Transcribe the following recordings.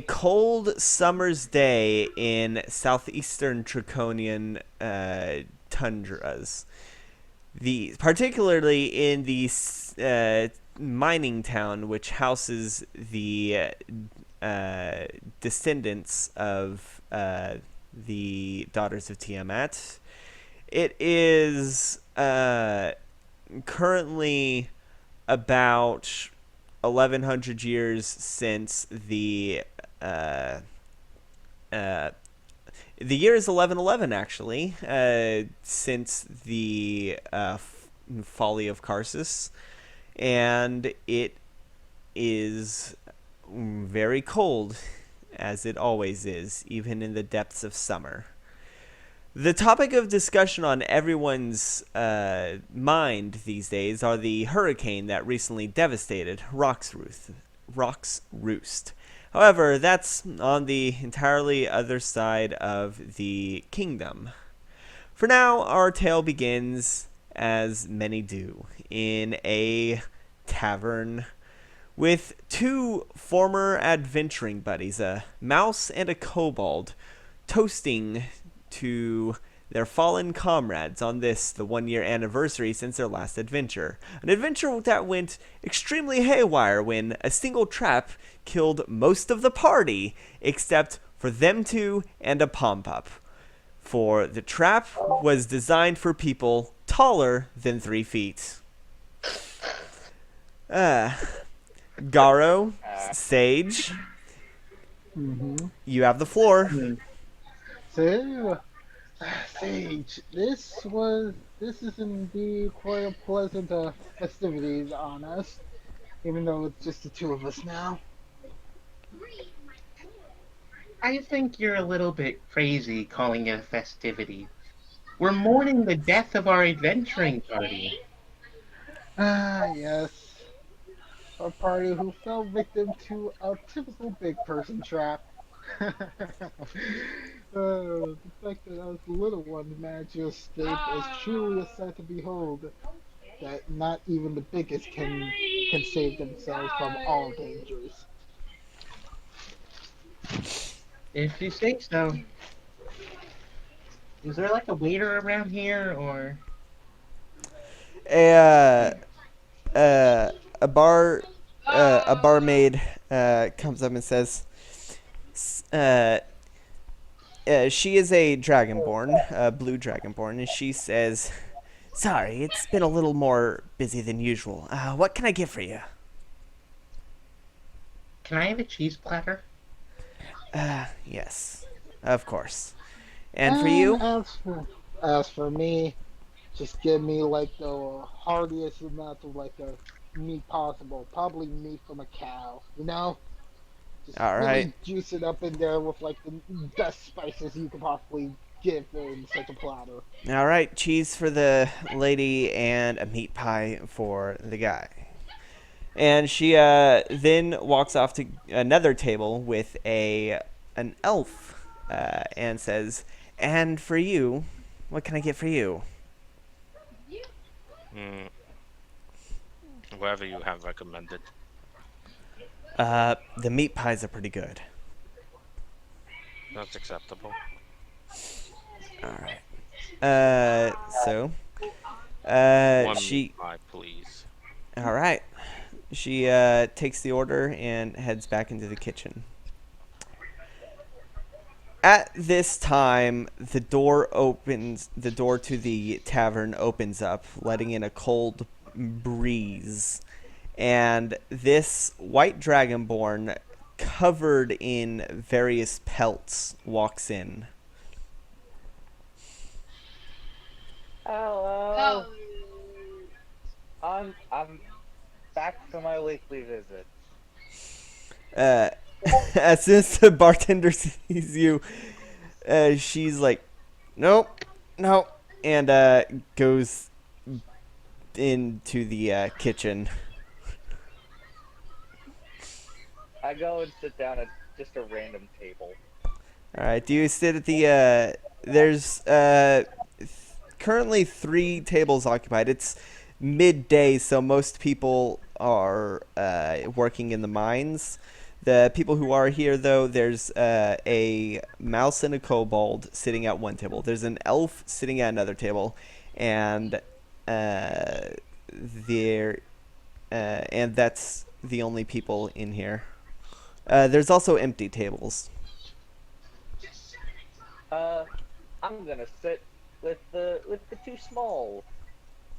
cold summer's day in southeastern draconian tundras. Particularly in the mining town, which houses the descendants of the daughters of Tiamat. It is currently about 1100 years since the year is 1111, actually, since the folly of Karsus, and it is very cold, as it always is, even in the depths of summer. The topic of discussion on everyone's mind these days are the hurricane that recently devastated Rock's Roost. However, that's on the entirely other side of the kingdom. For now, our tale begins, as many do, in a tavern with two former adventuring buddies, a mouse and a kobold, toasting to their fallen comrades on this, the 1-year anniversary since their last adventure. An adventure that went extremely haywire when a single trap killed most of the party, except for them two and a pom-pop. For the trap was designed for people taller than 3 feet. Garo, Sage, you have the floor. So, Sage, this is indeed quite a pleasant festivities on us, even though it's just the two of us now. I think you're a little bit crazy calling it a festivity. We're mourning the death of our adventuring party. Yes, a party who fell victim to a typical big person trap. The fact that us little ones managed to escape is truly a sight to behold. That not even the biggest can save themselves from all dangers. If you say so. Is there like a waiter around here, or? A barmaid comes up and says, she is a dragonborn, a blue dragonborn, and she says, "Sorry, it's been a little more busy than usual. What can I get for you?" Can I have a cheese platter? Yes, of course. And for And you? as for me, just give me like the heartiest amount of like a meat possible. Probably meat from a cow. Just All right. really juice it up in there with like the best spices you could possibly give in such a platter. All right, cheese for the lady and a meat pie for the guy. And she then walks off to another table with an elf and says, "And for you, what can I get for you?" Mm, whatever you have recommended. The meat pies are pretty good. That's acceptable. All right. So, One she. meat pie, please. All right. She takes the order and heads back into the kitchen. At this time, the door to the tavern opens up, letting in a cold breeze. And this white dragonborn, covered in various pelts, walks in. Hello. I'm back from my weekly visit. As soon as the bartender sees you, she's like, "Nope, no," and goes into the kitchen. I go and sit down at just a random table. All right. Do you sit at the? There's currently 3 tables occupied. It's midday, so most people are working in the mines. The people who are here, though, there's a mouse and a kobold sitting at one table. There's an elf sitting at another table, and there, and that's the only people in here. There's also empty tables. I'm gonna sit with the two small,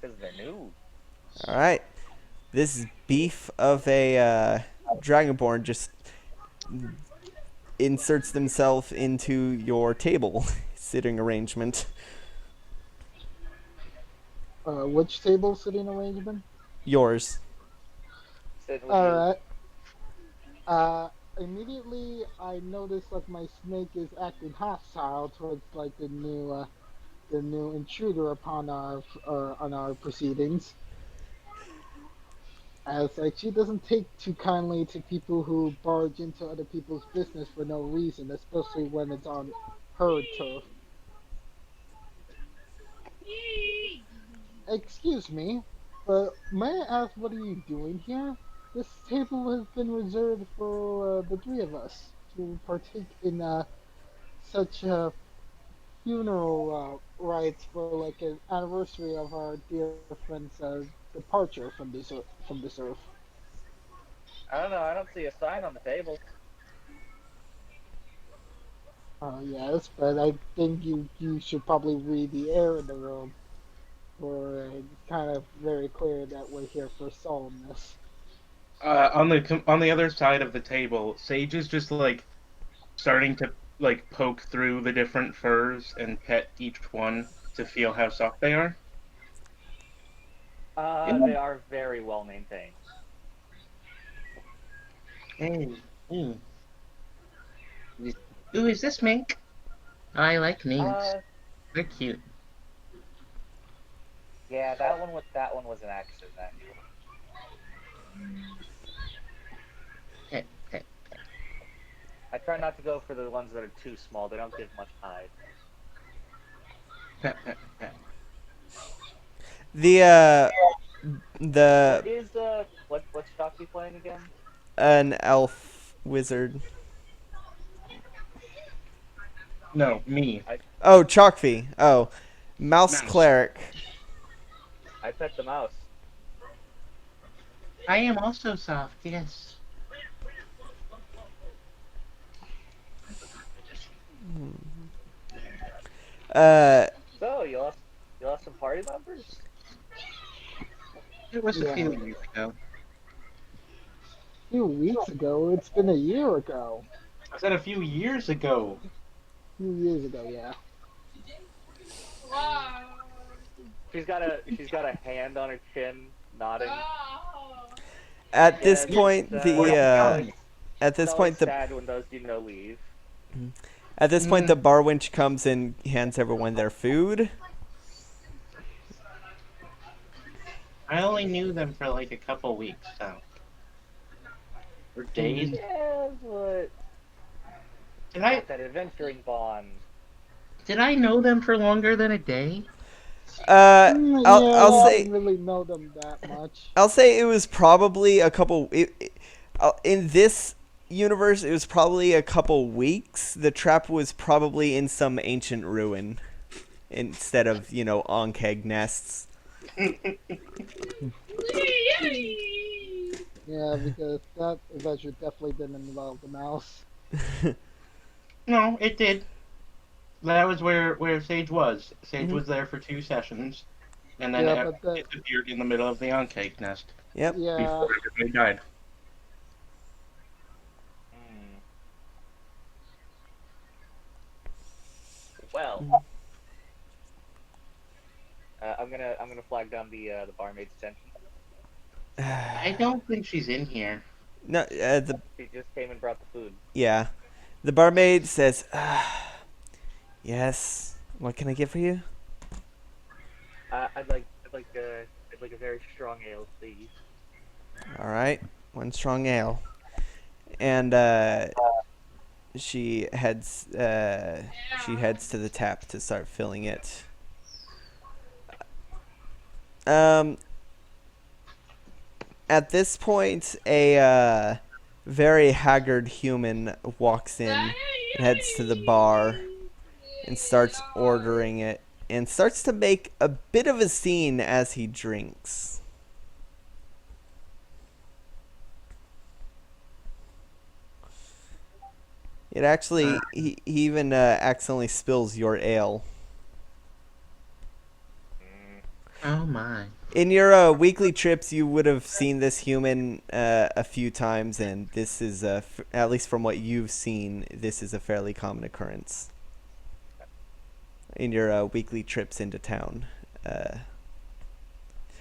because they're new. All right. This beef of a dragonborn just inserts themselves into your table sitting arrangement. Which table sitting arrangement? Yours. Sit with you. Alright. Immediately I notice that my snake is acting hostile towards like the new intruder upon our on our proceedings. As like she doesn't take too kindly to people who barge into other people's business for no reason, especially when it's on her turf. Excuse me, but may I ask what are you doing here? This table has been reserved for the three of us to partake in such funeral rites for like an anniversary of our dear friend's departure from this earth. I don't know. I don't see a sign on the table. Yes, but I think you should probably read the air in the room. For it's kind of very clear that we're here for solemnness. On the other side of the table, Sage is just like starting to like poke through the different furs and pet each one to feel how soft they are. They are very well maintained. Hey, ooh. Ooh, is this mink? I like minks. They're cute. Yeah, that one was an accident, actually. Pet, pet. I try not to go for the ones that are too small. They don't give much hide. Pet, pet, pet. The What is what's Shocky playing again? an elf wizard. No, me. Oh, Chalkfee. Oh, mouse Mouse. cleric. I pet the mouse. I am also soft, yes. So you lost some party members? It was a few Yeah. years ago. A few weeks ago, it's been a year ago. I said a few years ago. A few years ago, yeah. She's got a hand on her chin, nodding. At this Yeah, point, it's, the at this It's point always the sad when those leave. at this point the bar wench comes and hands everyone their food. I only knew them for like a couple weeks, so. Or days. Yeah, but Did I that adventuring bond. did I know them for longer than a day? I'll I say didn't really know them that much. I'll say it was probably a couple. In this universe, it was probably a couple weeks. The trap was probably in some ancient ruin instead of on keg nests. Yeah, because that adventure definitely didn't involve the mouse. No, it did. That was where Sage was. Sage Mhm. was there for 2 sessions, and then Yeah, it but disappeared in the middle of the on-cake nest Yep. yeah, before everybody died. Well, I'm gonna flag down the barmaid's attention. I don't think she's in here. No, She just came and brought the food. yeah. The barmaid says, "Yes. What can I get for you?" I'd like a very strong ale, please. All right, one strong ale, and she heads to the tap to start filling it. At this point, a very haggard human walks in and heads to the bar and starts ordering it and starts to make a bit of a scene as he drinks. It actually, he even accidentally spills your ale. Oh my. In your weekly trips, you would have seen this human a few times, and this is, at least from what you've seen, this is a fairly common occurrence in your weekly trips into town.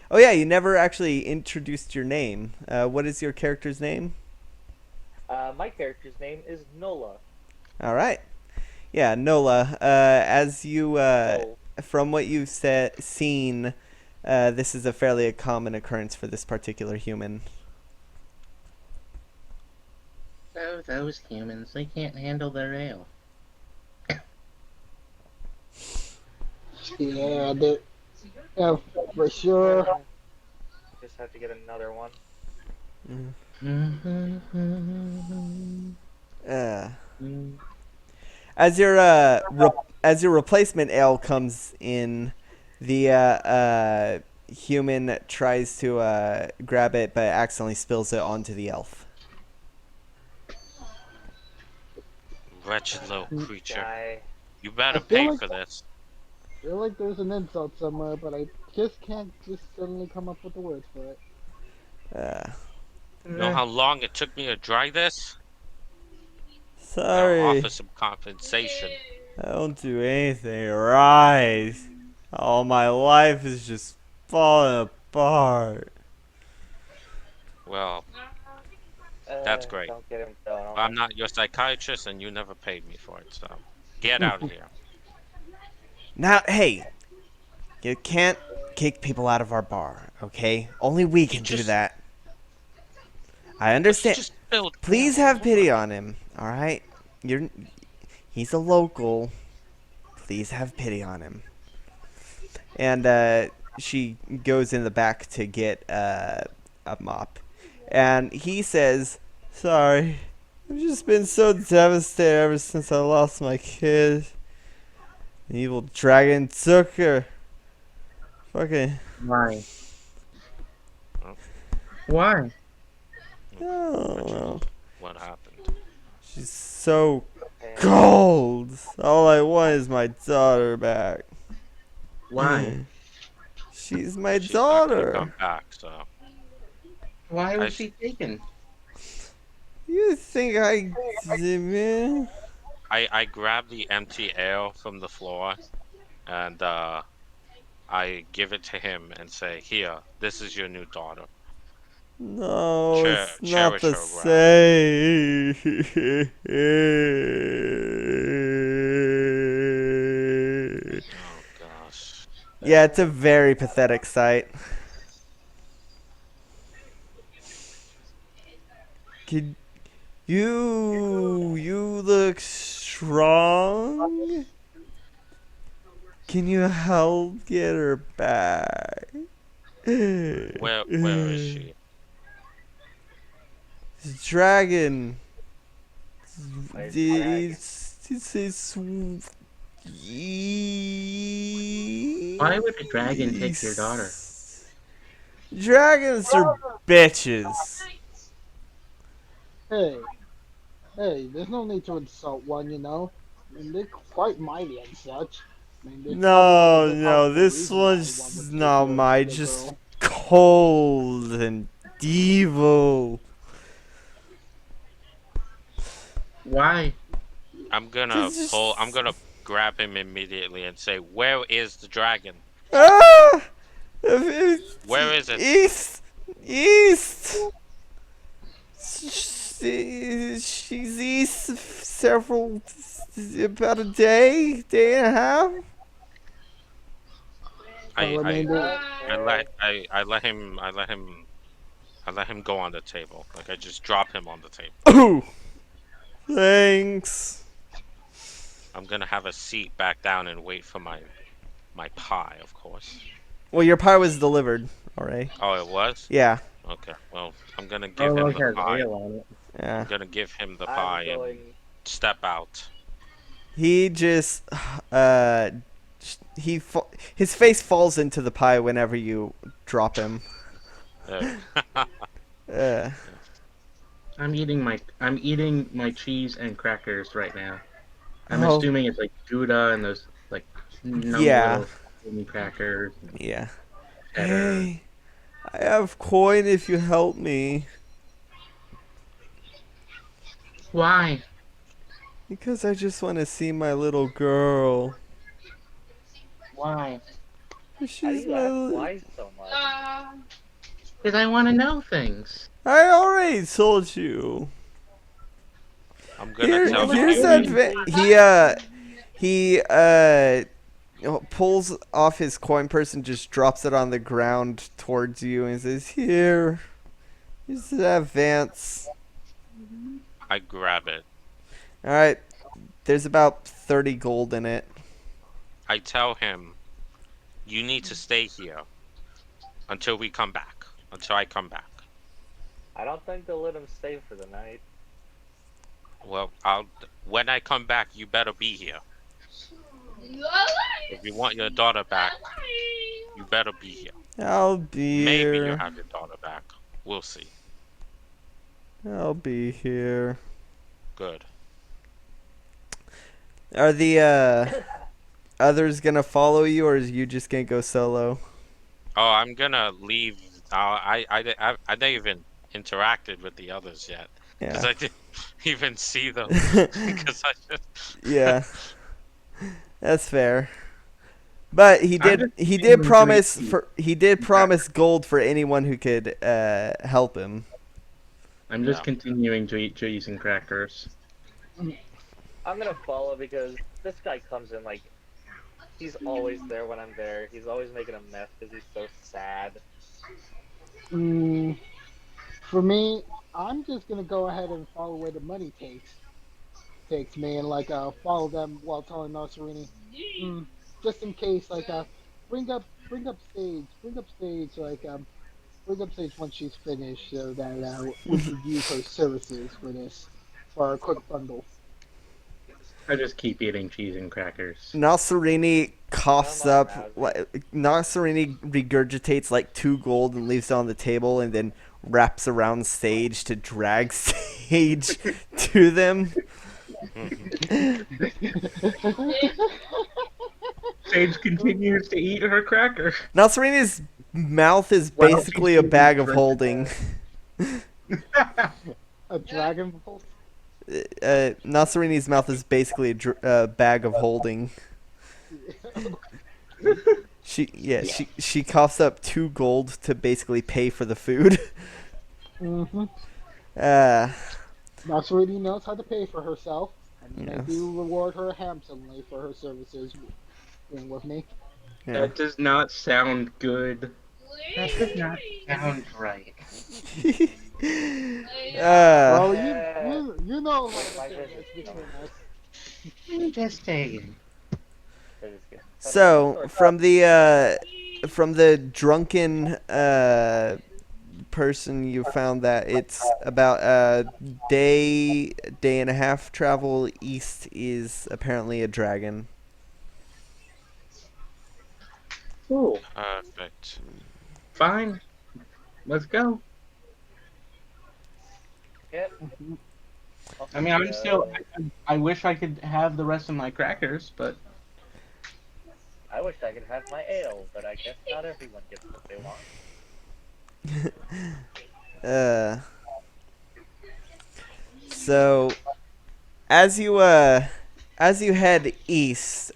Oh yeah, you never actually introduced your name. What is your character's name? My character's name is Nola. All right. Yeah, Nola. As you, Oh, from what you've seen, this is a fairly common occurrence for this particular human. Oh, those humans, they can't handle their ale. Yeah, for sure. just have to get another one. Uh, as your as your replacement ale comes in, the human tries to grab it but accidentally spills it onto the elf. Wretched little creature. Guy. You better I feel pay like- for this. I feel like there's an insult somewhere, but I just can't just suddenly come up with the words for it. You know how long it took me to dry this? I'll Sorry, offer some compensation. I don't do anything right. All my life is just falling apart. Well, That's great. Don't get him going. I'm not your psychiatrist, and you never paid me for it, so get out of here. Now, hey, you can't kick people out of our bar, okay? Only we can do Just- that. I understand. Just build. Please have pity on him, all right? He's a local. Please have pity on him. And she goes in the back to get a mop, and he says, "Sorry, I've just been so devastated ever since I lost my kid. The evil dragon took her. Fucking Why? Why? oh, What happened? she's so cold. All I want is my daughter back. Why? She's my She's not gonna daughter. come back, so Why I- was she taken? You think I did, man? I grab the empty ale from the floor, and I give it to him and say, "Here, this is your new daughter." No, it's not Cherish the same. Oh gosh. Yeah, it's a very pathetic sight. Could you look strong? Can you help get her back? Where is she? Dragon. Where's Why would a dragon take your daughter? Dragons are bitches. Hey, there's no need to insult one, you know. I mean, they're quite mighty and such. I mean, there's No, probably a no, this reason why one's one would not take my, the just girl. cold and evil. Why? I'm gonna This is- I'm gonna grab him immediately and say, "Where is the dragon? Ah! Where is it?" East! She's east several, about a day and a half. Well, I mean, I let him go on the table. Like I just drop him on the table. Oh, thanks. I'm gonna have a seat back down and wait for my pie, of course. Well, your pie was delivered already. Oh, it was? Yeah. Okay. Well, I'm gonna give him Oh, look, the has pie. ale on it. Yeah. I'm gonna give him the I'm pie and going. step out. He just his face falls into the pie whenever you drop him. Uh, Uh, I'm eating my cheese and crackers right now. I'm oh assuming it's like Gouda and those like numb yeah, little thin crackers, and yeah. cheddar. Hey, I have coin if you help me. Why? Because I just want to see my little girl. Why? How do She's you ask my. why so much? Because I want to know things. I already told you. I'm gonna tell Here's him. that. He pulls off his coin purse and just drops it on the ground towards you and says, "Here, here's the advance." I grab it. All right, there's about 30 gold in it. I tell him, you need to stay here until we come back. Until I come back. I don't think they'll let him stay for the night. Well, when I come back, you better be here. If you want your daughter back, you better be here. I'll be Maybe here. you'll have your daughter back. We'll see. I'll be here. Good. Are the others gonna follow you, or is you just gonna go solo? Oh, I'm gonna leave. I didn't even interacted with the others yet because Yeah. I didn't even see them. Because I just Yeah. That's fair. But he I'm did just he did continuing to promise eat. for he did promise gold for anyone who could help him. I'm just No. continuing to eat cheese and crackers. I'm gonna follow because this guy comes in like he's always there when I'm there. He's always making a mess because he's so sad. Mm, for me, I'm just gonna go ahead and follow where the money takes me, and like follow them while telling Narsarini, just in case, like bring up stage, like bring up stage once she's finished, so that we could use her services for a quick bundle. I just keep eating cheese and crackers. Nasserini coughs Come on, up. Nazri. Nasserini regurgitates like 2 gold and leaves it on the table, and then wraps around Sage to drag Sage to them. Sage continues to eat her cracker. Nasserini's mouth is Well, basically she's a bag of drinking holding. A dragon bolt. Nasserini's mouth is basically a bag of holding. She coughs up 2 gold to basically pay for the food. Mm-hmm. Uh, Narsarini knows how to pay for herself, and I Yes. do reward her handsomely for her services being with me. yeah. That does not sound good. That does not sound right. Well, Yeah. you know how My the thing business, is between us. I'm just saying. That is good. So from the drunken person, you found that it's about a day and a half travel east is apparently a dragon. Cool. Perfect. Fine. Let's go. Yep. I mean, I'm still. I wish I could have the rest of my crackers, but I wish I could have my ale, but I guess not everyone gets what they want. So as you head east,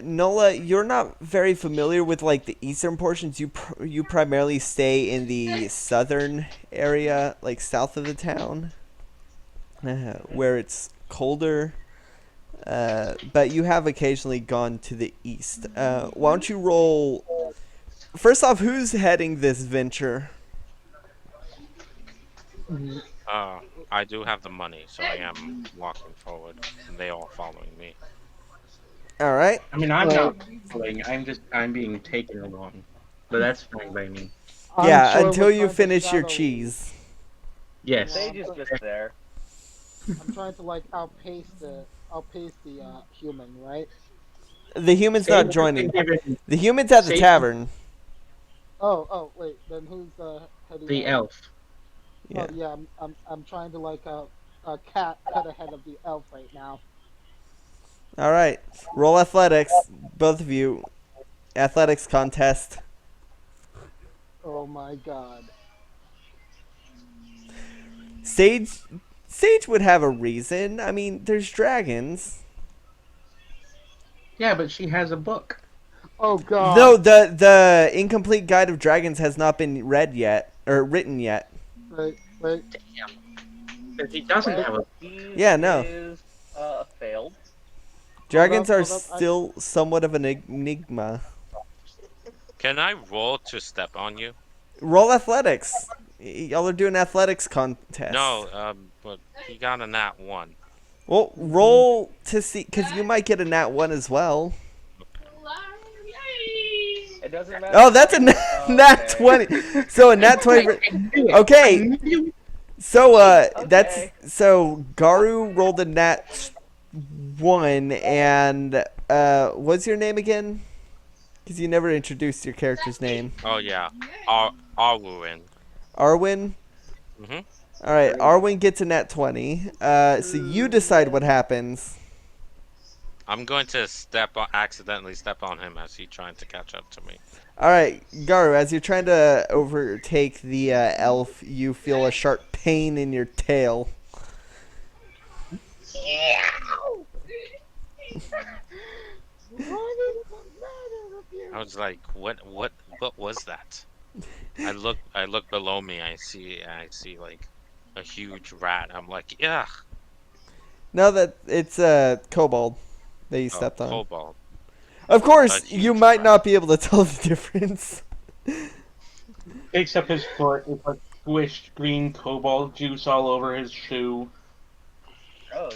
Nola, you're not very familiar with like the eastern portions. You primarily stay in the southern area, like south of the town, where it's colder. But you have occasionally gone to the east. Why don't you roll? First off, who's heading this venture? I do have the money, so I am walking forward, and they all following me. All right. I mean, I'm not going. I'm being taken along, but that's fine by me. I'm Yeah, sure until we're you trying to finish your shadow- cheese. Yes. Sage is just there. I'm trying to like outpace the human, right? The human's Sage not has joining. been given The human's at the Sage- tavern. Oh, wait. Then who's heading the out? elf. Yeah. Oh yeah, I'm trying to like cut ahead of the elf right now. All right. Roll athletics, both of you. Athletics contest. Oh my god. Sage would have a reason. I mean, there's dragons. Yeah, but she has a book. Oh god. No, the incomplete guide of dragons has not been read yet or written yet. Wait. But he doesn't have a. These Yeah, no. is failed. Dragons are hold up, still somewhat of an enigma. Can I roll to step on you? Roll athletics. Y'all are doing athletics contest. No, but he got a nat 1. Well, roll to see, because you might get a nat 1 as well. It doesn't matter. Oh, that's a nat okay. 20. So a nat 20. Okay. So that's so Garu rolled a nat 1, and what's your name again? Because you never introduced your character's name. Oh yeah, Arwin. Arwin. Mhm. All right, Arwin gets a nat 20. So you decide what happens. I'm going to accidentally step on him as he's trying to catch up to me. All right, Garu, as you're trying to overtake the elf, you feel a sharp pain in your tail. I was like, what was that? I look below me. I see like a huge rat. I'm like, yeah. Now that it's a kobold that you Oh, stepped on. cobalt. Of course, A huge you might rat. not be able to tell the difference. Picks up his foot with like squished green cobalt juice all over his shoe. Oh,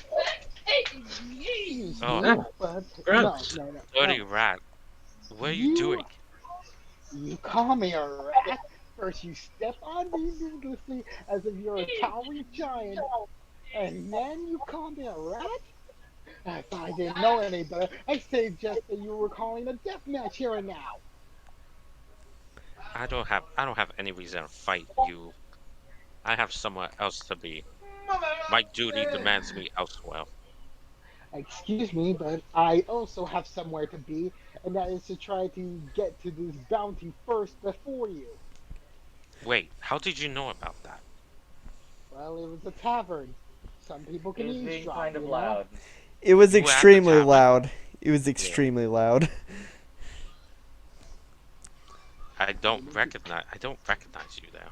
Excuse Oh. me, but Gross. no. Dirty rat. What are you doing? You call me a rat? First you step on me needlessly as if you're a towering giant, and then you call me a rat? If I didn't know any better, I'd suggest that you were calling a death match here and now. I don't have any reason to fight you. I have somewhere else to be. My duty demands me elsewhere. Excuse me, but I also have somewhere to be, and that is to try to get to this bounty first before you. Wait, how did you know about that? Well, it was a tavern. Some people he can was being eavesdrop, kind of you know? loud. It was You were at the extremely tavern? loud. It was extremely loud. I don't recognize you there.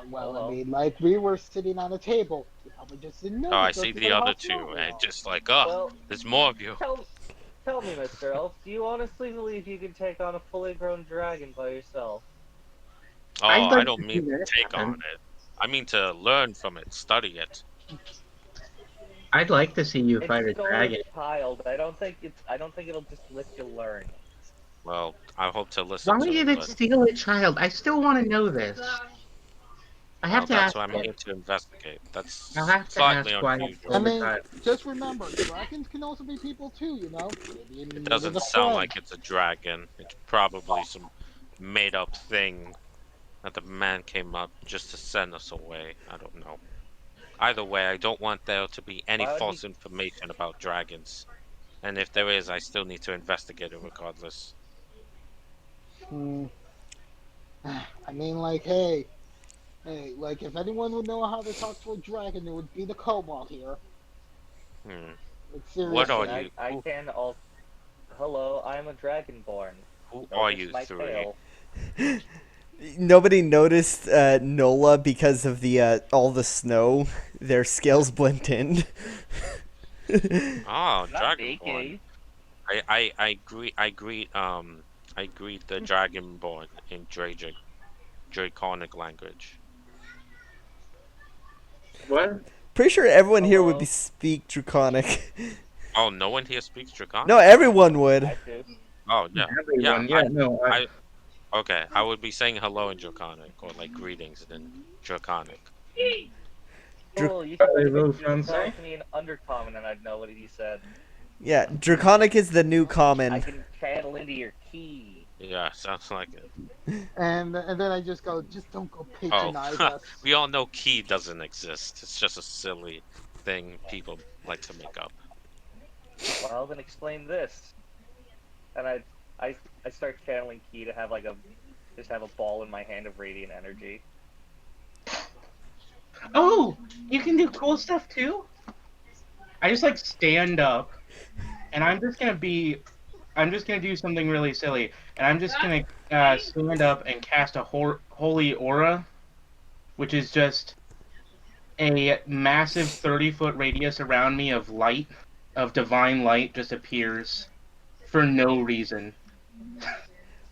Well, Hello? I mean, like, we were sitting on a table. You probably just didn't know. Oh, I because see of the how other small two, we and are. just like, oh, Well, there's more of you. tell me, Mr. Elf, do you honestly believe you can take on a fully grown dragon by yourself? Oh, I'd like I don't to mean see to that take happen. on it. I mean to learn from it, study it. I'd like to see you It's fight a still dragon. a child. I don't think it'll just let you learn. Well, I hope to listen Why to did it, it but steal a child? I still want to know this. I well, have to that's ask. what I'm here to investigate. That's I'll have to slightly ask why it unusual. I stole the mean, child. just remember, dragons can also be people too, you know? Maybe It it doesn't was a sound friend. like it's a dragon. It's probably some made-up thing that the man came up just to send us away. I don't know. Either way, I don't want there to be any Why would false information about dragons. And if there is, I still need to investigate it regardless. Hmm. I mean, like, hey, like, if anyone would know how to talk to a dragon, it would be the kobold here. Hmm. Like, What seriously. are you? I can all. Hello, I'm a dragonborn. Who Notice are you my three? tail. Nobody noticed Nola because of the all the snow. Their scales blended. Oh, Not dragonborn. Beaky. I greet the dragonborn in draconic language. What? Pretty sure everyone here would Hello? be speak Draconic. Oh, no one here speaks draconic. No, everyone would. I do. Oh yeah. Everyone, yeah, no. Okay, I would be saying hello in Draconic, or like greetings in Draconic. Oh, you Probably could really just fun tell it say. to me in Undercommon and I'd know what he said. Yeah, Draconic is the new I common. can channel into your key. Yeah, sounds like it. And then I just go, just don't go Oh, patronize us. we all know key doesn't exist. It's just a silly thing people like to make up. Well, then explain this. And I, I start channeling key to have like just have a ball in my hand of radiant energy. Oh, you can do cool stuff too. I just like stand up, and I'm just gonna do something really silly, and I'm just gonna stand up and cast a holy aura, which is just a massive 30-foot radius around me of light, of divine light, just appears for no reason.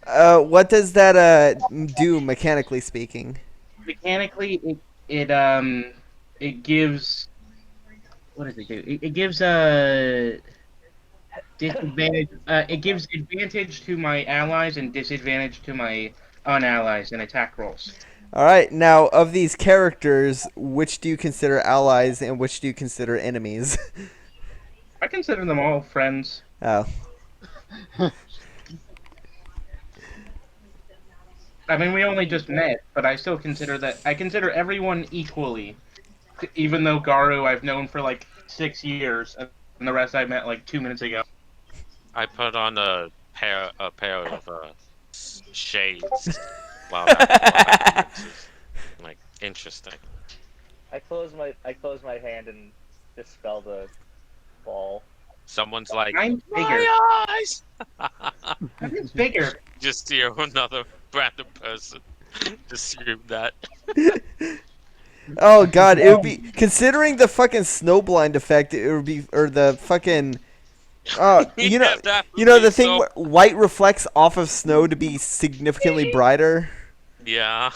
What does that do mechanically speaking? Mechanically, it gives, what does it do? It gives a disadvantage. It gives advantage to my allies and disadvantage to my unallies in attack rolls. All right, now of these characters, which do you consider allies and which do you consider enemies? I consider them all friends. Oh, I mean, we only just met, but I still consider everyone equally. Even though Garu I've known for like 6 years, and the rest I met like 2 minutes ago. I put on a pair of shades while I like interesting. I close my hand and dispel the ball. Someone's like, Mine's bigger. my eyes. Mine's bigger. Just hear another random person just scream that. oh God! It would be considering the fucking snowblind effect. It would be or the fucking. You know, Yeah, that would you know be the thing so- where white reflects off of snow to be significantly brighter. Yeah.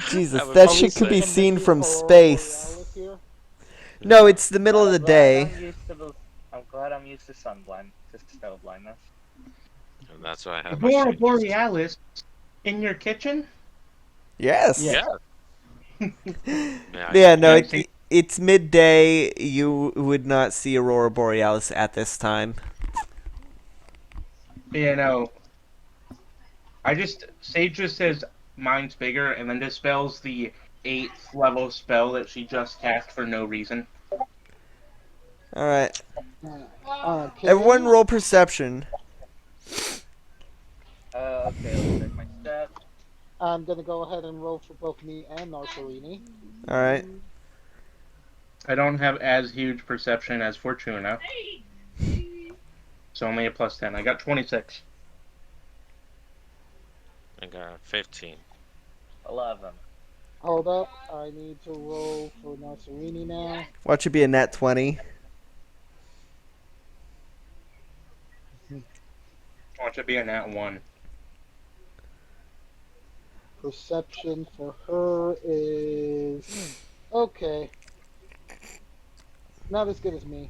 Jesus, That would that be shit could be sick. seen from Aurora space. Borealis here. No, it's the middle of the day. I'm glad I'm used to sunblind, to snow blindness. And that's why I have my Aurora shades. Borealis in your kitchen? Yes. Yeah. Yeah, no, Yeah, it's midday. You would not see Aurora Borealis at this time. Yeah, no. Sage just says mine's bigger and then dispels the 8th level spell that she just cast for no reason. All right. Okay. Everyone roll perception. Okay, let's check my stats. I'm gonna go ahead and roll for both me and Narsarini. All right. I don't have as huge perception as Fortuna. It's only a plus 10. I got 26. I got 15. 11. Hold up, I need to roll for Narsarini now. Watch it be a nat 20. Watch it be a nat 1. Perception for her is okay. Not as good as me.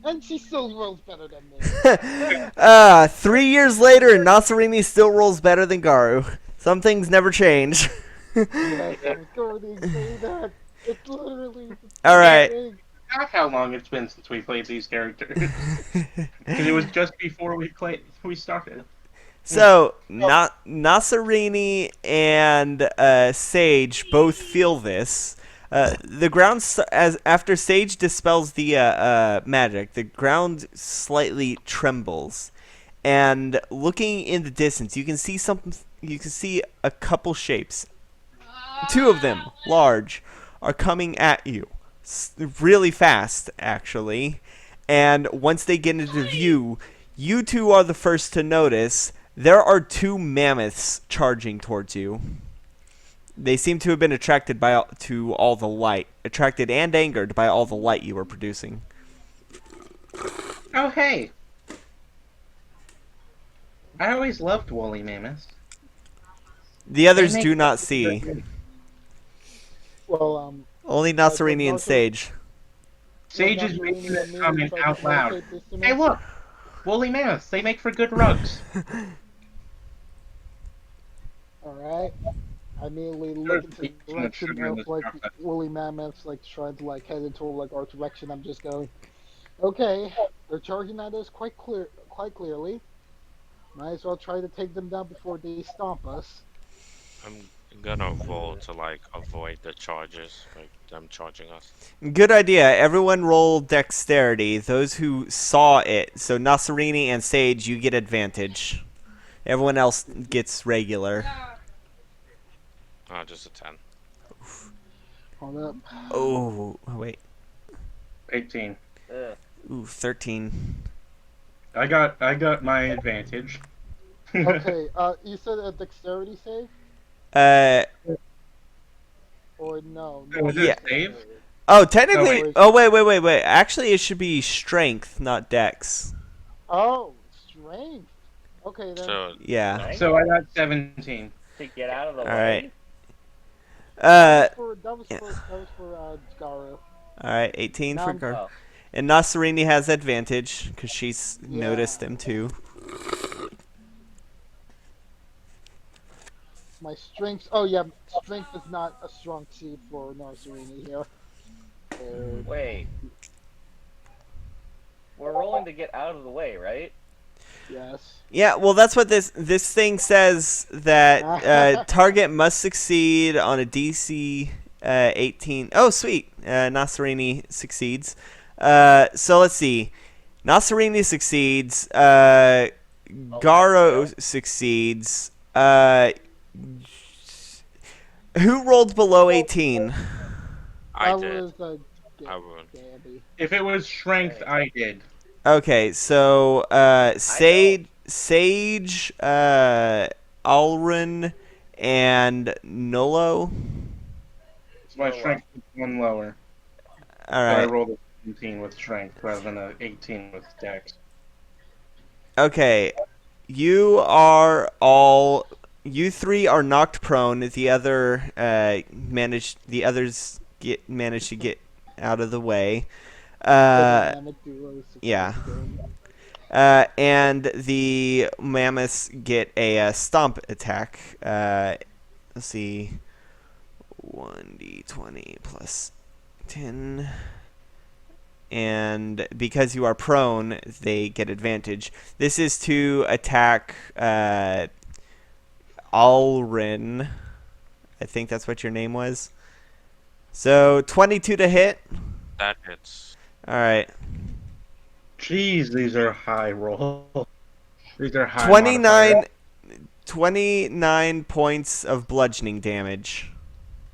And she still rolls better than me. 3 years later, Nasserini still rolls better than Garu. Some things never change. Yes, I was going to say that. It's literally. All right. Not how long it's been since we played these characters. Because it was just before we started. So, Nasserini and Sage both feel this. The ground, after Sage dispels the magic, the ground slightly trembles, and looking in the distance, you can see something. You can see a couple shapes. 2 of them, large, are coming at you, really fast, actually. And once they get into view, you 2 are the first to notice. There are 2 mammoths charging towards you. They seem to have been attracted to all the light. Attracted and angered by all the light you were producing. Oh, hey! I always loved woolly mammoths. The others They make do not see. Well, Only Nasserini and Sage. Sage is making that comment out loud. Hey, look! Woolly mammoths, they make for good rugs. I immediately There's look into the 18 of direction sugar in of this like chocolate. woolly mammoths, like trying to like head into like our direction. I'm just going, okay, they're charging at us quite clearly. Might as well try to take them down before they stomp us. I'm gonna roll to like avoid the charges, like them charging us. Good idea. Everyone roll dexterity. Those who saw it. So Nasserini and Sage, you get advantage. Everyone else gets regular. Just a 10. Hold up. Oh, wait. 18. Ugh. Ooh, 13. I got my advantage. Okay, you said a dexterity save Uh, or no? Was Yeah. it a save? oh, technically. wait. Oh, wait. Actually, it should be strength, not dex. Oh, strength. Okay then. So Yeah. Right? So I got 17. To get out of the All way. right. That was Yeah. for Garu. All right. 18 for Now- Gar. Oh. And Nasserini has advantage because she's Yeah. noticed him too. My strength. Oh yeah, strength is not a strong suit for Narcerini here. Wait. We're rolling to get out of the way, right? Yes. Yeah, well, that's what this thing says, that target must succeed on a DC 18. Oh, sweet. Nasserini succeeds. So let's see. Nasserini succeeds. Garo succeeds. Who rolled below 18? I that did. was I would. Gabby. If it was strength, I did. Okay, so Sage, Alrin, and Nolo. So my strength is one lower. All So I right. rolled a 17 with strength rather than a 18 with dex. Okay, you three are knocked prone. The others managed to get out of the way. Dynamic duo is yeah. good. And the mammoths get a stomp attack. Let's see. 1d20 plus 10. And because you are prone, they get advantage. This is to attack Alrin. I think that's what your name was. So 22 to hit. That hits. All right. Jeez, these are high rolls. These are high 29 points of bludgeoning damage.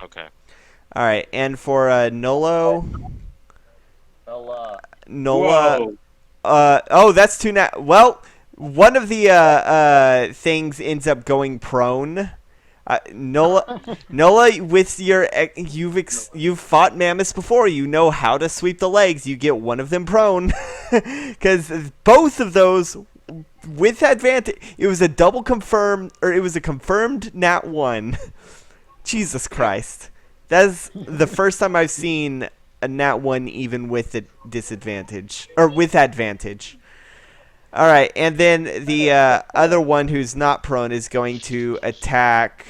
Okay. All right, and for Nolo, Well, Nola. Whoa. Oh, that's two. Well, one of the things ends up going prone. Nola, with your you've fought mammoths before. You know how to sweep the legs. You get one of them prone, because both of those with advantage. It was a double confirmed, or it was a confirmed nat 1. Jesus Christ, that's the first time I've seen a nat 1 even with a disadvantage or with advantage. All right, and then the other one who's not prone is going to attack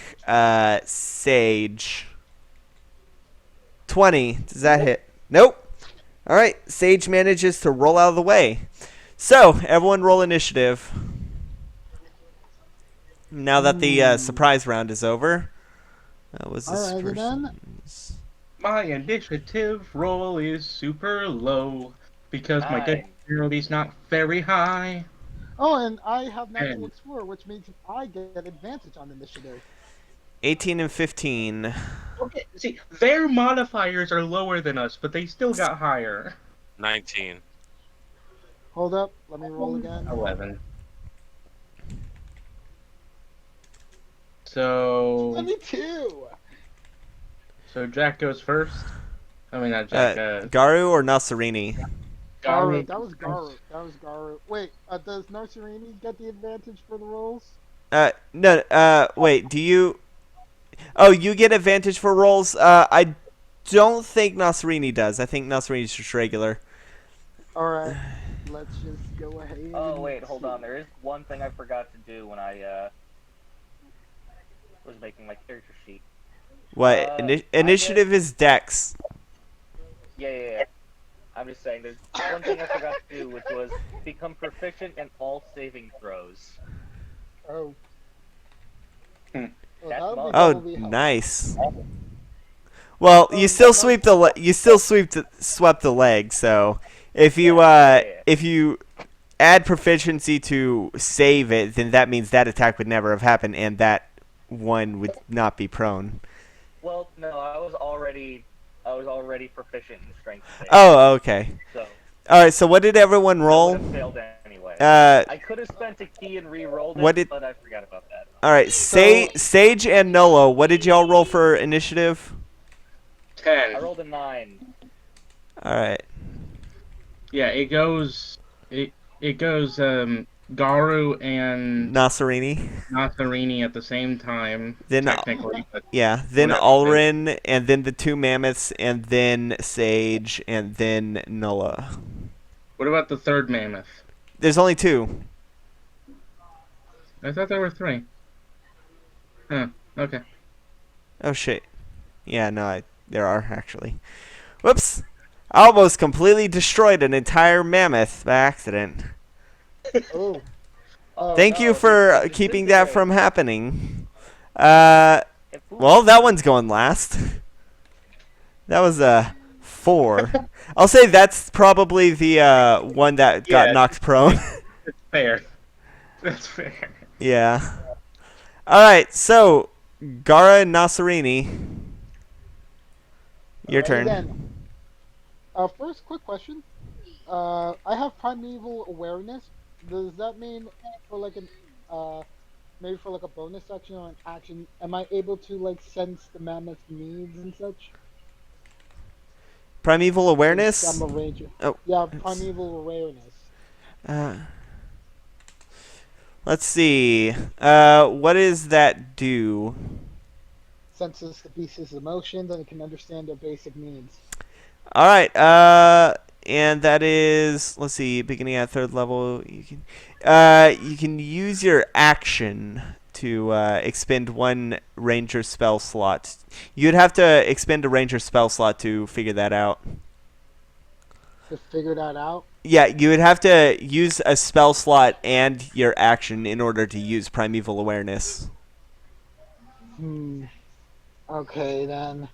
Sage. 20. Does that hit? Nope. All right, Sage manages to roll out of the way. So, everyone roll initiative. Now that the surprise round is over. That was this Alrighty then. person's... My initiative roll is super low because my Nine. dexterity's not very high. Oh, and I have natural And- explorer, which means I get advantage on initiative. 18 and 15. Okay, see, their modifiers are lower than us, but they still got higher. 19. Hold up, let me roll again. 11. So 22. Jack goes first. I mean, not Jack. Garu or Nasserini? Garu, that was Garu. Wait, does Narcerini get the advantage for the rolls? No, wait, do you... Oh, you get advantage for rolls? I don't think Nasserini does. I think Nasserini's just regular. Alright, let's just go ahead. oh and wait, hold see. on. There is one thing I forgot to do when I was making my character sheet. What? Initiative is Dex. Yeah. I'm just saying, there's one thing I forgot to do, which was become proficient in all saving throws. Oh. Hmm. Well, That's that would mine. Oh, probably help. nice. Well, you still sweep the swept the leg. So if you Yeah. if you add proficiency to save it, then that means that attack would never have happened, and that one would not be prone. Well, no, I was already proficient in strength save. Oh, okay. So All right. So what did everyone I roll? would have failed anyway. Uh, I could have spent a key and re-rolled what it, did- but I forgot about that. all right. Sage and Nolo, what did y'all roll for initiative? 10. I rolled a 9. All right. Yeah, it goes Garu and Nasserini. Nazarini at the same time, Then technically. But yeah. Then whatever. Alrin, and then the two mammoths, and then Sage, and then Nola. What about the third mammoth? There's only two. I thought there were 3. Huh. Okay. Oh shit. Yeah, no, there are actually. Whoops. I almost completely destroyed an entire mammoth by accident. Oh. Thank no, you for this keeping that disintegrated. from happening. It pooped. Well, that one's going last. That was a 4. I'll say that's probably the one that got Yeah. knocked prone. Fair. That's fair. Yeah. All right, so Gara and Nasserini, your Alrighty turn. then. First, quick question. I have primeval awareness. Does that mean for like an maybe for like a bonus action or an action, am I able to like sense the mammoth's needs and such? Primeval awareness. Since I'm a ranger. Oh. Yeah, primeval awareness. Let's see. What does that do? Senses the beast's emotions and it can understand their basic needs. All right. And that is, let's see, beginning at 3rd level. You can use your action to expend 1 ranger spell slot. You'd have to expend a ranger spell slot to figure that out. To figure that out. Yeah, you would have to use a spell slot and your action in order to use primeval awareness. Okay then.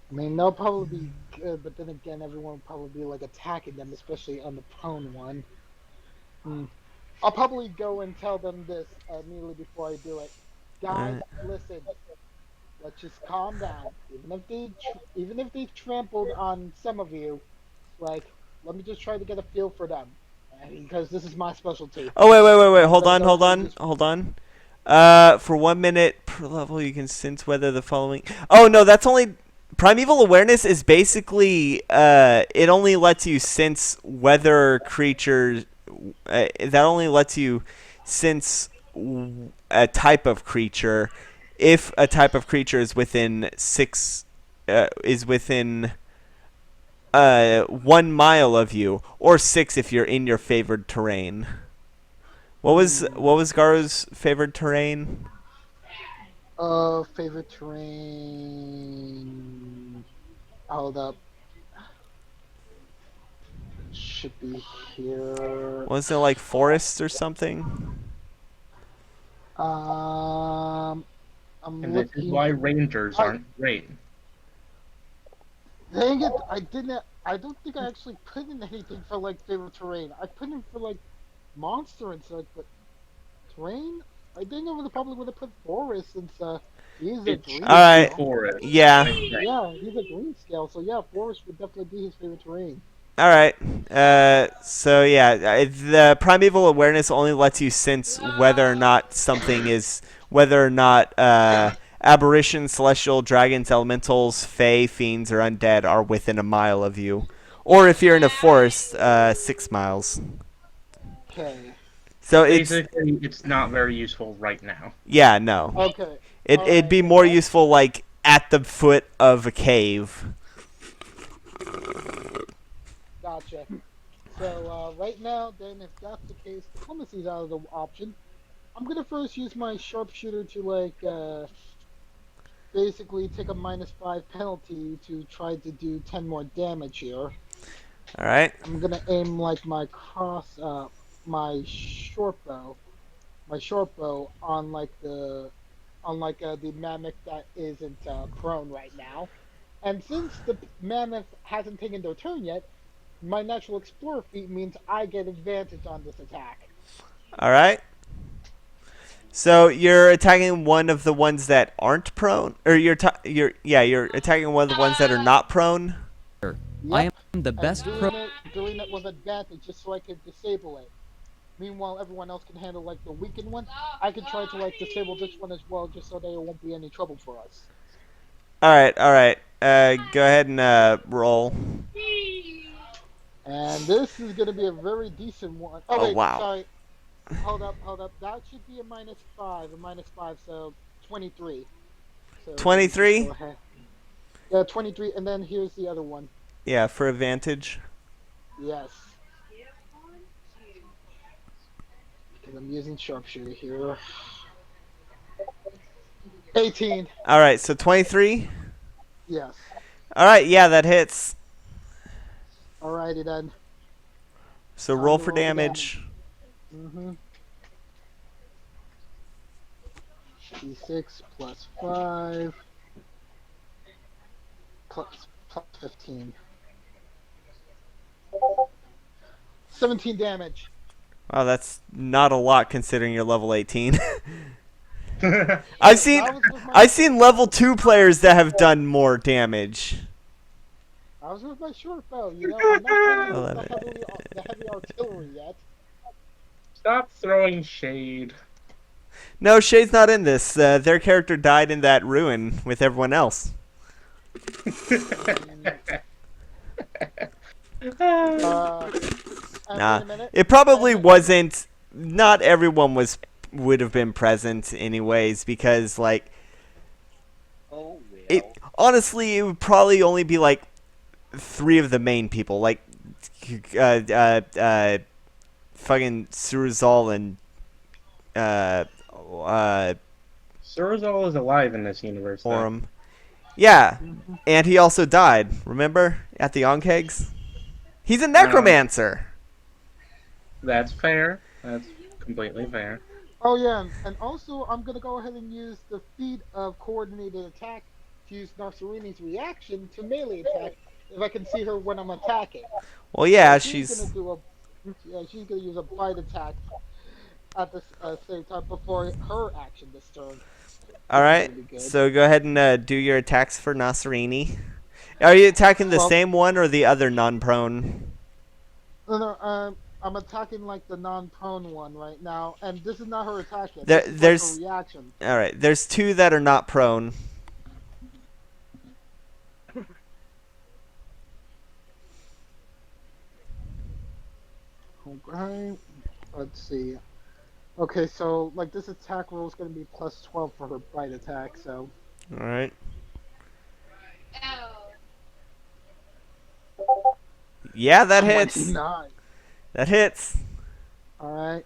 I mean, they'll probably be good, but then again, everyone will probably be like attacking them, especially on the prone one. I'll probably go and tell them this immediately before I do it. Guys, listen. Let's just calm down. Even if they trampled on some of you, like, let me just try to get a feel for them, because this is my specialty. Oh, wait. Hold on. For 1 minute per level, you can sense whether the following... Oh, no, that's only... Primeval awareness is basically... it only lets you sense whether creatures... that only lets you sense a type of creature if a type of creature is within 1 mile of you, or 6 if you're in your favored terrain. What was Garu's favored terrain? Favorite terrain. Hold up. Should be here. Wasn't it like forests or something? I'm And this is looking. why rangers aren't great. Dang it! I didn't. I don't think I actually put in anything for like favorite terrain. I put in for like monster and such, but terrain. I think I probably would have put forest since he's a It green. should All right. be forest. Yeah. Yeah, he's a green scale, so yeah, forest would definitely be his favorite terrain. All right. So yeah, the primeval awareness only lets you sense whether or not aberrations, celestial, dragons, elementals, fae, fiends, or undead are within a mile of you, or if you're in a forest, 6 miles. Okay. So Basically, it's not very useful right now. yeah, no. Okay. It'd be more useful like at the foot of a cave. Gotcha. So right now, then, if that's the case, diplomacy's out of the option. I'm gonna first use my sharpshooter to basically take a -5 penalty to try to do 10 more damage here. All right. I'm gonna aim like my short bow on the mammoth that isn't prone right now. And since the mammoth hasn't taken their turn yet, my natural explorer feat means I get advantage on this attack. All right. So you're attacking one of the ones that aren't prone, or you're attacking one of the ones that are not prone. Yep. I am the And best doing it with advantage just so I can disable it. Meanwhile, everyone else can handle like the weakened one. I can try to like disable this one as well, just so there won't be any trouble for us. All right. All right. Go ahead and roll. And this is gonna be a very decent one. Oh, Oh, wait, wow. sorry. Hold up. That should be a -5, so 23. So 23? go ahead. Yeah, 23, and then here's the other one. Yeah, for advantage. Yes. And I'm using sharpshooter here. 18. All right. So 23. Yes. All right. Yeah, that hits. Alrighty then. So Time roll to for roll the damage. Mm-hmm. D6 plus 5 plus 15. 17 damage. Wow, that's not a lot considering you're level 18. I've seen level 2 players that have done more damage. I was with my short bow, you know. I'm not playing Eleven. the heavy artillery yet. Stop throwing shade. No, Shay's not in this. Their character died in that ruin with everyone else. Nah, Wait a minute. it probably wasn't. Not everyone would have been present anyways, because like Oh, well. it. Honestly, it would probably only be like 3 of the main people, like fucking Surazal and Surazal is alive in this universe. though. Forum. Yeah, and he also died. Remember at the Onkegs? He's a necromancer. That's fair. That's completely fair. Oh yeah, and also I'm gonna go ahead and use the feat of coordinated attack to use Narcerini's reaction to melee attack if I can see her when I'm attacking. Well, yeah, She's gonna use a bite attack at the same time before her action this turn. all right. That'd be good. So go ahead and do your attacks for Nasserini. Are you attacking the Well- same one or the other non-prone? No, I'm attacking like the non-prone one right now, and this is not her attack yet. There- This is, like, there's- her reaction. All right. There's 2 that are not prone. Okay, let's see. Okay, so like this attack roll is going to be plus 12 for her bite attack, so All right. Yeah, that hits. 29. That hits. All right.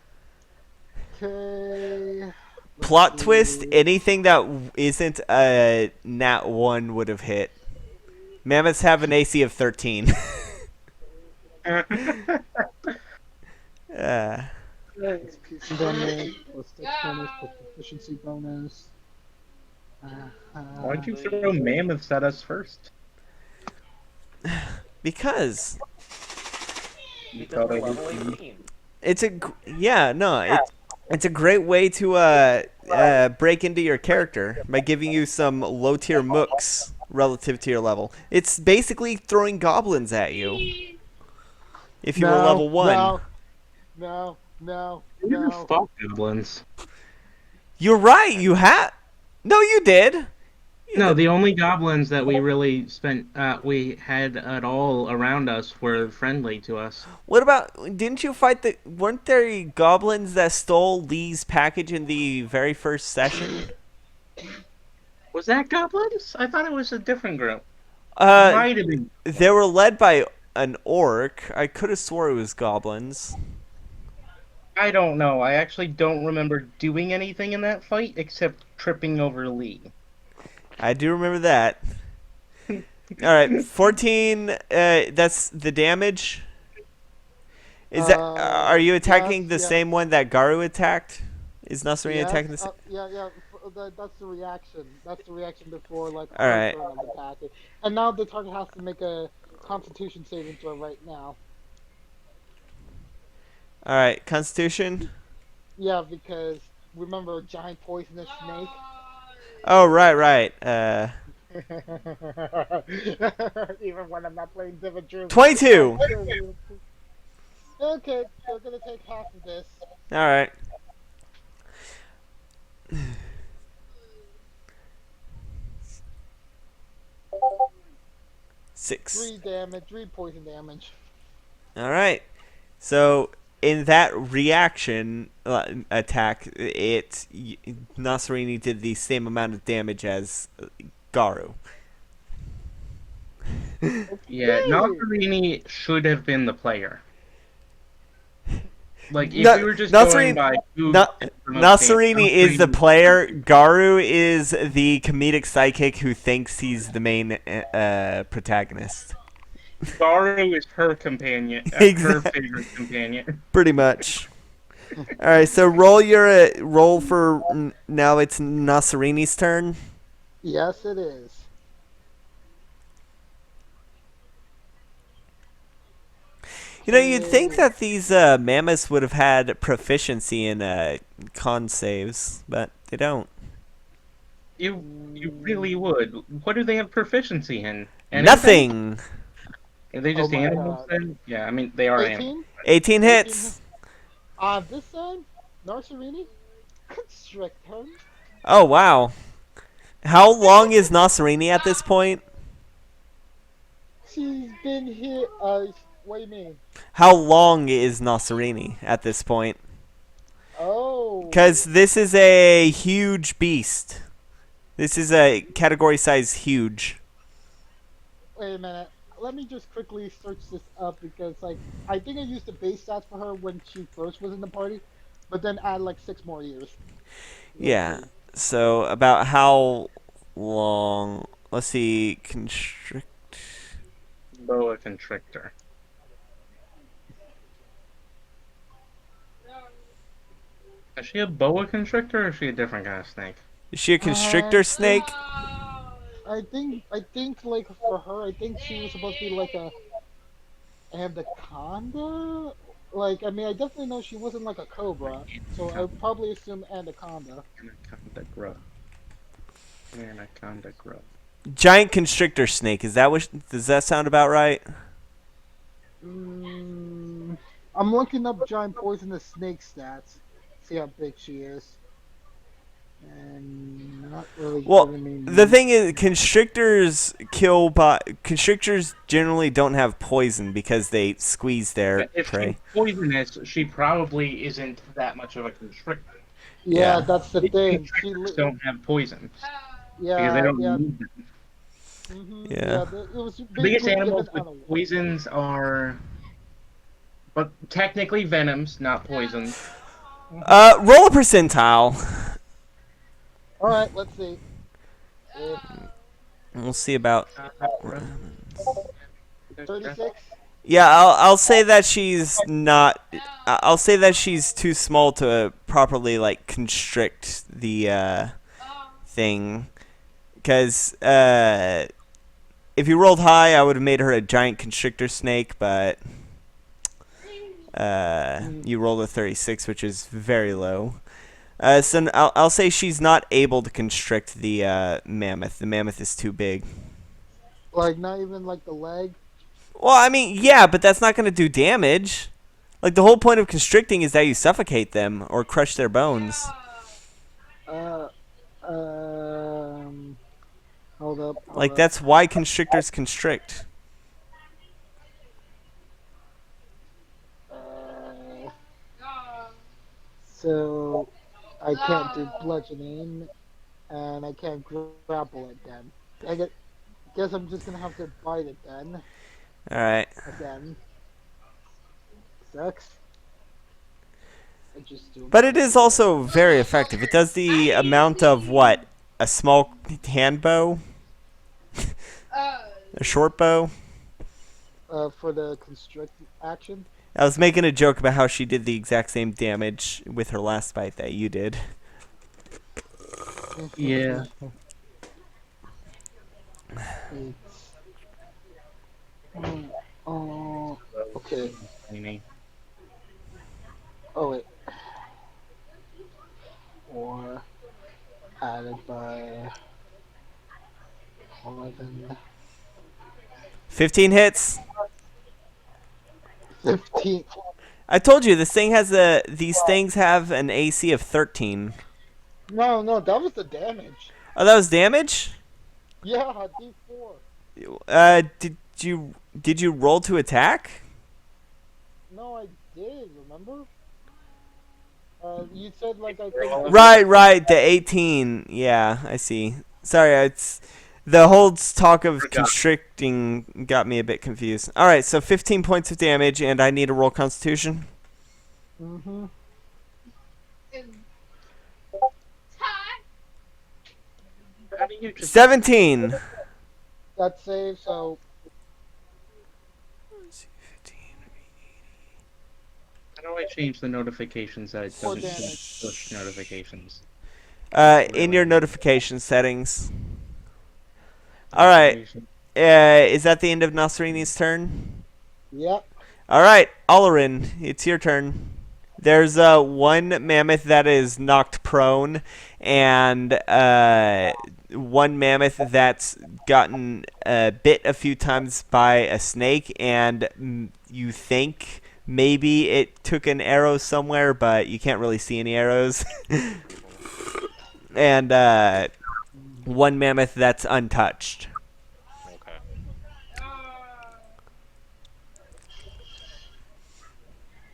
Okay. let's Plot twist: see. anything that isn't a nat 1 would have hit. Mammoths have an AC of 13. XP bonus plus dex bonus plus proficiency bonus. Why'd you throw mammoths at us first? Because Because we're level 18. it's it's a great way to break into your character by giving you some low tier mooks relative to your level. It's basically throwing goblins at you. If you were level 1. No. You fuck goblins. You're right, you had. No, you did. No, the only goblins that we really we had at all around us were friendly to us. What about, didn't you fight weren't there goblins that stole Lee's package in the very first session? Was that goblins? I thought it was a different group. Might have been. They were led by an orc. I could have swore it was goblins. I don't know. I actually don't remember doing anything in that fight except tripping over Lee. I do remember that. All right, 14. That's the damage. Is that? Are you Yes, attacking the yes, same one that Garu attacked? Is Nasreen yes. attacking the same? Yeah. That's the reaction. That's the reaction before like All her right. turn of attacking. And now the target has to make a Constitution saving throw right now. All right. Constitution. Yeah, because remember giant poisonous snake. Oh, right. Even when I'm not playing Dividend, I 22. still will. Okay, they're gonna take half of this. All right. 6. 3 poison damage. All right. So in that reaction attack, Nasrini did the same amount of damage as Garu. Yeah, Hey! Nazarini should have been the player. Like, if Na- we were just Nasrin- going by who Na- is the most Nasrini is the player. Garu is the comedic sidekick who thinks he's the main protagonist. Garu is her companion, her Exactly. favorite companion. Pretty much. All right, so roll your roll for now. It's Nasrini's turn. Yes, it is. You know, you'd think that these mammoths would have had proficiency in con saves, but they don't. You really would. What do they have proficiency in? Anything? Nothing. Are they just Oh my animals God. then? Yeah, I mean they are animals. 18? 18 hits. This time, Narsarini, Constrictor. Oh, wow. How long is Nasrini at this point? She's been here. What do you mean? How long is Nasrini at this point? Oh. Because this is a huge beast. This is a category size huge. Wait a minute. Let me just quickly search this up because, like, I think I used the base stats for her when she first was in the party, but then add like 6 more years. Yeah. So about how long? Let's see. Constrict. Boa constrictor. Is she a boa constrictor or is she a different kind of snake? Is she a constrictor snake? I think like for her, I think she was supposed to be like a anaconda. Like, I mean, I definitely know she wasn't like a cobra, so I would probably assume anaconda. Anaconda grub. Anaconda grub. Giant constrictor snake. Is that what? Does that sound about right? I'm looking up giant poisonous snake stats. See how big she is. And not really Well, giving me the thing is, constrictors generally don't have poison because they squeeze their If prey. she's poisonous, she probably isn't that much of a constrictor. Yeah, Yeah. that's the thing. Constrictors don't have poison because Yeah, they don't yeah. need them. Yeah. It was The biggest basically animals given with poisons are, but technically venoms, not poisons. Roll a percentile. All right, let's see. We'll see about. 36. Yeah, I'll say that she's not. I'll say that she's too small to properly like constrict the thing, because if you rolled high, I would have made her a giant constrictor snake, but you rolled a 36, which is very low. So I'll say she's not able to constrict the mammoth. The mammoth is too big. Like not even like the leg. Well, I mean, yeah, but that's not going to do damage. Like, the whole point of constricting is that you suffocate them or crush their bones. Hold up. Like, that's why constrictors constrict. So I can't do bludgeoning, and I can't grapple it then. Guess I'm just gonna have to bite it then. Alright. Again. Sucks. I just do. But it is also very effective. It does the amount of what? A small hand bow? A short bow? For the constrict action. I was making a joke about how she did the exact same damage with her last bite that you did. Yeah. It's, oh, okay. Tiny. Oh wait. 4 added by 11. 15 hits. 15. I told you this thing has these things have an AC of 13. No, that was the damage. Oh, that was damage? Yeah, D4. Did you roll to attack? No, I did. Remember? You said like I could. Right, the 18. Yeah, I see. Sorry, it's the whole talk of constricting got me a bit confused. All right, so 15 points of damage, and I need to roll Constitution. Mm-hmm. 17. That save. So How do I change the notifications that it For doesn't damage. push notifications? In your notification settings. All right. Is that the end of Nasrini's turn? yep. All right, Olarin, it's your turn. There's one mammoth that is knocked prone, and one mammoth that's gotten bit a few times by a snake, and you think maybe it took an arrow somewhere, but you can't really see any arrows. And one mammoth that's untouched. Okay.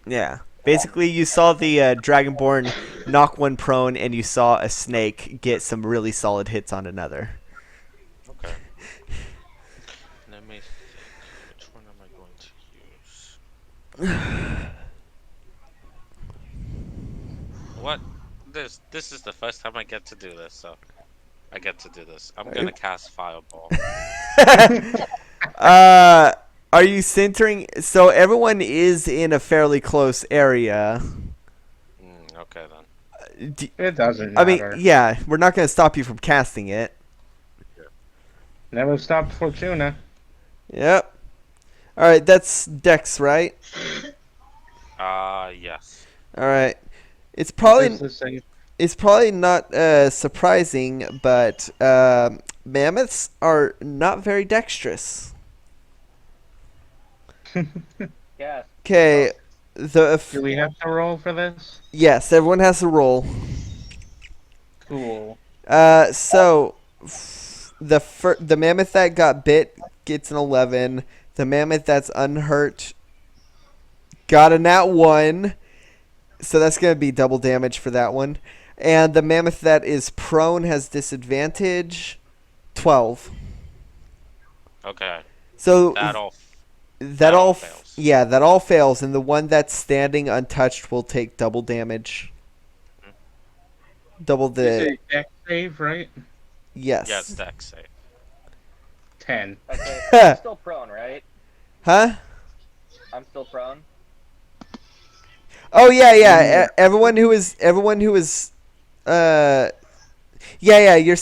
Yeah. Basically, you saw the Dragonborn knock one prone, and you saw a snake get some really solid hits on another. Okay. Let me think. Which one am I going to use? What? This is the first time I get to do this, so I get to do this. I'm gonna cast Fireball. Are you centering? So everyone is in a fairly close area. Okay then. It doesn't I mean, matter. yeah, we're not going to stop you from casting it. Never stopped Fortuna. Yep. All right, that's Dex, right? Yes. All right. It's What does this say? probably not surprising, but mammoths are not very dexterous. Yes. Okay. Do we have to roll for this? Yes, everyone has to roll. Cool. So the mammoth that got bit gets an 11. The mammoth that's unhurt got a nat 1. So that's going to be double damage for that one. And the mammoth that is prone has disadvantage 12. Okay. So That all fails. Yeah, that all fails, and the one that's standing untouched will take double damage. Double Is the it dex save, right? yes. Yeah, it's Dex save. Okay. 10. I'm still prone, right? Huh? I'm still prone. Oh yeah. Everyone who is yeah, you're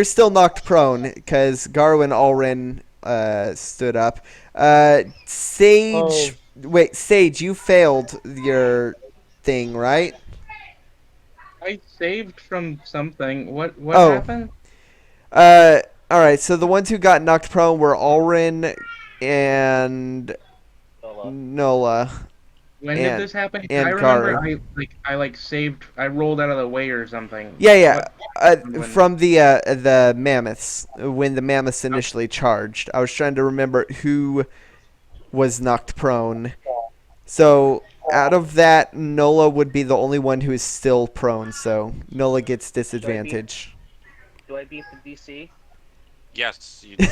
still knocked prone because Garwin Alrin stood up. Sage, wait, Sage, you failed your thing, right? I saved from something. What Oh. happened? All right. So the ones who got knocked prone were Alrin and Nola. When did this happen? and I remember Garu. I saved. I rolled out of the way or something. Yeah. When- From the mammoths, when the mammoths initially charged, I was trying to remember who was knocked prone. So out of that, Nola would be the only one who is still prone. So Nola gets disadvantage. Do I beat the DC? Yes, you do.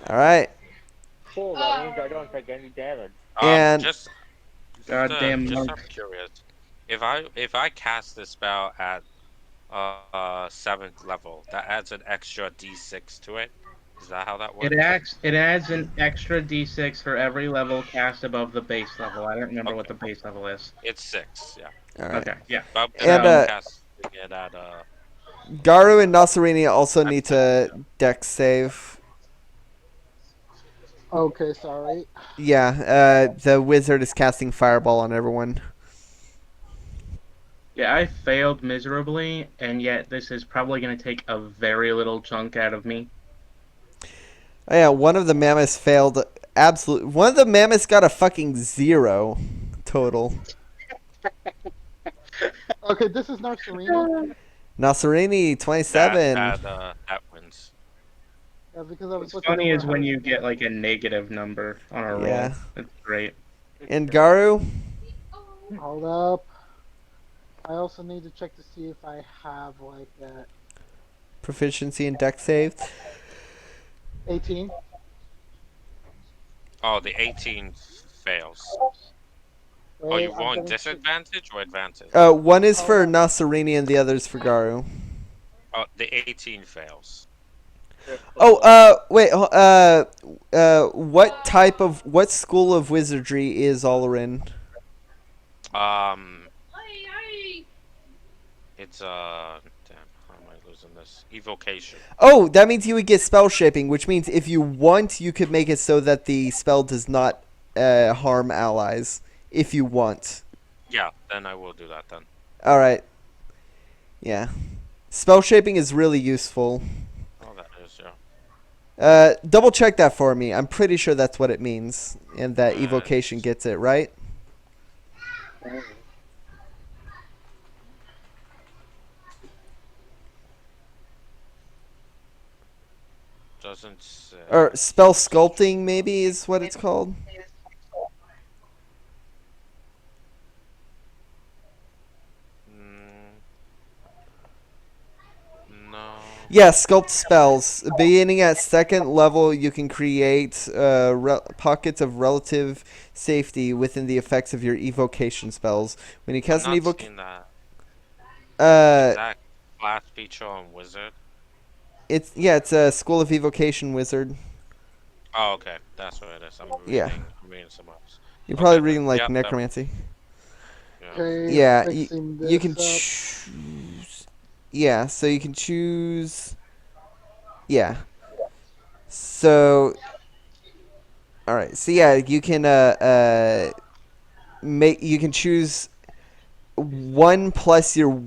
All right. Cool. That means I don't take any damage. And- just Goddamn I'm monk. curious. if I cast this spell at 7th level, that adds an extra D6 to it. Is that how that works? It adds an extra d6 for every level cast above the base level. I don't remember what Okay. the base level is. It's 6, yeah. All right. Okay, yeah. But I'm gonna And be So casting it at Garu and Nasarini also at need 6, to yeah. dex save. Okay, sorry. Yeah, the wizard is casting fireball on everyone. yeah, I failed miserably, and yet this is probably going to take a very little chunk out of me. Oh, yeah, one of the mammoths failed. Absolutely, one of the mammoths got a fucking 0 total. Okay, this is Narsarini. Nasarini 27. That wins. Yeah, because I was What's looking funny for is how when to you do get that. like a negative number on a Yeah. roll. It's great. And Garu, Hold up. I also need to check to see if I have like that proficiency in dex save. 18. Oh, the 18 fails. Oh, Wait, you I'm want gonna disadvantage or advantage? One is Hold for up. Nasarini and the other is for Garu. Oh, the 18 fails. Wait, what school of wizardry is Olarin? It's damn, how am I losing this? Evocation. Oh, that means you would get spell shaping, which means if you want, you could make it so that the spell does not harm allies. If you want. Yeah, then I will do that then. All right. Yeah. Spell shaping is really useful. Oh, that is, yeah. Double check that for me. I'm pretty sure that's what it means, and that evocation gets it right. Doesn't say. Or spell sculpting, maybe, is what it's called. No. Yeah, sculpt spells. Beginning at 2nd level, you can create pockets of relative safety within the effects of your evocation spells. When you cast I'm an not evocation, seeing that. Is uh, that class feature on wizard? it's a School of Evocation wizard. Oh, okay, that's what it is. I'm Yeah. reading somewhere else. You're probably Okay, reading then. like Yep, necromancy. Yeah. Okay, Yeah, fixing this you can up. choose. Yeah, so you can choose. Yeah. So. All right. So yeah, you can make you can choose 1 plus your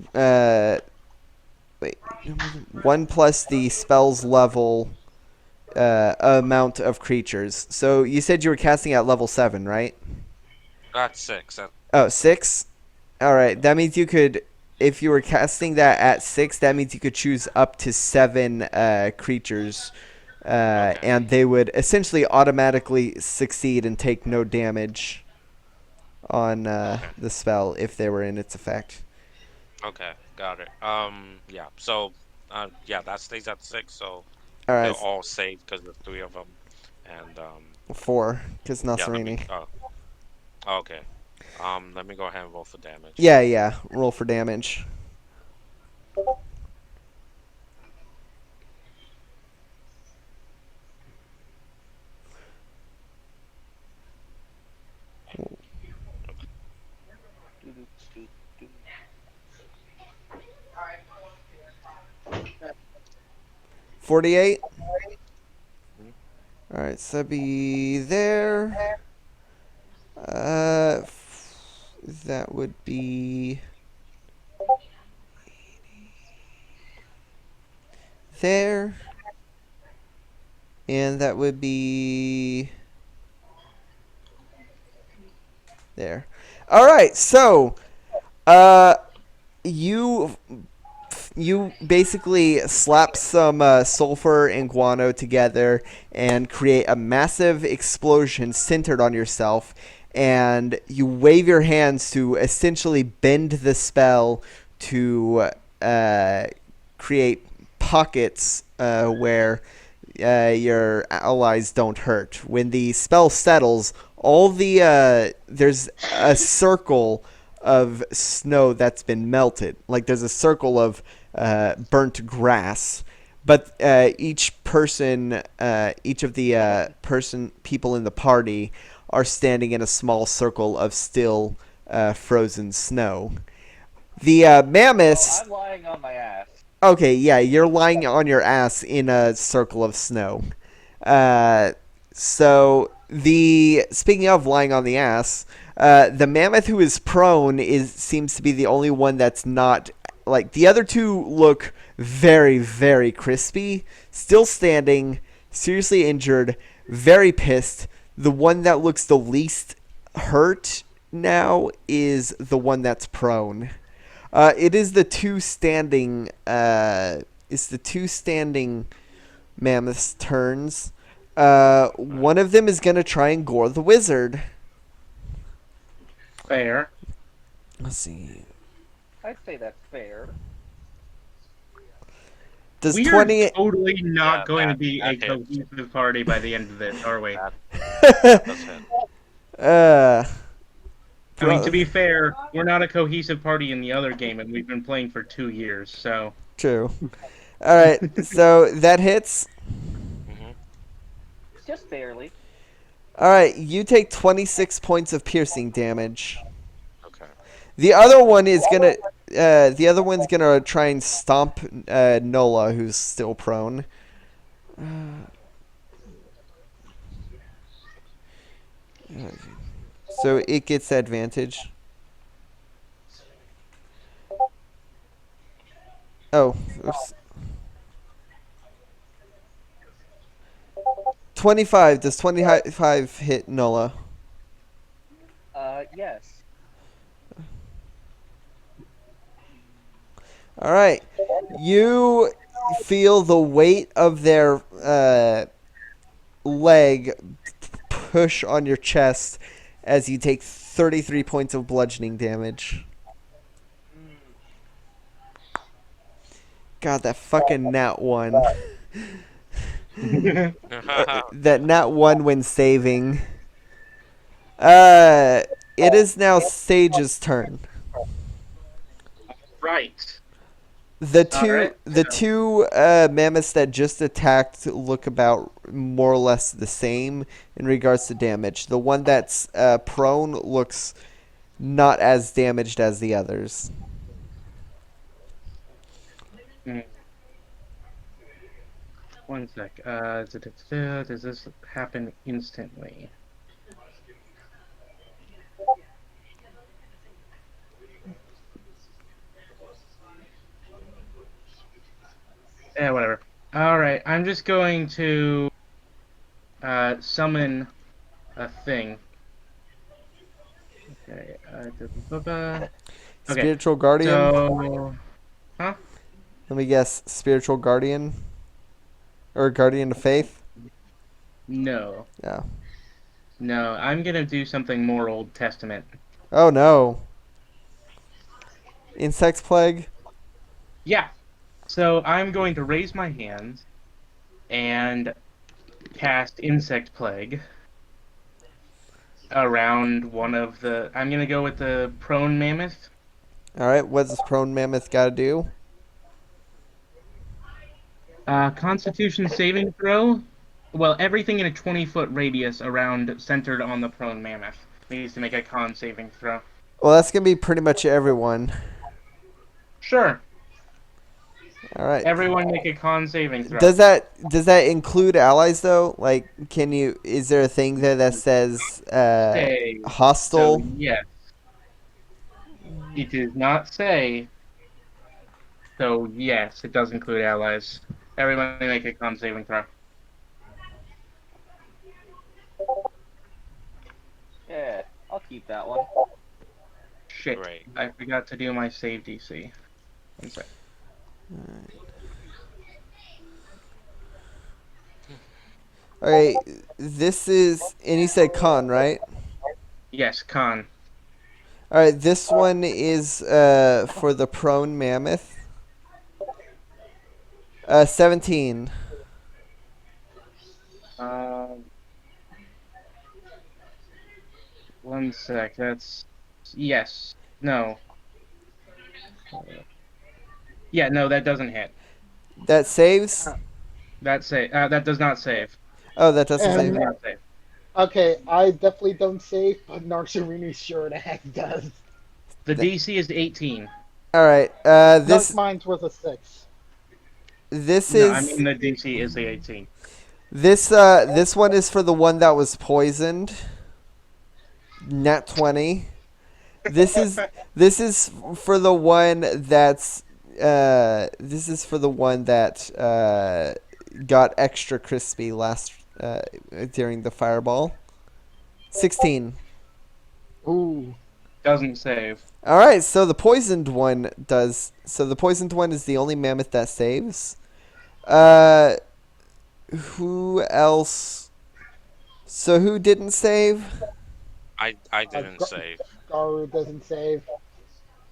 wait 1 plus the spell's level amount of creatures. So you said you were casting at level 7, right? That's 6. Oh, 6? All right. That means you could, if you were casting that at 6, that means you could choose up to 7 creatures. Okay. And they would essentially automatically succeed and take no damage on the spell if they were in its effect. Okay, got it. Yeah. So, yeah, that stays at 6. So All they're right. all safe because there's 3 of them, and 4, because yeah. Let me. Nasarini. Okay. Let me go ahead and roll for damage. Yeah. Roll for damage. $48. All right, so that'd be there. That would be there, and that would be there. All right, so you basically slap some sulfur and guano together and create a massive explosion centered on yourself, and you wave your hands to essentially bend the spell to create pockets where your allies don't hurt. When the spell settles, all the there's a circle of snow that's been melted. Like there's a circle of burnt grass, but each of the people in the party are standing in a small circle of still frozen snow. The mammoths. I'm lying on my ass. Okay, yeah, you're lying on your ass in a circle of snow. Uh, so the speaking of lying on the ass, the mammoth who is prone seems to be the only one that's not like the other two look very very crispy, still standing, seriously injured, very pissed. The one that looks the least hurt now is the one that's prone. It is the two standing. It's the two standing mammoths' turns. One of them is gonna try and gore the wizard. Fair. Let's see. I'd say that's fair. Does We 20? are totally not Yeah, going to that- be a that hits. cohesive party by the end of this, are we? That's it. I mean, to be fair, we're not a cohesive party in the other game, and we've been playing for 2 years, so... True. All right, so that hits. Hmm. Just barely. All right, you take 26 points of piercing damage. Okay. The other one is gonna. The other one's gonna try and stomp Nola, who's still prone. So it gets advantage. Oh, oops. 25. Does 25 hit Nola? Yes. All right. You feel the weight of their leg push on your chest as you take 33 points of bludgeoning damage. God, that fucking nat 1. That nat 1 when saving. It is now Sage's turn. Right. The two Alright, the so- two mammoths that just attacked look about more or less the same in regards to damage. The one that's prone looks not as damaged as the others. One sec. Does this happen instantly? Yeah, whatever. Alright, I'm just going to summon a thing. Okay, okay, Spiritual guardian. so... Huh? Let me guess. Spiritual guardian or guardian of faith. No. Yeah. No, I'm gonna do something more Old Testament. Oh no. Insect plague. Yeah. So I'm going to raise my hands and cast Insect Plague around one of the... I'm gonna go with the prone mammoth. All right. What's this prone mammoth got to do? Constitution saving throw. Well, everything in a 20-foot radius around centered on the prone mammoth needs to make a con saving throw. Well, that's gonna be pretty much everyone. Sure. All right. Everyone make a con saving throw. Does that include allies though? Like, is there a thing there that says Say. hostile? So, yes. It does not say. So, yes, it does include allies. Everybody make a con saving throw. Yeah, I'll keep that one. Shit. Great. I forgot to do my save DC. One sec. All right. This is, and you said con, right? Yes, con. All right. This one is for the prone mammoth. 17. One sec. That's... Yes. No. Yeah, no, that doesn't hit. That saves? That does not save. Oh, that doesn't Does save. And not save. okay, I definitely don't save, but Narcerini sure the heck does. The Th- DC is 18. All right. Not mine's was a 6. This No, I is mean the DC is the 18. this one is for the one that was poisoned. Nat 20. This is for the one that's this is for the one that got extra crispy last during the fireball. 16. Ooh. Doesn't save. All right, so the poisoned one does. So the poisoned one is the only mammoth that saves. Who else? So who didn't save? I didn't Gar- save. Garu doesn't save.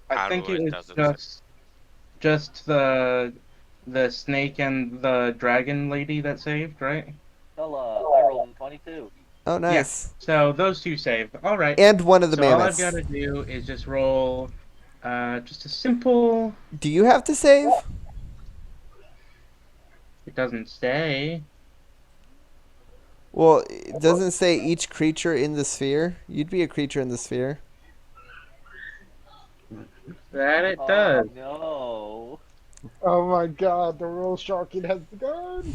I think it Haruit was doesn't save. just the snake and the dragon lady that saved, right? Well, I rolled a 22. Oh, nice. So those two saved. All right. And one of the So all I've mammoths. got to do is just roll just a simple. Do you have to save? It doesn't say. Well, it doesn't say each creature in the sphere. You'd be a creature in the sphere. That it does. No. Oh my god, the real sharking has begun.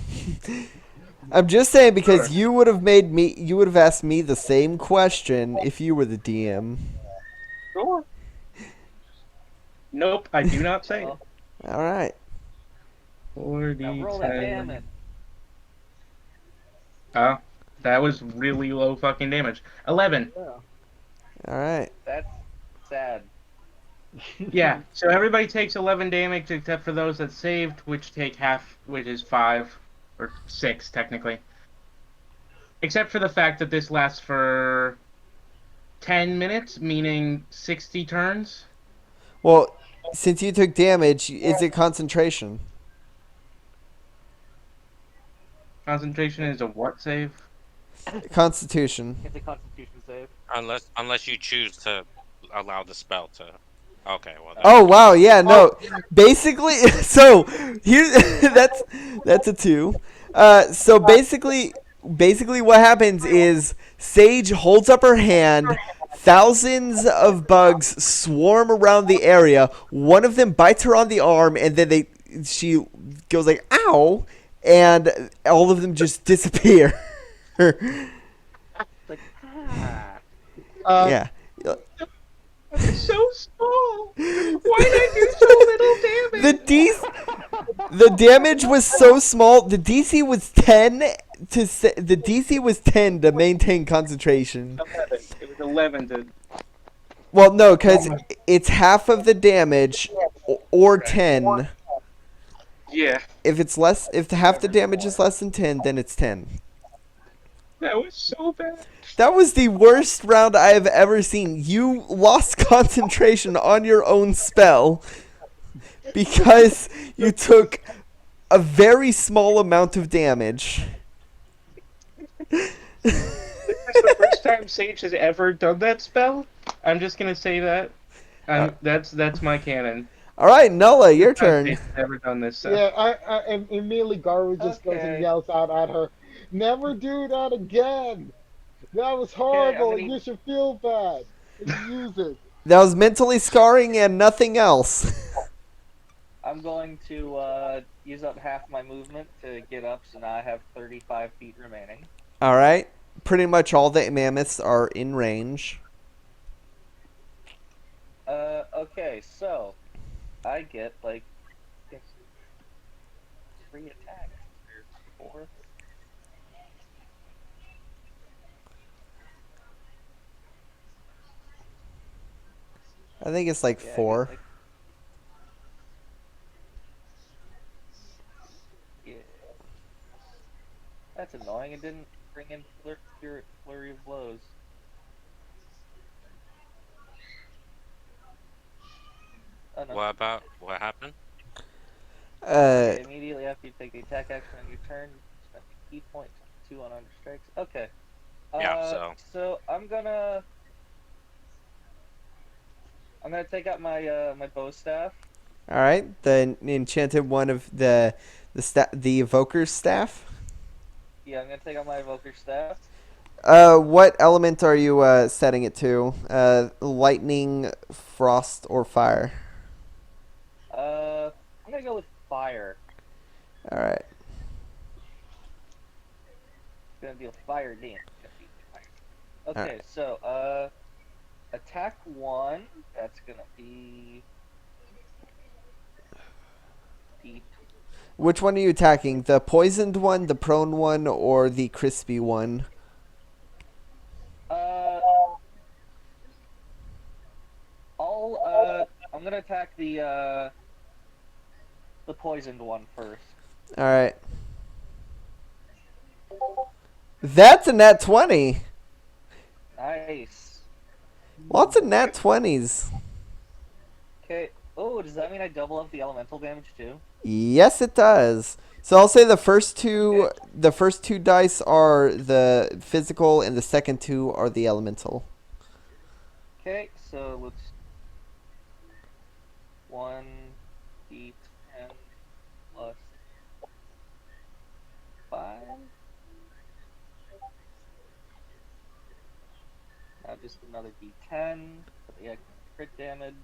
I'm just saying because you would have asked me the same question if you were the DM. Sure. Nope, I do not say. Well, All right. now roll that damage. Oh, that was really low fucking damage. 11. Yeah. All right. That's sad. Yeah, so everybody takes 11 damage except for those that saved, which take half, which is 5 or 6 technically. Except for the fact that this lasts for 10 minutes, meaning 60 turns. Well, since you took damage, is it concentration? Concentration is a what save? Constitution. It's a Constitution save. Unless you choose to allow the spell to. Okay, well. Oh wow, yeah, no. Basically, so here that's a 2. So basically what happens is Sage holds up her hand. Thousands of bugs swarm around the area. One of them bites her on the arm, and then she goes like "ow," and all of them just disappear. It's like, ah. Yeah. It's so small. Why did I do so little damage? The damage was so small. The DC was 10 to maintain concentration. 11. It was 11 to. Well, no, because it's half of the damage or 10. Yeah, If half the damage is less than 10, then it's 10. that was so bad. That was the worst round I have ever seen. You lost concentration on your own spell because you took a very small amount of damage. This is the first time Sage has ever done that spell. I'm just gonna say that. That's my canon. All right, Nulla, your First time turn. Sage has ever done this. Yeah, and immediately Garu just goes and Okay. yells out at her, "Never do that again! That was horrible, gonna- and you should feel bad. And use it." That was mentally scarring and nothing else. I'm going to use up half my movement to get up, so now I have 35 feet remaining. All right. Pretty much all the mammoths are in range. Okay, so I get like 3 attacks. Or 4. I think it's like Yeah, I get, 4. like- Yeah. That's annoying. It didn't bring in flurry of blows. Oh, no. What happened? Uh, Immediately after you take the attack action on your turn, you spend a key point, 2 on under strikes. Okay. Yeah, so. So I'm gonna I'm gonna take out my my bow staff. All right, the enchanted one of the evoker's staff. Yeah, I'm gonna take out my evoker staff. What element are you setting it to? Lightning, frost, or fire? I'm gonna go with fire. All right. It's gonna deal fire damage. Okay, Alright. so attack 1. That's gonna be D. Which one are you attacking? The poisoned one, the prone one, or the crispy one? I'm gonna attack the poisoned one first. All right. That's a nat 20. Nice. Lots of nat 20s. Okay. Oh, does that mean I double up the elemental damage too? Yes, it does. So I'll say the first two dice are the physical, and the second two are the elemental. Okay, so let's 1d10 plus 5. Now just another d10 for the extra crit damage.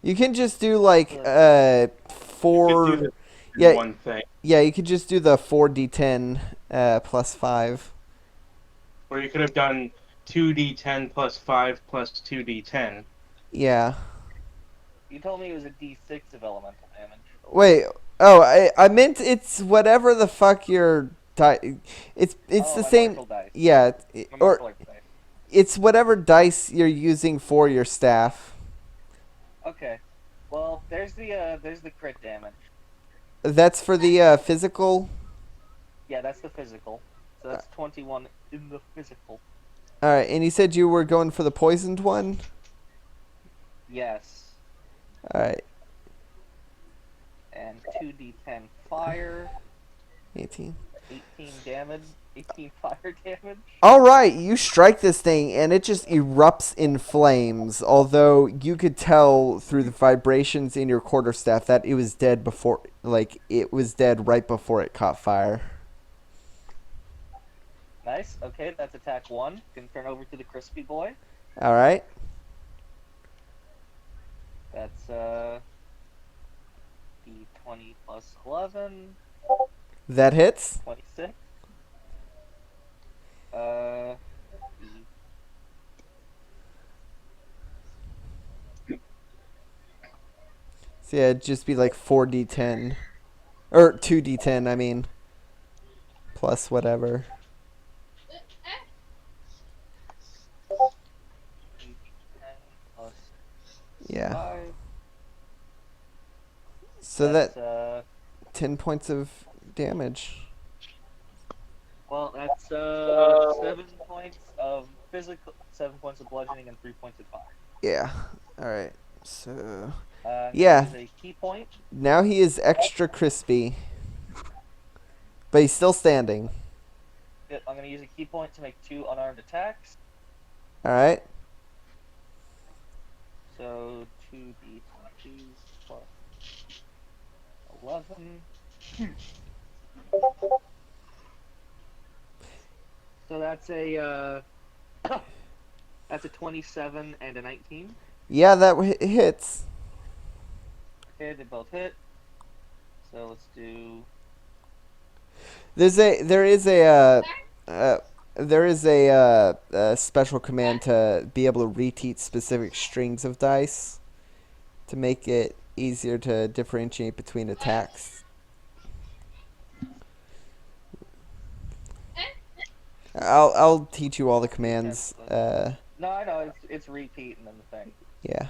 You can just do like You could do 4. this in Yeah, one thing. yeah. You could just do the 4d10 plus 5. Or you could have done 2d10 plus 5 plus 2d10. Yeah. You told me it was a d6 of elemental damage. Wait. Oh, I meant it's whatever the fuck your It's Oh, the my same. martial dice. Yeah. My Or martial arts dice. it's whatever dice you're using for your staff. Okay. Well, there's the crit damage. That's for the physical. Yeah, that's the physical. So that's 21 in the physical. All right, and you said you were going for the poisoned one. Yes. All right, And 2d10 fire, 18. 18 damage, 18 fire damage. All right, you strike this thing, and it just erupts in flames. Although you could tell through the vibrations in your quarterstaff that it was dead before, like it was dead right before it caught fire. Nice. Okay, that's attack 1. Can turn over to the crispy boy. All right, That's d20 plus 11, that hits. 26. So yeah, it'd just be like 4d10, or 2d10. I mean, plus whatever. Plus Yeah. 5. So That's, that 10 points of damage. well, that's 7 points of physical, 7 points of bludgeoning, and 3 points of fire. Yeah. All right. So Yeah. yeah. A key point. Now he is extra crispy, but he's still standing. I'm going to use a key point to make 2 unarmed attacks. All right. So 2d20 plus 11. So that's a that's a 27 and a 19. Yeah, that hits. Okay, they both hit. So let's do. There is a special command to be able to reteach specific strings of dice to make it easier to differentiate between attacks. I'll teach you all the commands. No, I know it's repeat and then the thing. Yeah.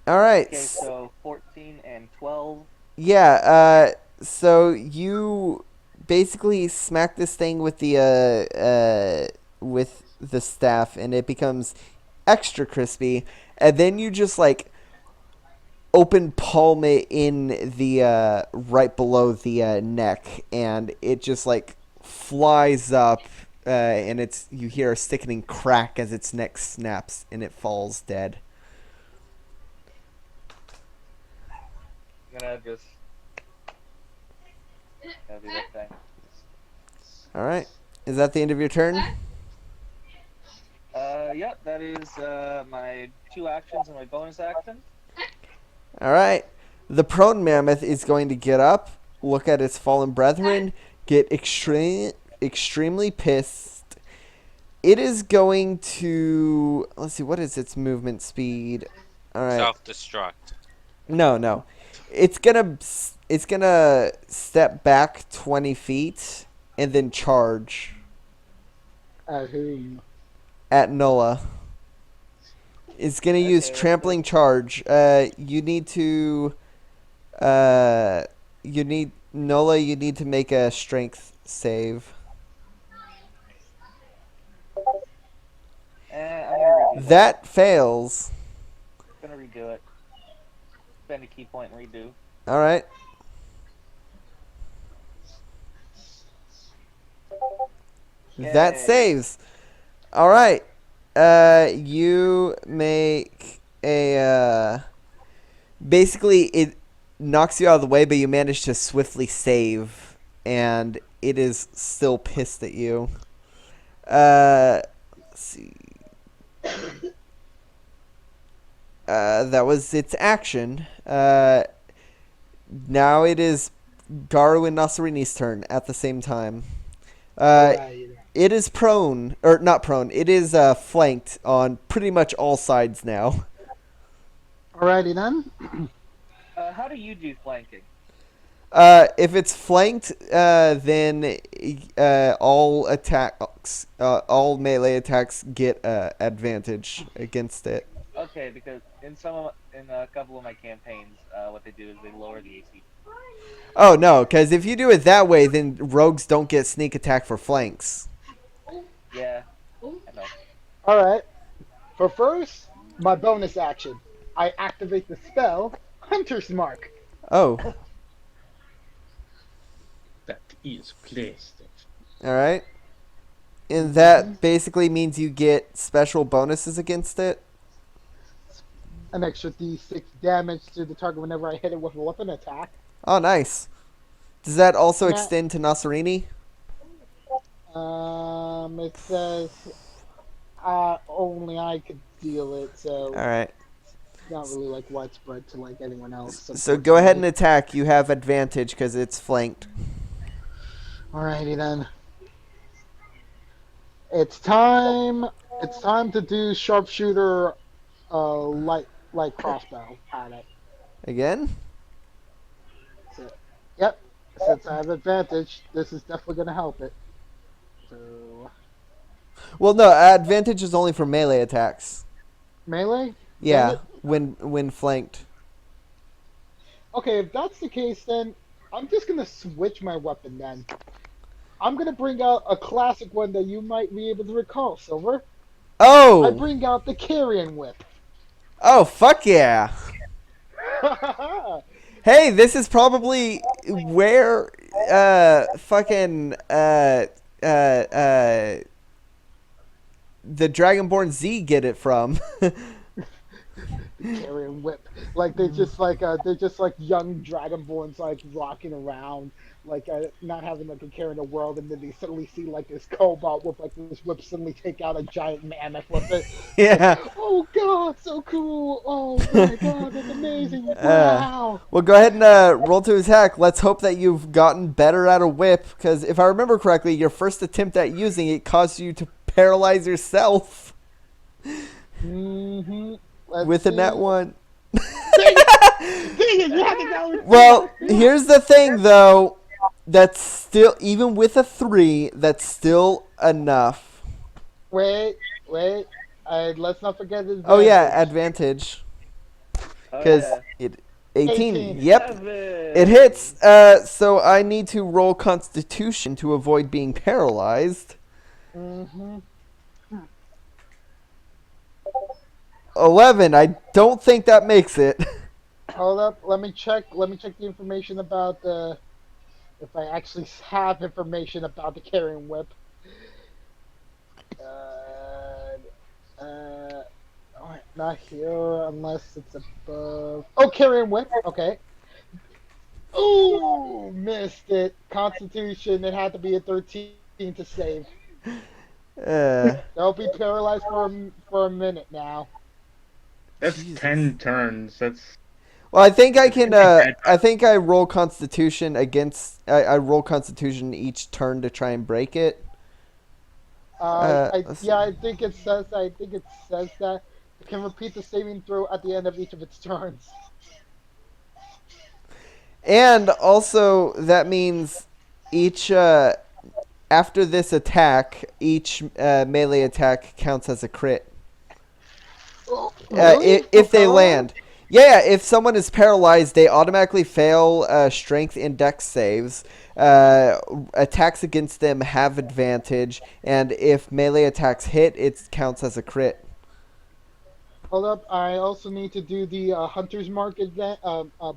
All right. Okay, so 14 and 12. Yeah. So you basically smack this thing with the staff, and it becomes extra crispy, and then you just like open palm it in the right below the neck, and it just like flies up and you hear a sickening crack as its neck snaps and it falls dead. I'm gonna just do that thing. All right. Is that the end of your turn? Yep, that is my 2 actions and my bonus action. All right. The prone mammoth is going to get up, look at its fallen brethren, get extremely pissed. It is going to, let's see, what is its movement speed? All right. Self-destruct. No. It's gonna step back 20 feet and then charge Who? at Nola. It's gonna use Okay, trampling charge. You need to Nola, you need to make a strength save. I'm gonna redo That fails. I'm gonna redo it. Spend a key point and redo. All right. That Yay. saves. All right. You make a basically it knocks you out of the way, but you manage to swiftly save, and it is still pissed at you. Let's see. That was its action. Now it is Garu and Nasarini's turn at the same time. Right. It is prone, or not prone. It is flanked on pretty much all sides now. Alrighty then. How do you do flanking? If it's flanked, then all attacks, all melee attacks get advantage against it. Okay, because in a couple of my campaigns, what they do is they lower the AC. Oh no, because if you do it that way, then rogues don't get sneak attack for flanks. Yeah, I know. Alright. For first, my bonus action. I activate the spell Hunter's Mark. Oh, That is PlayStation. all right. And that basically means you get special bonuses against it. An extra d6 damage to the target whenever I hit it with a weapon attack. Oh, nice. Does that also Yeah. extend to Nasserini? It says only I could deal it, so All right. it's not really like widespread to like anyone else. So go ahead and attack. You have advantage because it's flanked. Alrighty then. It's time. It's time to do sharpshooter, light crossbow at it. Again? Yep. Since I have advantage, this is definitely gonna help it. So Well, no. Advantage is only for melee attacks. melee. Yeah, it? when flanked. Okay, if that's the case, then I'm just gonna switch my weapon. Then I'm gonna bring out a classic one that you might be able to recall, Silver. I Oh! bring out the carrion whip. Oh, fuck yeah! Hey, this is probably where fucking the Dragonborn Z get it from. Carrion whip. Like they're just like young dragonborns like rocking around, like not having like a care in the world, and then they suddenly see like this cobalt with like this whip suddenly take out a giant mammoth with it. Yeah. Oh god, so cool! Oh my god, that's amazing! Wow. Well, go ahead and roll to attack. Let's hope that you've gotten better at a whip, because if I remember correctly, your first attempt at using it caused you to paralyze yourself Mm-hmm. with a nat one. Well, Well, here's the thing, though. That's still, even with a 3, that's still enough. wait. Let's not forget this. Oh, yeah, advantage. Because Oh, it 18. 18. Yep. Seven. It hits. So I need to roll Constitution to avoid being paralyzed. Mm-hmm. 11. I don't think that makes it. Hold up. Let me check the information about the. If I actually have information about the carrion whip. Not here unless it's above. Oh, carrying whip. Okay. Ooh, missed it. Constitution. It had to be a 13 to save. Uh, They'll be paralyzed for a minute now. That's Jesus. 10 turns. That's well, I think I can. dead. I think I roll Constitution against. I roll Constitution each turn to try and break it. Let's see. I think it says. I think it says that it can repeat the saving throw at the end of each of its turns. And also that means each after this attack, each melee attack counts as a crit. Oh, really? If they land. Yeah, if someone is paralyzed, they automatically fail strength and dex saves. Attacks against them have advantage, and if melee attacks hit, it counts as a crit. Hold up. I also need to do the hunter's mark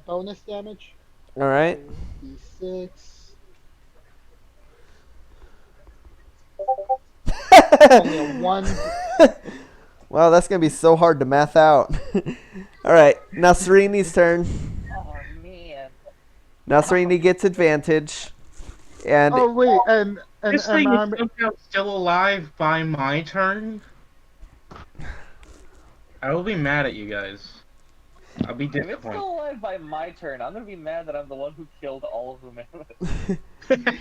bonus damage. All right. D6. Only a 1. Wow, that's gonna be so hard to math out. All right, now Sereni's turn. Oh man. Now Sereni gets advantage, and Oh wait, and This thing is I'm somehow still alive by my turn. I will be mad at you guys. I'll be If it's disappointed. still alive by my turn, I'm gonna be mad that I'm the one who killed all of the mammoths.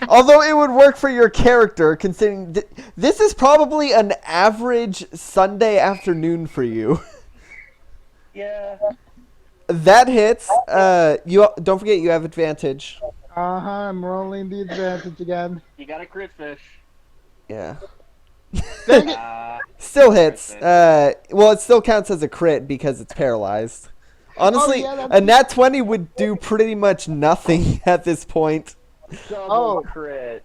although it would work for your character, considering this is probably an average Sunday afternoon for you. Yeah. That hits. You don't forget you have advantage. I'm rolling the advantage again. You got a crit fish. Yeah. Dang it! Still hits. Well, it still counts as a crit because it's paralyzed. Honestly, Oh, yeah, a nat 20 would do pretty much nothing at this point. Double Oh. crit.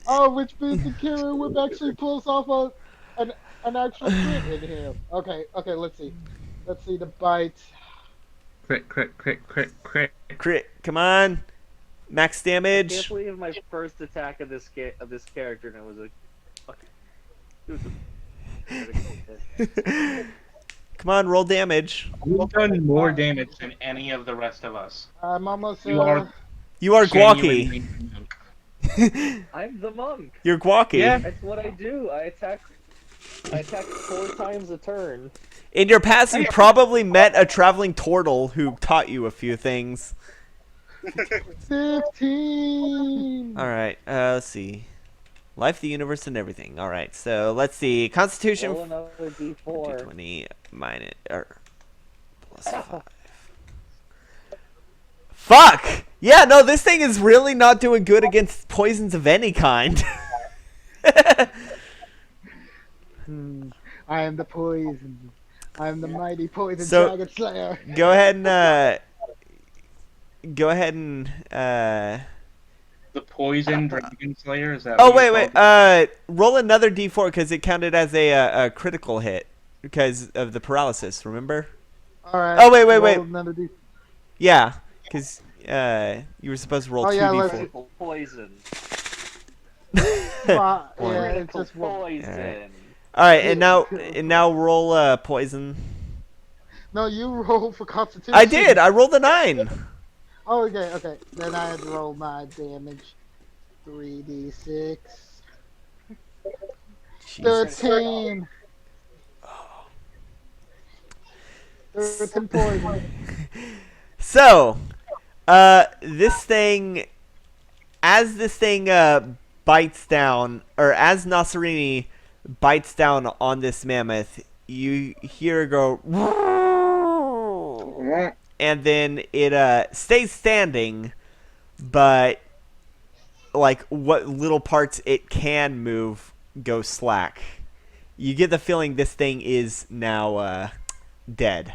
Oh, which means the carrier whip actually pulls off an actual crit in here. Okay, let's see. Let's see the bite. Crit. Crit. Come on. Max I can't damage. believe my first attack of this character and it was a. It was a critical hit. Come on, roll damage. You've done more damage than any of the rest of us. I'm almost. You are You are genuinely Gwaki. monk. I'm the monk. You're Gwaki. Yeah. That's what I do. I attack 4 times a turn. In your past, you probably met a traveling turtle who taught you a few things. 15. All right. Let's see. Life, the universe, and everything. All right. So let's see. Constitution. Roll another D4. 20 minus plus 5. Fuck! Yeah, no, this thing is really not doing good against poisons of any kind. I am the poison. I am the mighty poison So- dragon slayer. Go ahead and The poison dragon slayer, is that Oh, what you wait. called it? Roll another d4 because it counted as a critical hit because of the paralysis, remember? All right. Oh, wait. roll Another D. Yeah, because you were supposed to roll Oh, two yeah, d4. let's- Critical poison. Yeah, it's Critical just one. poison. All right, and now roll poison. No, you roll for constitution. I did. I rolled a 9. Oh, okay. Then I had to roll my damage. 3d6. Jesus. 13. 13 poison. So, this thing bites down, or as Nasserini bites down on this mammoth, you hear it go, and then it stays standing, but like what little parts it can move go slack. You get the feeling this thing is now dead.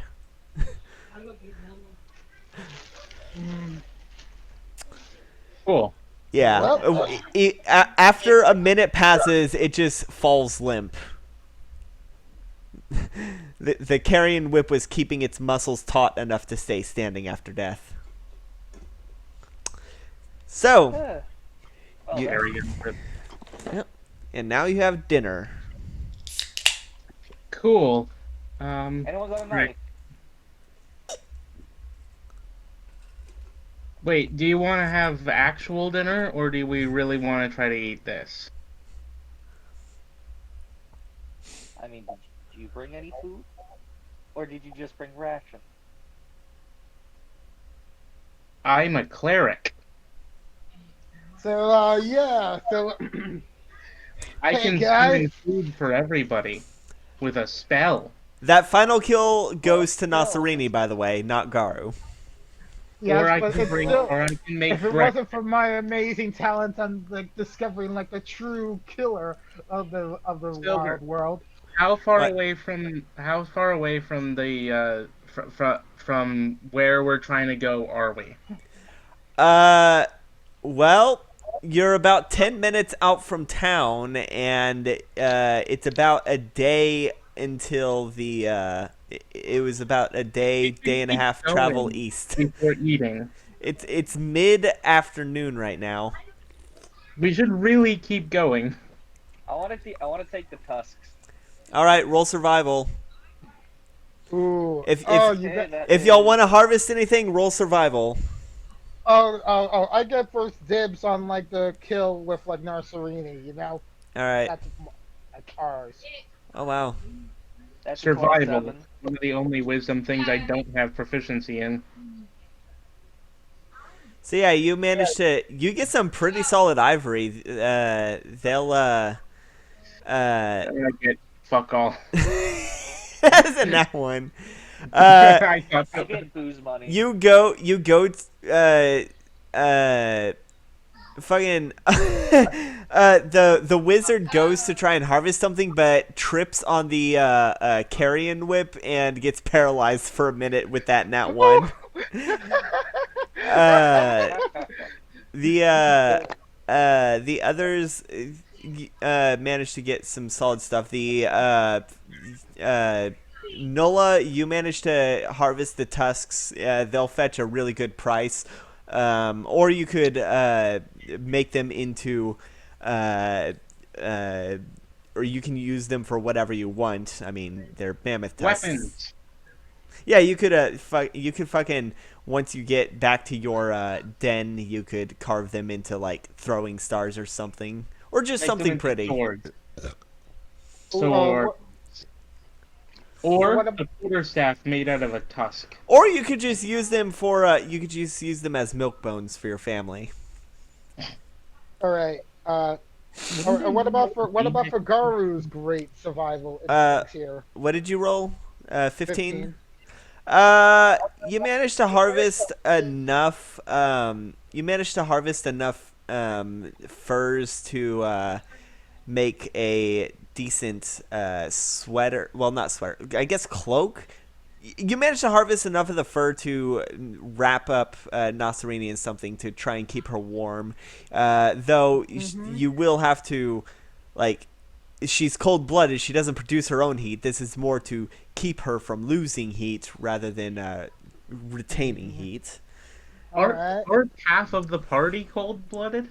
Cool. Yeah. Well- After a minute passes, it just falls limp. The carrion whip was keeping its muscles taut enough to stay standing after death. So, Yeah. Well, You- Very good. and now you have dinner. Cool. Anyone got a Right. knife? Wait, do you want to have actual dinner, or do we really want to try to eat this? I mean, did you bring any food? Or did you just bring rations? I'm a cleric. So, yeah. So, I hey can guys. summon food for everybody with a spell. That final kill goes to Well, Nasserini, by the way, not Garu. Yes, or I but can it's bring, still. or I can make If it bread. wasn't for my amazing talent on like discovering like the true killer of the Silver. wild world, How far What? away from the from where we're trying to go are we? Well, you're about 10 minutes out from town, and it's about a day until it was about a day, We day should and a keep half travel going east. before eating. It's mid-afternoon right now. We should really keep going. I want to take the tusks. All right, roll survival. ooh, If oh, if you Okay, got, that if y'all is- want to harvest anything, roll survival. I get first dibs on like the kill with like Narcerini, you know, All right. that's ours. Oh wow. That's a Survival. 27. One of the only wisdom things I don't have proficiency in. So yeah, you get some pretty solid ivory. They'll I get fuck all. that's in that one. I thought I so. get booze money. You go fucking the wizard goes to try and harvest something, but trips on the carrion whip and gets paralyzed for a minute with that nat one. The others managed to get some solid stuff. Nola, you managed to harvest the tusks. They'll fetch a really good price. Or you could make them into, or you can use them for whatever you want. I mean, they're mammoth tusks. Weapons. Yeah, you could you could fucking, once you get back to your den, you could carve them into like throwing stars or something, or just Make them something into pretty. Swords. Ooh, Sword. Or what ab- a quarterstaff made out of a tusk. Or you could just use them for you could just use them as milk bones for your family. all right. What about for Garu's great survival instincts here? What did you roll? 15? 15. You managed to harvest enough. You managed to harvest enough furs to make a decent sweater. Well, not sweater. I guess cloak. You managed to harvest enough of the fur to wrap up Nasserini in something to try and keep her warm. Though you will have to, like, she's cold-blooded. She doesn't produce her own heat. This is more to keep her from losing heat rather than retaining heat. Alright. Are half of the party cold-blooded?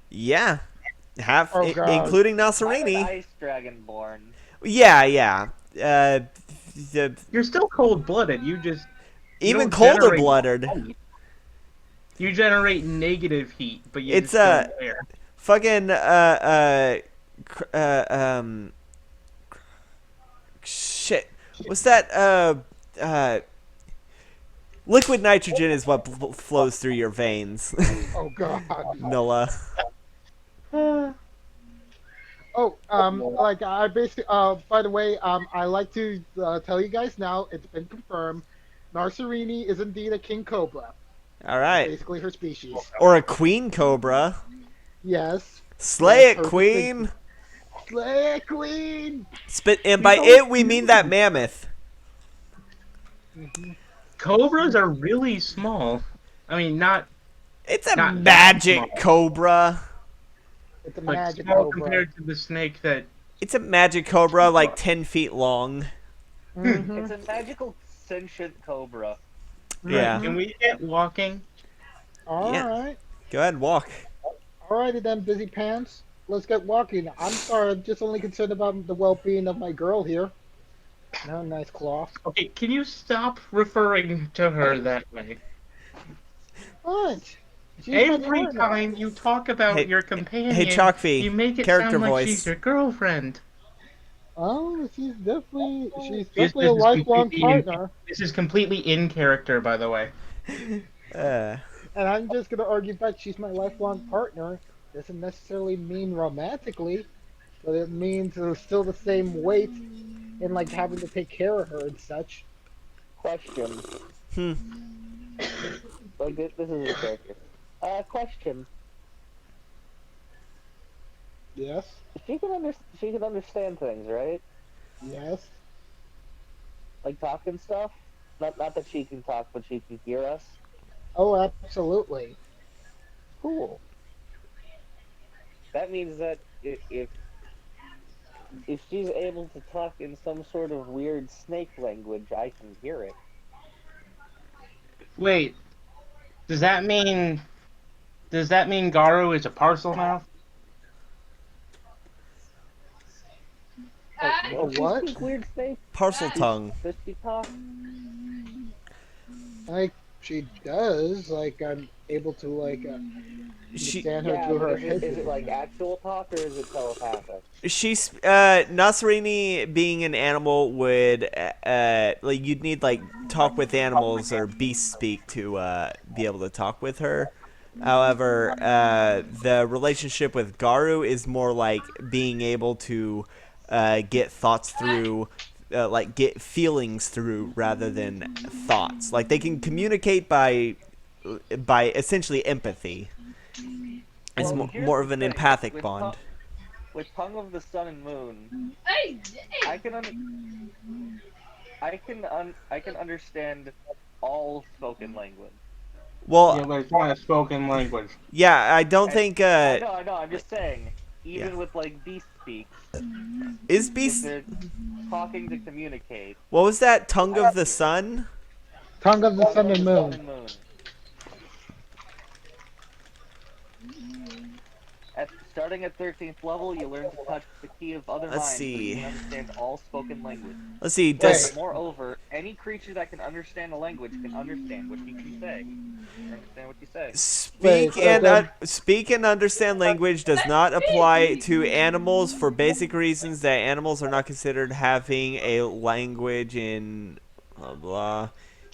Yeah, half, Oh, God. including I'm an Nasserini. ice dragonborn. Yeah. You're still cold-blooded. You just Even don't colder generate blooded. heat. You generate negative heat, but you It's, just don't care. Fucking shit. What's that? Liquid nitrogen is what flows through your veins, Oh God. Nola. Oh, like I basically. By the way, I like to tell you guys now. It's been confirmed. Narcerini is indeed a king cobra. All right, Basically, her species. or a queen cobra. Yes. Slay it, Perfect. queen. Slay queen. Spit, and by it we mean that mammoth. Cobras are really small. I mean, not It's a Not that magic small. cobra. It's a but magic small cobra. compared to the snake that. It's a magic cobra, like 10 feet long. Mhm. It's a magical sentient cobra. Yeah. Can we get walking? All Yeah. right. Go ahead and walk. Alrighty then, busy pants. Let's get walking. I'm sorry, I'm just only concerned about the well-being of my girl here. No, nice claw. Okay, can you stop referring to her that way? What? She's my Every partner. time you talk about Hey, your hey, companion, Chalkfee, you make it character sound like she's voice. your girlfriend. Oh, she's This, definitely this a is lifelong completely in partner. this is completely in character, by the way. Uh, And I'm just gonna argue back. She's my lifelong partner. Doesn't necessarily mean romantically, but it means there's still the same weight in like having to take care of her and such. Question. hmm. Like this is in character. Question. Yes. She can understand things, right? Yes. Like talking stuff. Not that she can talk, but she can hear us. Oh, absolutely. Cool. That means that if she's able to talk in some sort of weird snake language, I can hear it. Wait, does that mean Garu is a parcel mouth? A Does she what? speak weird snake? Parcel tongue. Does she talk? Like she does. Like I'm able to She understand her Yeah, through but her is it like head. actual talk or is it telepathic? she's Nasrini being an animal would like you'd need like talk with animals or beast speak to be able to talk with her. However, the relationship with Garu is more like being able to get thoughts through, like get feelings through rather than thoughts. Like they can communicate by essentially empathy. It's Well, here's more the of an thing. empathic bond. With Tongue of the Sun and Moon, I can I can understand all spoken language. Well, Yeah, but it's not a spoken language. yeah, I don't And think I know. I'm just saying, yeah. even with like beast speak, Is if beast they're talking to communicate, what was that? Tongue I of can the hear it. sun? Tongue of the Tongue sun of and the Sun moon. and Moon. Starting at 13th level, you learn to touch the key of other Let's minds so you see. can understand all spoken language. Let's see. Wait. Moreover, any creature that can understand a language can understand what you can say. Or understand what you say. Wait, so then Speak and understand language does not apply to animals for basic reasons that animals are not considered having a language in blah blah.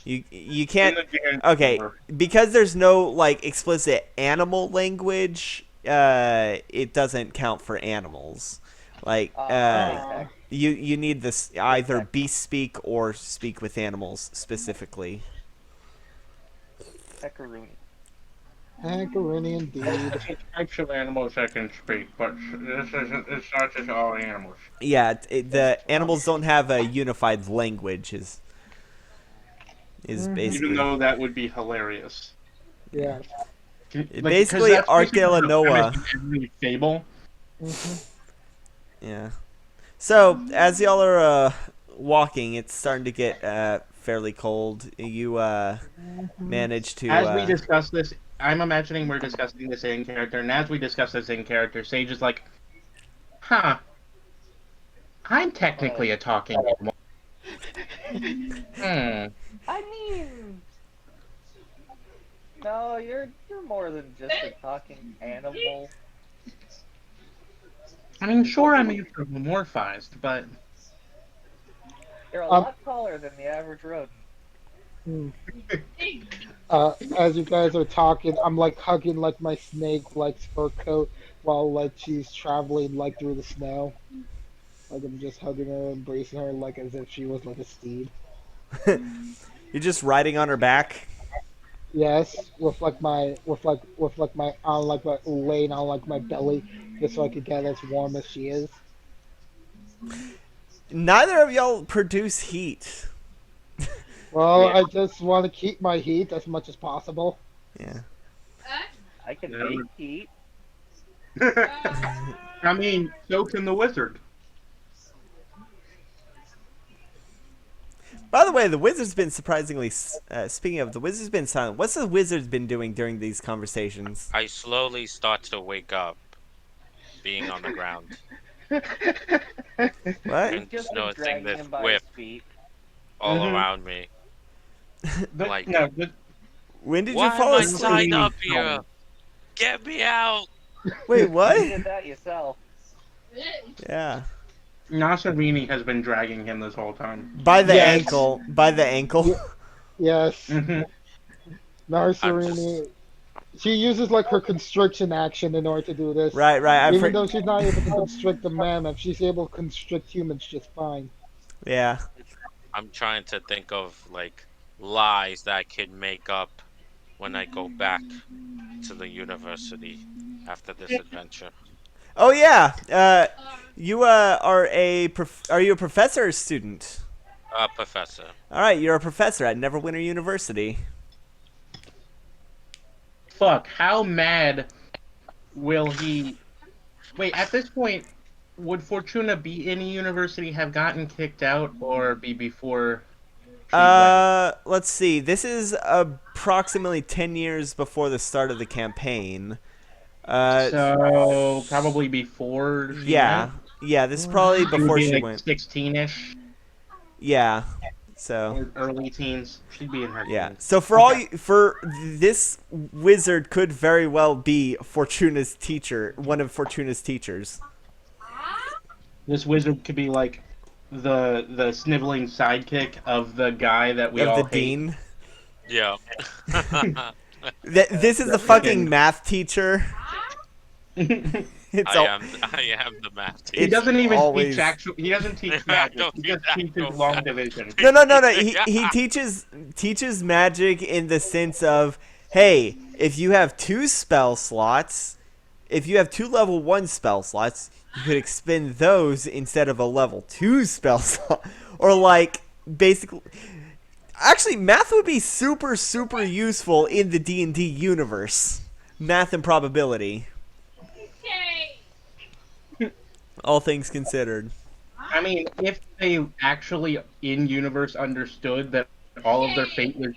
You can't okay because there's no like explicit animal language. It doesn't count for animals. Like uh, you need this either beast speak or speak with animals specifically. Pecoruni. Hankerini indeed. Types of animals that can speak, but it's not just all animals. Yeah, the animals don't have a unified language. Is Mhm. Even basically though that would be hilarious. Yes. basically that's Arkdale the premise Noah. of every fable. Hmm. Yeah. So as y'all are walking, it's starting to get fairly cold. You manage to As we discuss this, I'm imagining we're discussing this in character, and as we discuss this in character, Sage is like, huh, I'm technically a talking animal. I mean, no, you're more than just a talking animal. I mean, sure, I'm anthropomorphized, but You're a lot taller than the average rodent. As you guys are talking, I'm like hugging like my snake like fur coat while like she's traveling like through the snow. Like I'm just hugging her, embracing her like as if she was like a steed. you're just riding on her back. Yes, with like my on like my laying on like my belly, just so I could get as warm as she is. Neither of y'all produce heat. Well, Yeah. I just want to keep my heat as much as possible. Yeah. I can Yeah. make heat. I mean, so can the wizard. By the way, the wizard's been surprisingly. Speaking of, the wizard's been silent. What's the wizard's been doing during these conversations? I slowly start to wake up, being on the ground. What? You've just been noticing dragging this him by whip his feet. all Mhm. around me. But Like, no, but When did you why am fall I asleep? tied up Really here? Get me out! Wait, You what? did that yourself. Yeah. Nasarini has been dragging him this whole time. By the Yes. ankle. By the ankle. Ye- Yes. Hmm. I'm Narcerini. She uses like her constriction action in order to do this. Right. I've Even heard. though she's not able to constrict the mammoth, she's able to constrict humans just fine. Yeah. I'm trying to think of like lies that I can make up when I go back to the university after this adventure. Oh yeah. You are you a professor or student? Professor. All right, you're a professor at Neverwinter University. Fuck, how mad will he? Wait, at this point, would Fortuna be in a university, have gotten kicked out, or be before she went? Let's see. This is approximately 10 years before the start of the campaign. So probably before she Yeah. went. Yeah, this is probably She would before be she like went. 16ish Yeah. So, or early teens. She'd be in her yeah. teens. So for all you, for this wizard could very well be Fortuna's teacher, one of Fortuna's teachers. This wizard could be like the sniveling sidekick of the guy that we Of the all hate. dean. Yeah. This is the fucking math teacher. It's I am the math He teacher. doesn't even always- teach actual. He doesn't teach I magic. don't He do just that. teaches Go long back. division. No. He teaches magic in the sense of, hey, if you have two spell slots, if you have two level 1 spell slots, you could expend those instead of a level 2 spell slot. Or like basically, actually, math would be super useful in the D&D universe. Math and probability, all things considered. I mean, if they actually in universe understood that all of their fate was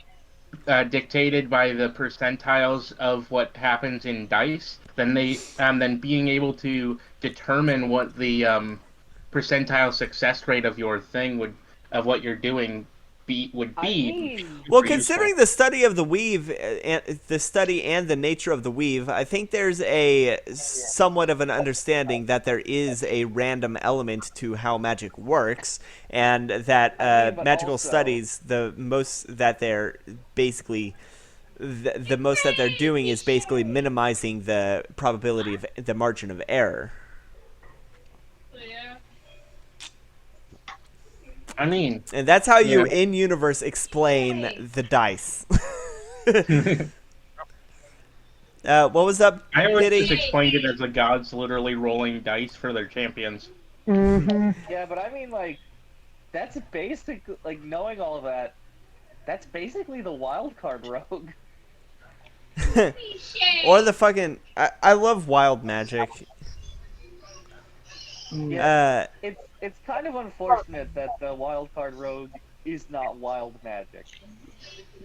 dictated by the percentiles of what happens in dice, then then being able to determine what the percentile success rate of your thing of what you're doing would I be. mean, Well, Super considering useful. the study of the weave, and the study and the nature of the weave, I think there's a somewhat of an understanding that there is a random element to how magic works, and that I mean, but magical also- studies, the most that they're basically. The most that they're doing is basically minimizing the probability of the margin of error. I mean, And that's how you, Yeah. in universe, explain the dice. What was up, I always just Diddy? explained it as the gods literally rolling dice for their champions. Mm-hmm. yeah, but I mean, like, that's basic. Like, knowing all of that, that's basically the wild card rogue. Or the fucking... I love wild magic. Yeah, it's kind of unfortunate that the wild card rogue is not wild magic.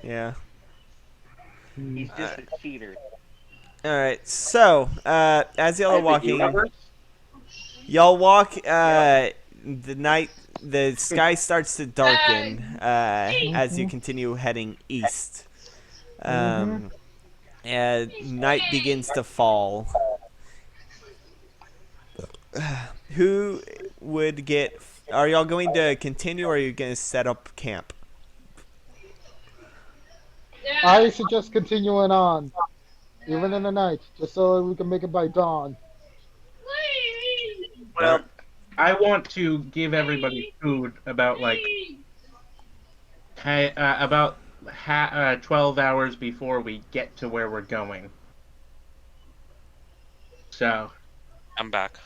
Yeah. He's just a cheater. Alright, so, as y'all are The walking... universe? Y'all walk, the sky starts to darken, as you continue heading east. And night begins to fall. Who would get... Are y'all going to continue, or are you going to set up camp? I suggest continuing on, even in the night, just so we can make it by dawn. Well, I want to give everybody food about like 12 hours before we get to where we're going. So I'm back.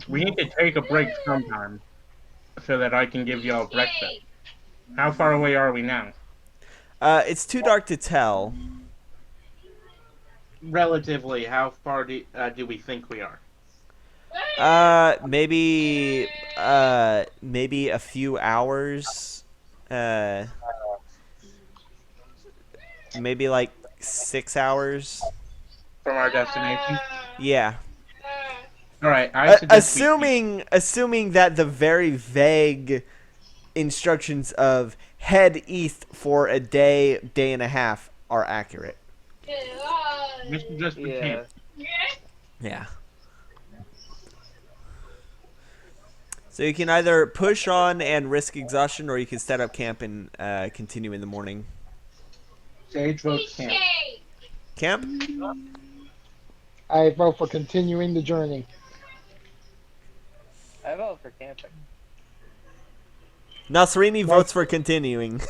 we need to take a break sometime so that I can give y'all breakfast. How far away are we now? It's too dark to tell. Relatively, how far do we think we are? Maybe a few hours. Maybe like 6 hours. From our destination? Yeah. All right, I suggest assuming that the very vague instructions of head east for a day and a half are accurate. we suggest we camp. Yeah. So you can either push on and risk exhaustion, or you can set up camp and continue in the morning. Sage votes camp. Camp? I vote for continuing the journey. I vote for camping. Nasrini votes for continuing.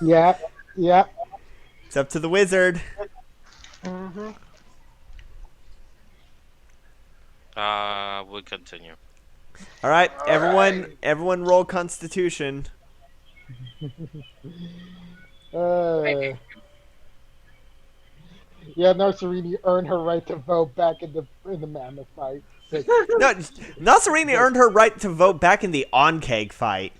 Yeah, yeah. It's up to the wizard. Mm-hmm. We'll continue. All right, everyone roll Constitution. Yeah, Narcerini earned her right to vote back in the mammoth fight. No, Nasrini earned her right to vote back in the Onkeg fight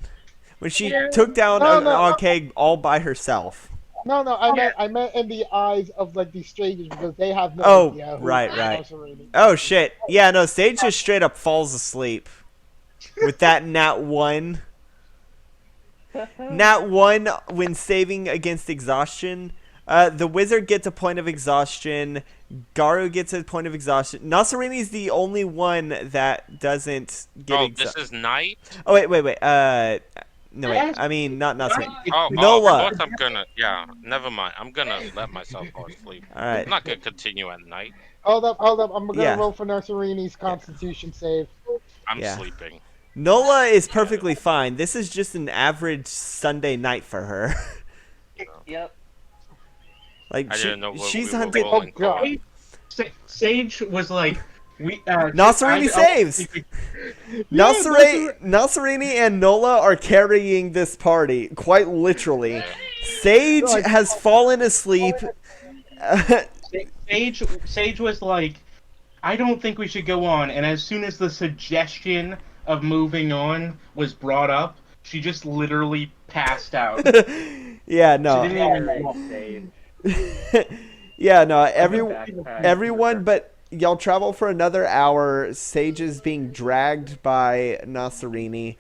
when she took down an Onkeg all by herself. No, I meant in the eyes of like these strangers because they have no idea. Right. Oh shit! Yeah, no, Sage just straight up falls asleep with that nat 1. Nat 1 when saving against exhaustion. The wizard gets a point of exhaustion. Garu gets a point of exhaustion. Nasrini is the only one that doesn't get this is night? Oh, wait. No, wait. I mean, not Nasrini. Nola. Of course I'm gonna... Yeah, never mind. I'm gonna let myself go to sleep. All right. I'm not gonna continue at night. Hold up. I'm gonna roll for Narcerini's Constitution save. I'm sleeping. Nola is perfectly fine. This is just an average Sunday night for her. Yep. Like I didn't know what she's we were hunted. rolling for. Sage was like, Nasrini saves. Nasrini and Nola are carrying this party, quite literally. Sage has fallen asleep. Sage was like, I don't think we should go on. And as soon as the suggestion of moving on was brought up, she just literally passed out. Yeah, no. She didn't even Yeah, no. Everyone, but y'all travel for another hour. Sage is being dragged by Nasrini.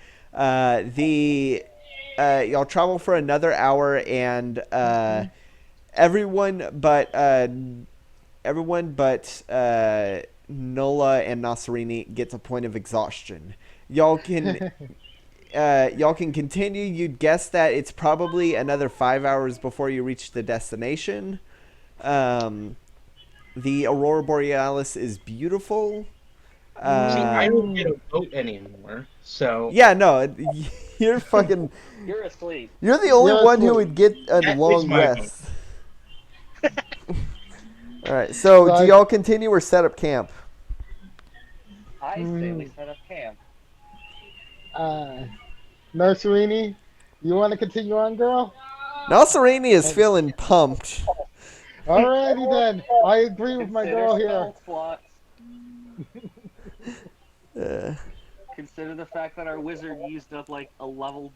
Y'all travel for another hour, and everyone but Nola and Nasrini gets a point of exhaustion. Y'all can continue. You'd guess that it's probably another 5 hours before you reach the destination. The Aurora Borealis is beautiful. See, I don't get a vote anymore, so... Yeah, no, you're fucking... You're asleep. You're the only one who would get a long rest. Alright, so do y'all continue or set up camp? I say we set up camp. Narcerini, you want to continue on, girl? Nasrini is feeling pumped. Alrighty then. I agree with my girl here. Consider the fact that our wizard used up like a level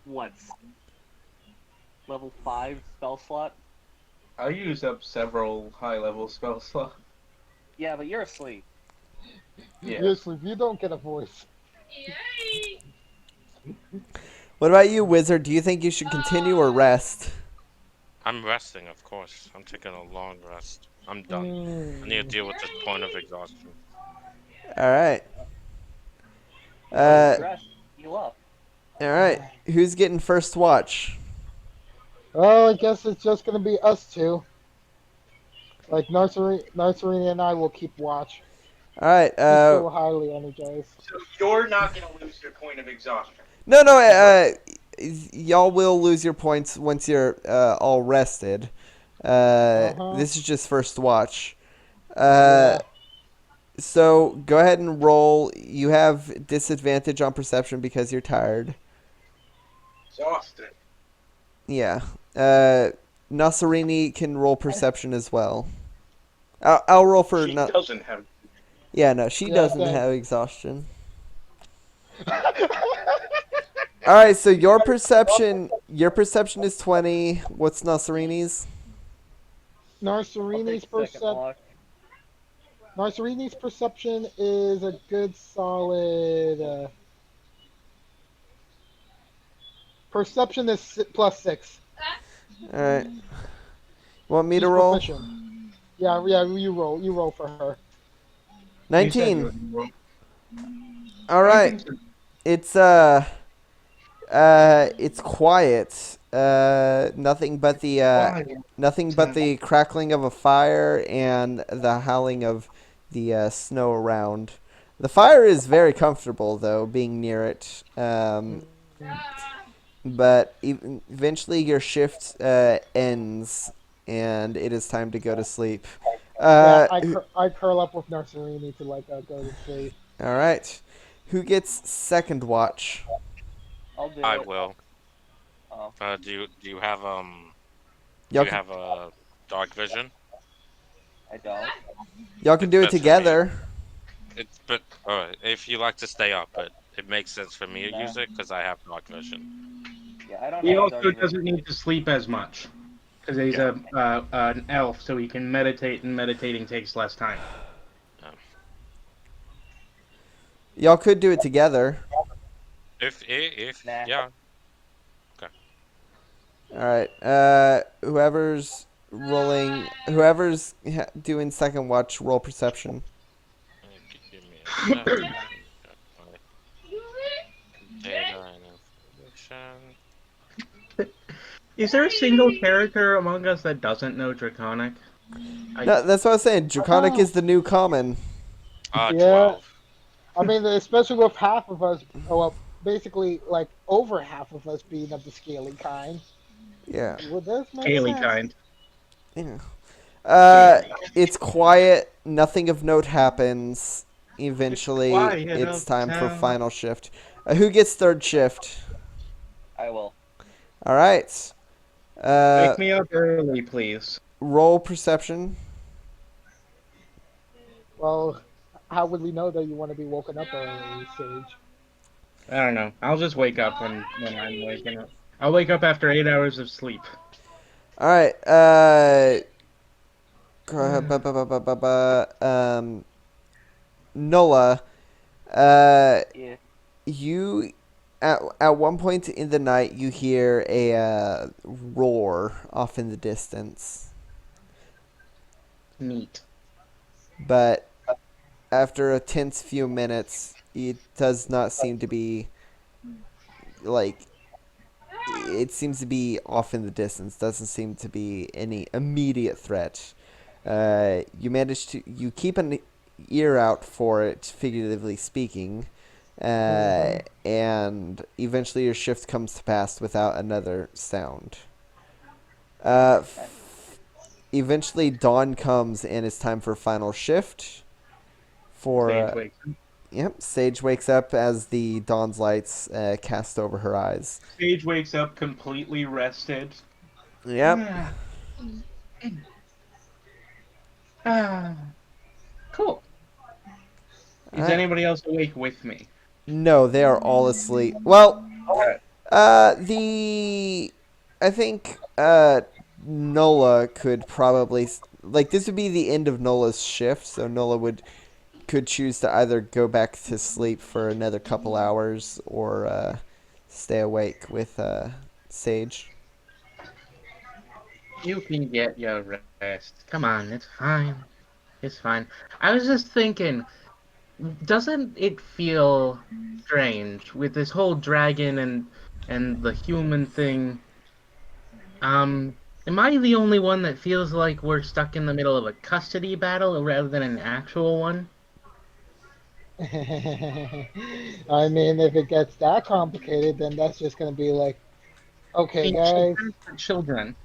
5 spell slot. I used up several high-level spell slots. Yeah, but you're asleep. Yeah. You're asleep. You don't get a voice. What about you, wizard? Do you think you should continue or rest? I'm resting, of course. I'm taking a long rest. I'm done. I need to deal with this point of exhaustion. Alright. Rest. You up. Alright. Who's getting first watch? Oh, I guess it's just going to be us two. Like, Narcerini and I will keep watch. Alright. We're so highly energized. So you're not going to lose your point of exhaustion. No, y'all will lose your points once you're all rested. This is just first watch. So go ahead and roll. You have disadvantage on perception because you're tired. Exhausted. Yeah. Nasrini can roll perception as well. I'll roll for... She doesn't have... Yeah, no, she doesn't have exhaustion. Alright, so your perception is 20. What's Nasrini's? Narcerini's perception. Narcerini's perception is a good solid. Perception is +6. All right. Want me to She's roll? proficient. Yeah, yeah. You roll. You roll for her. You said you 19. would. All right. It's it's quiet. Nothing but the crackling of a fire and the howling of the snow around. The fire is very comfortable, though, being near it. But eventually your shift ends, and it is time to go to sleep. Yeah, Uh, I curl up with Narcerini to go to sleep. all right. Who gets second watch? I'll do I it. will. Oh, Do you have Y'all can, dark vision? I don't. y'all can It's do it best for me. together. It's but if you like to stay up, but it makes sense for me to Nah. use it because I have dark vision. Yeah, I don't He have dark also vision. doesn't need to sleep as much because he's Yeah. an elf, so he can meditate, and meditating takes less time. Y'all could do it together. If Nah. yeah. Okay. All right. Whoever's doing second watch, roll perception. Give me a second. Got my data and information. Is there a single character among us that doesn't know Draconic? No, that's what I was saying. Draconic Oh, is the new common. yeah. 12. I mean, especially with half of us, well, basically like over half of us being of the scaly kind. Yeah. Well, does make Haley sense. kind. Yeah. Uh, it's quiet. Nothing of note happens. Eventually, quiet it's time for uptown. final shift. Who gets third shift? I will. All right. Wake me up early, please. Roll perception. Well, how would we know that you want to be woken up early, Sage? I don't know. I'll just wake up when I'm waking up. I'll wake up after 8 hours of sleep. All right. Go ahead. Nola. Yeah. You at one point in the night you hear a roar off in the distance, Neat. but after a tense few minutes, it does not seem to be like it seems to be off in the distance. Doesn't seem to be any immediate threat. You keep an ear out for it, figuratively speaking, and eventually your shift comes to pass without another sound. Eventually dawn comes and it's time for final shift. For Sage wakes up. Yep, Sage wakes up as the dawn's lights cast over her eyes. Sage wakes up completely rested. Yep. Cool. Is Alright. anybody else awake with me? No, they are all asleep. Well, Okay. I think Nola could probably like this would be the end of Nola's shift, so Nola could choose to either go back to sleep for another couple hours or stay awake with Sage. You can get your rest. Come on, it's fine. It's fine. I was just thinking, doesn't it feel strange with this whole dragon and the human thing? Am I the only one that feels like we're stuck in the middle of a custody battle rather than an actual one? I mean, if it gets that complicated, then that's just gonna be like, I okay, mean, guys. children are children.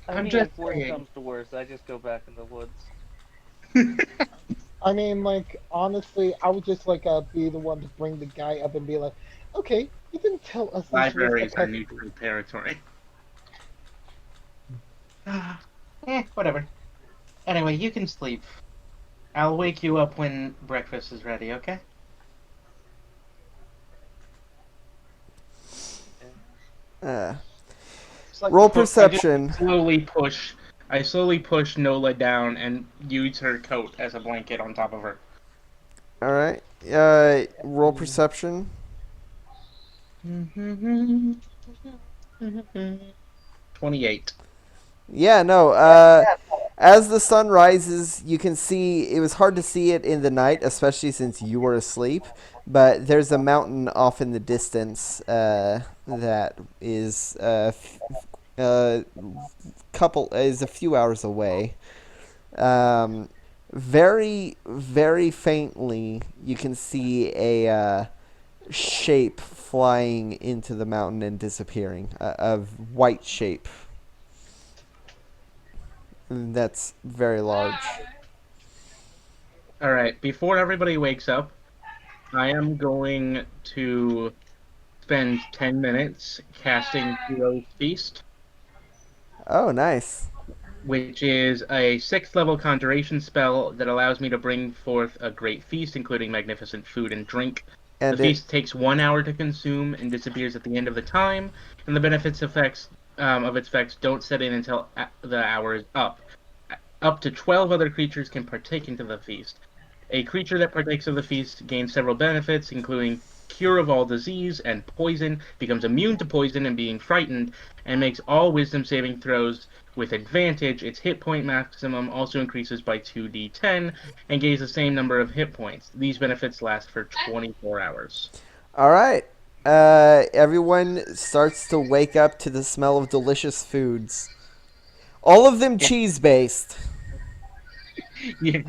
I I'm mean, just if worse saying. comes to worse, I just go back in the woods. I mean, like, honestly, I would just be the one to bring the guy up and be like, okay, you didn't tell us this was a Libraries are custody. neutral territory. Whatever. Anyway, you can sleep. I'll wake you up when breakfast is ready, okay? Uh, It's like Roll I just perception. slowly push I slowly push Nola down and use her coat as a blanket on top of her. All right. Roll perception. 28. Yeah, no. As the sun rises, you can see it was hard to see it in the night, especially since you were asleep. But there's a mountain off in the distance that is is a few hours away. Very, very faintly, you can see a shape flying into the mountain and disappearing. A white shape. That's very large. All right. Before everybody wakes up, I am going to spend 10 minutes casting Hero's Feast, Oh, nice. which is a 6th level conjuration spell that allows me to bring forth a great feast, including magnificent food and drink. The And feast takes 1 hour to consume and disappears at the end of the time, and the benefits effects of its effects don't set in until the hour is up. Up to 12 other creatures can partake into the feast. A creature that partakes of the feast gains several benefits, including cure of all disease and poison, becomes immune to poison and being frightened, and makes all wisdom saving throws with advantage. Its hit point maximum also increases by 2d10 and gains the same number of hit points. These benefits last for 24 hours. all right. Everyone starts to wake up to the smell of delicious foods. All of them cheese-based. Yeah.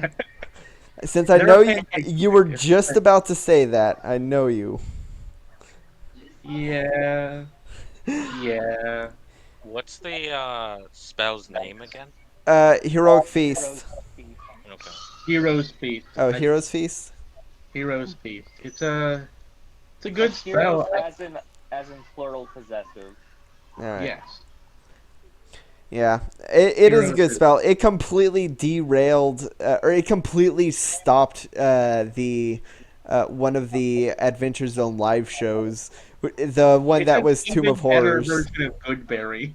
Since I They're know pancakes. you were just about to say that, I know you. Yeah. Yeah. What's the spell's name again? Heroic Feast. Okay. Hero's Feast. Oh, Hero's Feast? Hero's Feast. It's a good Heroes spell. as in plural possessive. All right. Yes. Yeah, it is a Heroes good is- spell. It completely derailed, or it completely stopped the one of the Adventure Zone live shows, the one It's that an was Tomb even of better Horrors. version of Goodberry.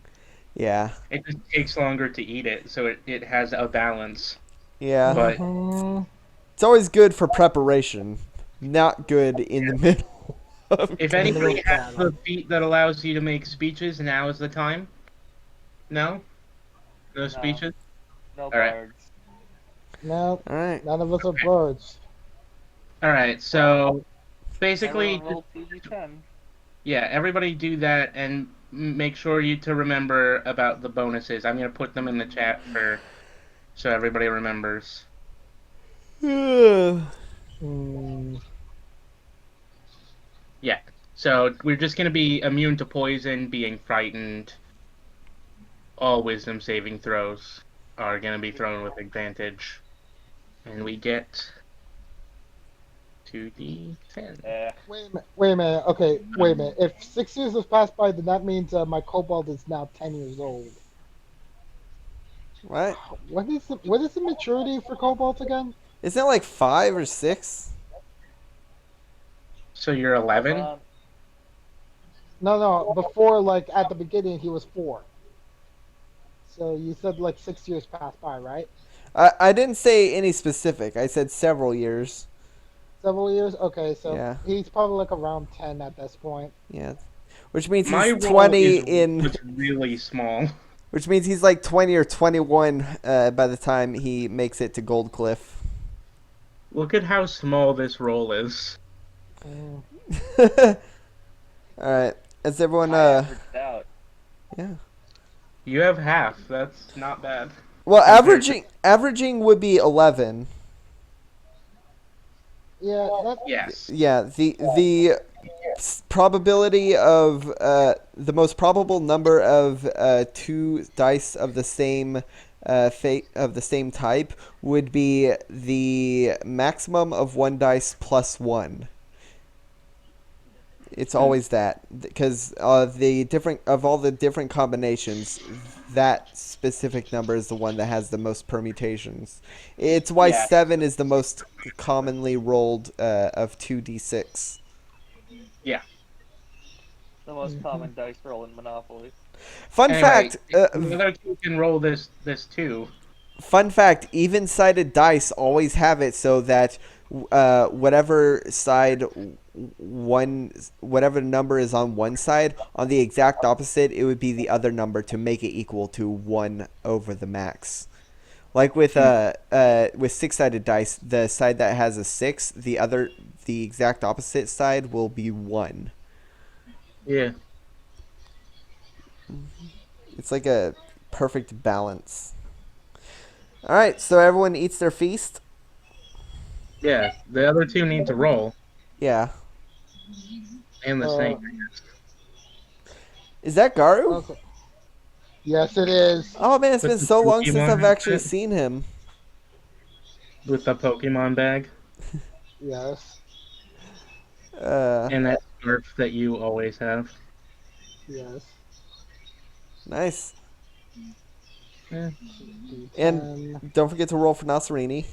Yeah, It just takes longer to eat it, so it has a balance. yeah. But Mhm. It's always good for preparation, not good in the middle. if In the anybody middle has of the feat that allows you to make speeches, now is the time. No? No speeches? No All right. bards. No, All right. none of us are birds. Alright, so basically, Everyone roll 2d10. yeah, everybody do that and make sure you to remember about the bonuses. I'm going to put them in the chat so everybody remembers. Mm, Yeah. So we're just going to be immune to poison, being frightened. All wisdom saving throws are going to be thrown with advantage. And we get 2d10. wait a minute. Okay, wait a minute. If 6 years has passed by, then that means my kobold is now 10 years old. What? What is the maturity for kobolds again? Isn't it like 5 or 6? So you're 11? No. Before, like at the beginning, he was 4. So you said like 6 years passed by, right? I didn't say any specific. I said several years. Several years. Okay, so Yeah. he's probably like around 10 at this point. Yeah, which means My he's roll 20 is was really small. Which means he's like 20 or 21 by the time he makes it to Gold Cliff. Look at how small this roll is. Mm. All right. Is everyone I averaged out. yeah. You have half. That's not bad. Well, Compared averaging would be 11. Yeah, that's Yes. Yeah, the probability of the most probable number of 2 dice of the same fate of the same type would be the maximum of 1 dice plus 1. It's always that, because all the different combinations, that specific number is the one that has the most permutations. It's why Yeah. 7 is the most commonly rolled of 2d6. Yeah. The most common dice roll in Monopoly. Fun Anyway, fact. the other two can roll this too. Fun fact: even-sided dice always have it so that whatever side whatever number is on one side, on the exact opposite, it would be the other number to make it equal to 1 over the max. Like with six-sided dice, the side that has a 6, the exact opposite side will be 1. Yeah. It's like a perfect balance. All right, so everyone eats their feast. Yeah. The other two need to roll, Yeah. and the snake. Is that Garu? Okay. Yes, it is. Oh man, it's With been the so long since I've Pokemon actually outfit? seen him. With the Pokemon bag Yes. and that scarf that you always have. Yes. Nice. Yeah. And 10, don't forget to roll for Nasserini.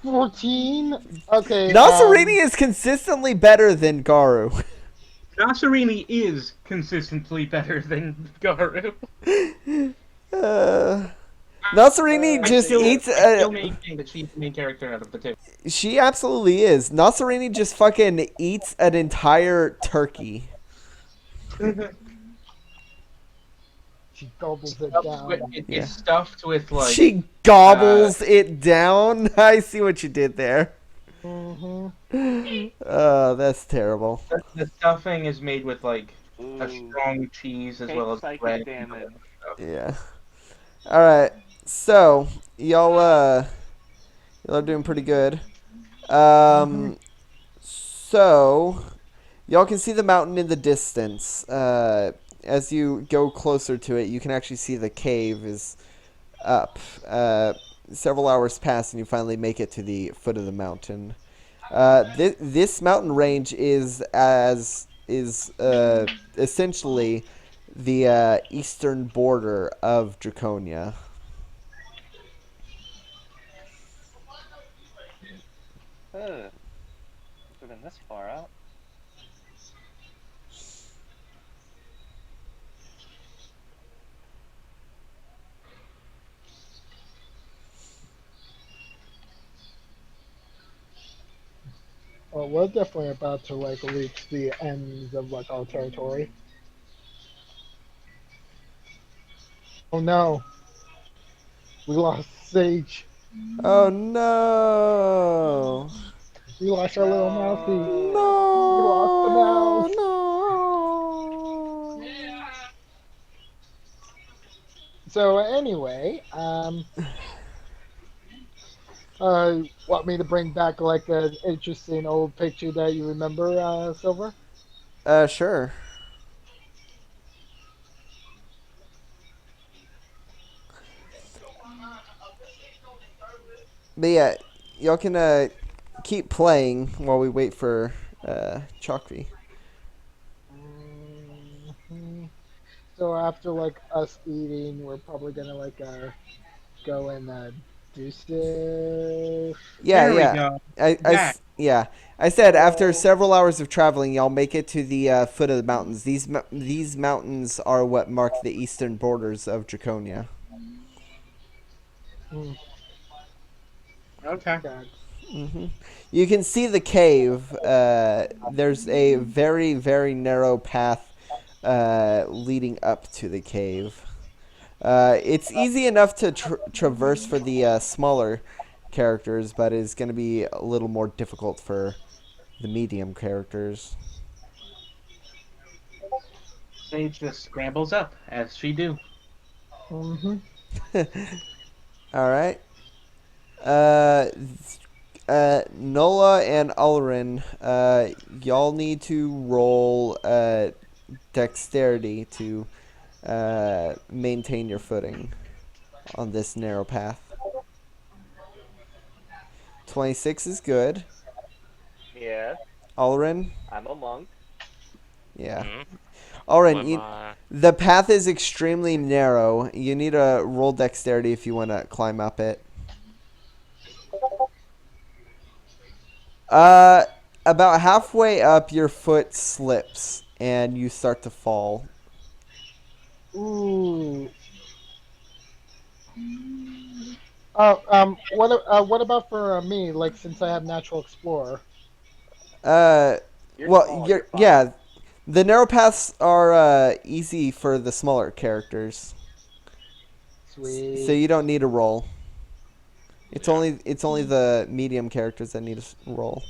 14. Okay. Nasserini is consistently better than Garu. Nasserini is consistently better than Garu. Nasserini just eats. I still maintain that she's the main character out of the two. She absolutely is. Nasserini just fucking eats an entire turkey. She gobbles it Stuffed down. with- Yeah. It's stuffed with like She gobbles it down. I see what you did there. Mm-hmm. Oh, that's terrible. the stuffing is made with like a Ooh. strong cheese as Take well as psychic bread. damage. Yeah. All right. So y'all are doing pretty good. So y'all can see the mountain in the distance. As you go closer to it, you can actually see the cave is up. Several hours pass, and you finally make it to the foot of the mountain. This mountain range is essentially the eastern border of Draconia. Ugh. We've been this far out. Well, we're definitely about to like reach the ends of like our territory. Oh no, we lost Sage. Oh no! We lost our little mousey. No! We lost the mouse. No! So anyway, want me to bring back like an interesting old picture that you remember, Silver? Sure. But yeah, y'all can keep playing while we wait for Chakri. Mhm. So after like us eating, we're probably gonna like go and do stuff. Yeah, There we yeah. go. Back. Yeah. I said after several hours of traveling, y'all make it to the foot of the mountains. These mountains are what mark the eastern borders of Draconia. Mm, Okay. God. You can see the cave. There's a very, very narrow path leading up to the cave. It's easy enough to traverse for the smaller characters, but it's going to be a little more difficult for the medium characters. Sage just scrambles up as she do. Mm-hmm. All right. Nola and Ulrin, y'all need to roll dexterity to maintain your footing on this narrow path. 26 is good. Yeah, Ulrin, I'm a monk. yeah. Mhm. Ulrin, the path is extremely narrow. You need to roll dexterity if you want to climb up it. About halfway up, your foot slips and you start to fall. Ooh. What about for me? Like, since I have natural explorer. Uh, You're well, small. you're You're fine. yeah. The narrow paths are easy for the smaller characters, so Sweet. you don't need a roll. Yeah. It's only the medium characters that need a roll.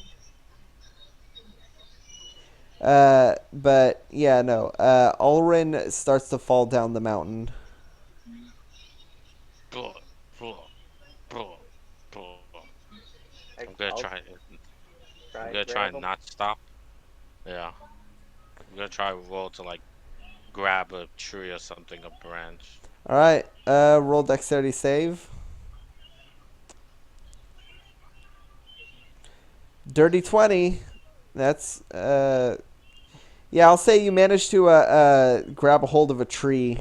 But yeah, no. Ulrin starts to fall down the mountain. Blah, blah, blah, blah. I'm gonna I'll try. try I'm and gonna try grab and him. not stop. Yeah. I'm gonna try and roll to like grab a tree or something, a branch. All right. Roll dexterity save. Dirty 20. That's yeah. I'll say you managed to grab a hold of a tree.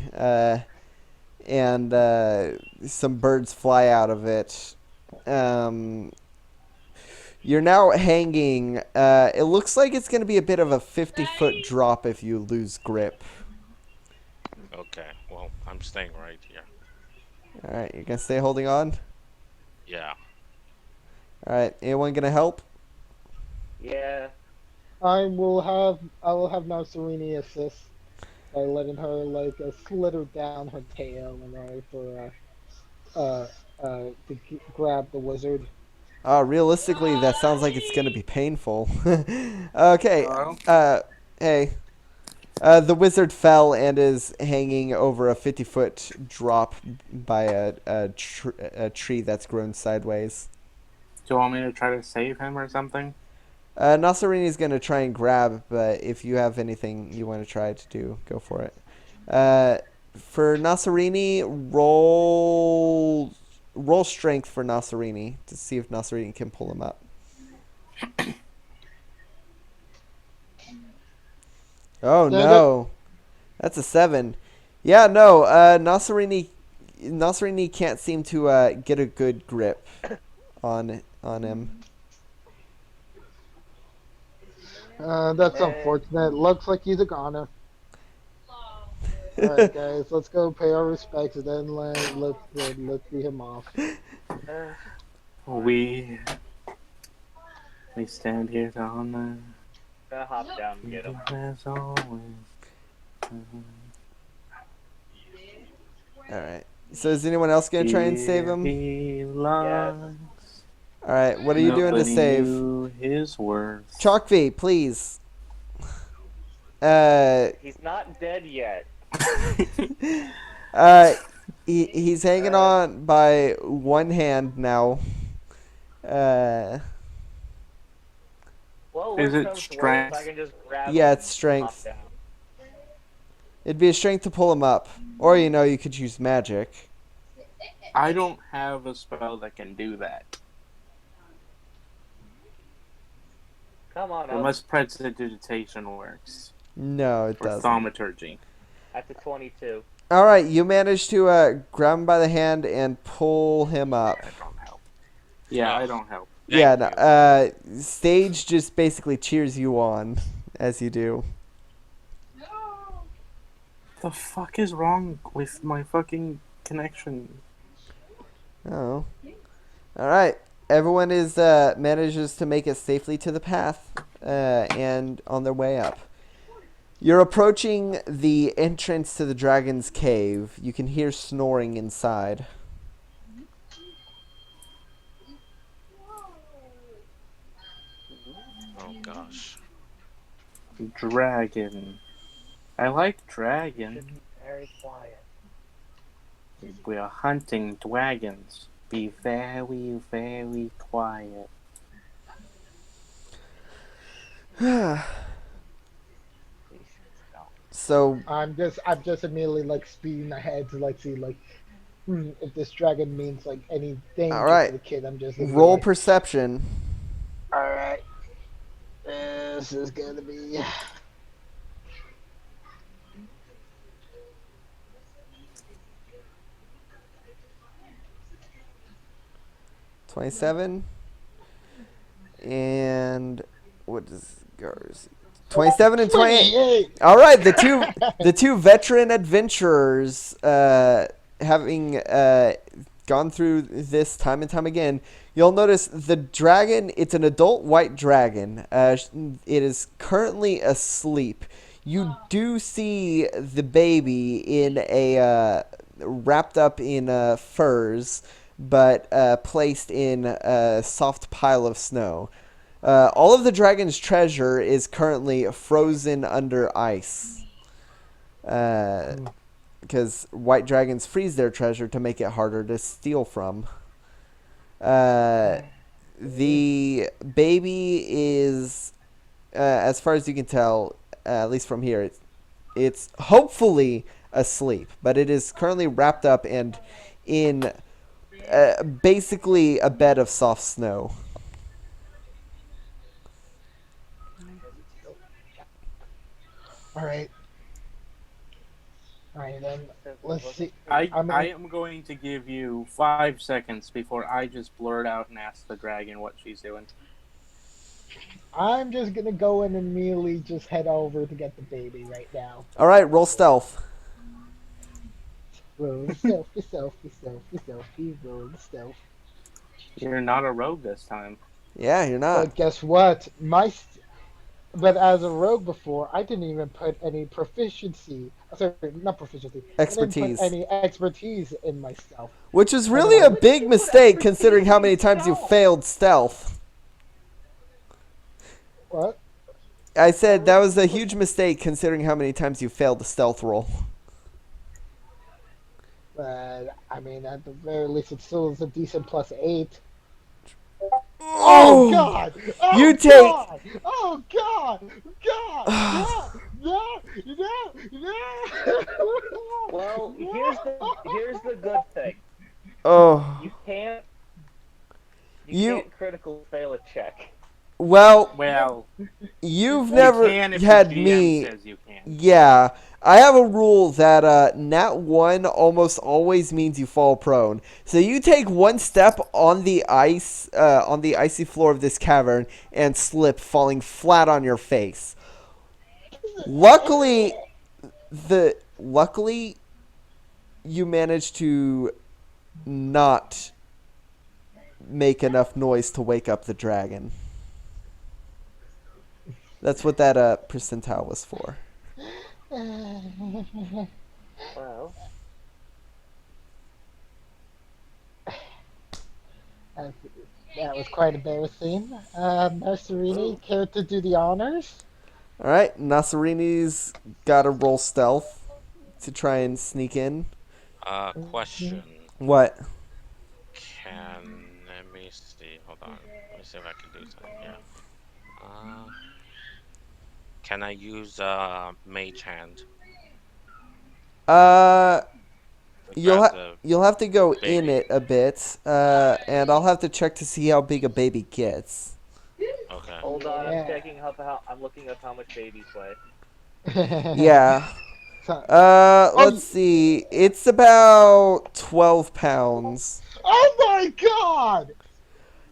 And some birds fly out of it. Um, you're now hanging. It looks like it's going to be a bit of a 50-foot drop if you lose grip. Okay. Well, I'm staying right here. All right, you're going to stay holding on? Yeah. All right, anyone going to help? Yeah. I will have Nalsarini assist by letting her like slither down her tail in order for grab the wizard. Realistically, that sounds like it's going to be painful. Okay, Hello? hey. The wizard fell and is hanging over a 50-foot drop by a tree that's grown sideways. Do you want me to try to save him or something? Nasarini's going to try and grab, but if you have anything you want to try to do, go for it. For Nasarini, roll strength for Nasarini to see if Nasarini can pull him up. Oh Stand up. no, that's a 7. Yeah, no, Nasarini can't seem to get a good grip on him. That's Eh, unfortunate. Looks like he's a goner. All right, guys, let's go pay our respects and then let's see him off. uh, We stand here to honor gonna hop down and get you him. as always. All right. So is anyone else gonna try and save Here him? he lies. All right. What are you doing to Nobody save? knew his worth. Chalkv, please. He's not dead yet. uh, he's hanging Uh, on by one hand now. well, Is worst it comes to worst, I strength? can just grab Yeah, him it's and hop strength. down. It'd be a strength to pull him up, or you could use magic. I don't have a spell that can do that. Come on up. Unless prestidigitation works. No, it Or doesn't. thaumaturgy. At the 22. All right, you managed to grab him by the hand and pull him up. I don't help. Yeah, I Ugh. don't help. Yeah, Thank no, you. Stage just basically cheers you on as you do. The fuck is wrong with my fucking connection? Oh. All right. Everyone is manages to make it safely to the path and on their way up. You're approaching the entrance to the dragon's cave. You can hear snoring inside. Oh gosh. Dragon. I like Should dragon. be very quiet. We are hunting dragons. Be very, very quiet. So, I'm just immediately like speeding ahead to like see like if this dragon means like any all danger to right. the kid. I'm just gonna be Roll like, perception. all right, this is gonna be. 27. And what does Gar's 27 and 28. 28. All right, the two veteran adventurers, having gone through this time and time again, you'll notice the dragon. It's an adult white dragon. It is currently asleep. You do see the baby in a wrapped up in furs, but placed in a soft pile of snow. All of the dragon's treasure is currently frozen under ice. Because white dragons freeze their treasure to make it harder to steal from. The baby is, as far as you can tell, at least from here, it's hopefully asleep, but it is currently wrapped up and in basically a bed of soft snow. All right. All right, then. Let's see. I I'm am going to give you 5 seconds before I just blurt out and ask the dragon what she's doing. I'm just gonna go and immediately just head over to get the baby right now. All right, roll stealth. Roll the stealth, roll the stealth. You're not a rogue this time. Yeah, you're not. But guess what? But as a rogue before, I didn't even put any proficiency. Sorry, not proficiency. Expertise. I didn't put any expertise in my stealth. Which is really a big mistake considering how many times you failed stealth. What? I said that was a huge mistake considering how many times you failed the stealth roll. But I mean, at the very least, it still is a decent +8. Oh, God! Oh, you take. God! Oh God! God! No! Well, here's the good thing. Oh. You can't critical fail a check. Well, you've You never can if had the GM me. says you can. Yeah, I have a rule that nat 1 almost always means you fall prone. So you take one step on the ice, on the icy floor of this cavern, and slip, falling flat on your face. Luckily, you managed to not make enough noise to wake up the dragon. That's what that percentile was for. Well, that was quite embarrassing. Nasserini, care to do the honors? All right, Nasserini's got to roll stealth to try and sneak in. Question. What? Let me see. Hold on. Let me see if I can do something here. Can I use mage hand? You'll have to go baby. in it a bit, and I'll have to check to see how big a baby gets. Okay. hold on, Yeah. I'm checking I'm looking up how much babies weigh. Yeah. So- Let's see. It's about 12 pounds. Oh my God!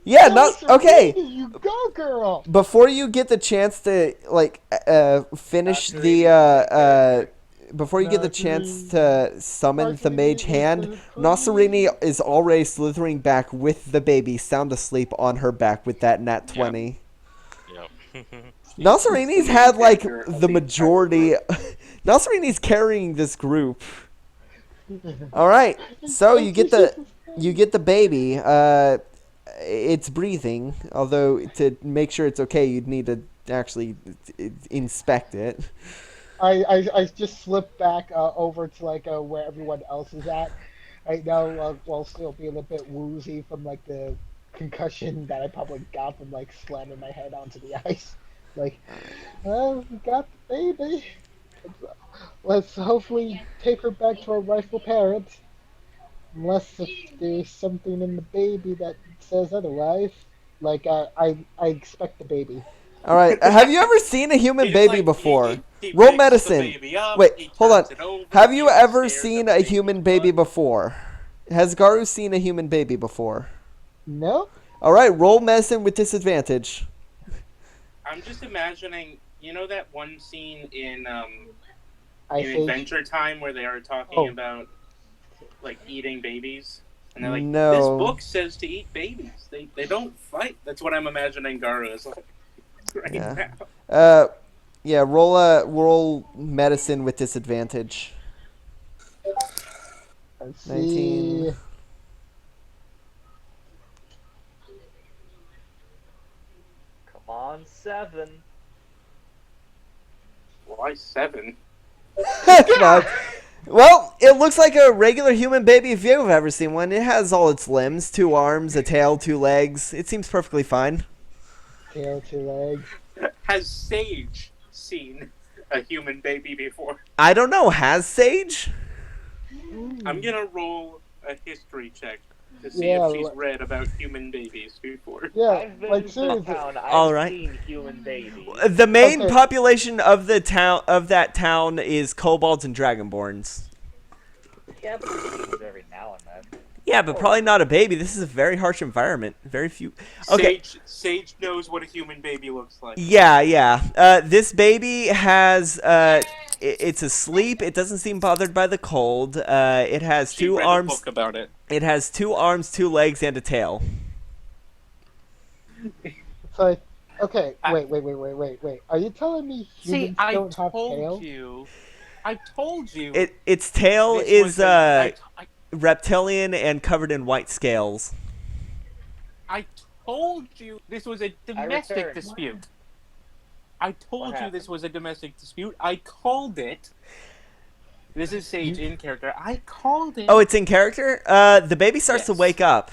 Yeah, not okay. Nasserini, you go, girl! Before you get the chance to finish before you get the chance to summon the mage hand, Nasserini is already slithering back with the baby sound asleep on her back with that nat 20. Yep. Nasserini's had like the majority. Nasserini's carrying this group. All right, so you get the baby. It's breathing, although to make sure it's okay, you'd need to actually inspect it. I just slipped back over to where everyone else is at right now, while still being a bit woozy from the concussion that I probably got from slamming my head onto the ice. Well, we got the baby. Let's hopefully take her back to her rightful parents. Unless if there's something in the baby that says otherwise. I expect the baby. All right, have you ever seen a human baby before? He Roll picks the medicine. baby up, Wait, he hold on. turns it over, Have you he ever stares seen at a the human baby butt. before? Has Garu seen a human baby before? No? All right, roll medicine with disadvantage. I'm just imagining You know that one scene in Ice Age. Adventure Time where they are talking about like eating babies, and they're like, No. "This book says to eat babies. They don't fight." That's what I'm imagining Garu is like right Yeah. now. Yeah. Roll medicine with disadvantage. Let's 19. see. Come on, 7. Why 7? Come on. Well, it looks like a regular human baby if you've ever seen one. It has all its limbs, 2 arms, a tail, 2 legs. It seems perfectly fine. Tail, 2 legs. Has Sage seen a human baby before? I don't know. Has Sage? I'm gonna roll a history check to see if she's like- read about human babies before. Yeah, I've been like to the seriously. town. I've All right. seen human babies. The main Okay. population of the town that town is kobolds and dragonborns. Yeah, but there's babies every now and then. Yeah, but probably not a baby. This is a very harsh environment. Very few. Okay. Sage knows what a human baby looks like. Yeah. This baby has it's asleep. It doesn't seem bothered by the cold. It has She 2 read arms. a book about it. It has 2 arms, 2 legs, and a tail. So, okay, wait. Are you telling me humans See, I don't have told tails? you. I told you. Its tail this is was a- reptilian and covered in white scales. I told you this was a domestic returned. dispute. I told you happened? this was a domestic dispute. I called it. This is Sage in character. I called it. Oh, it's in character? The baby starts to Yes. wake up.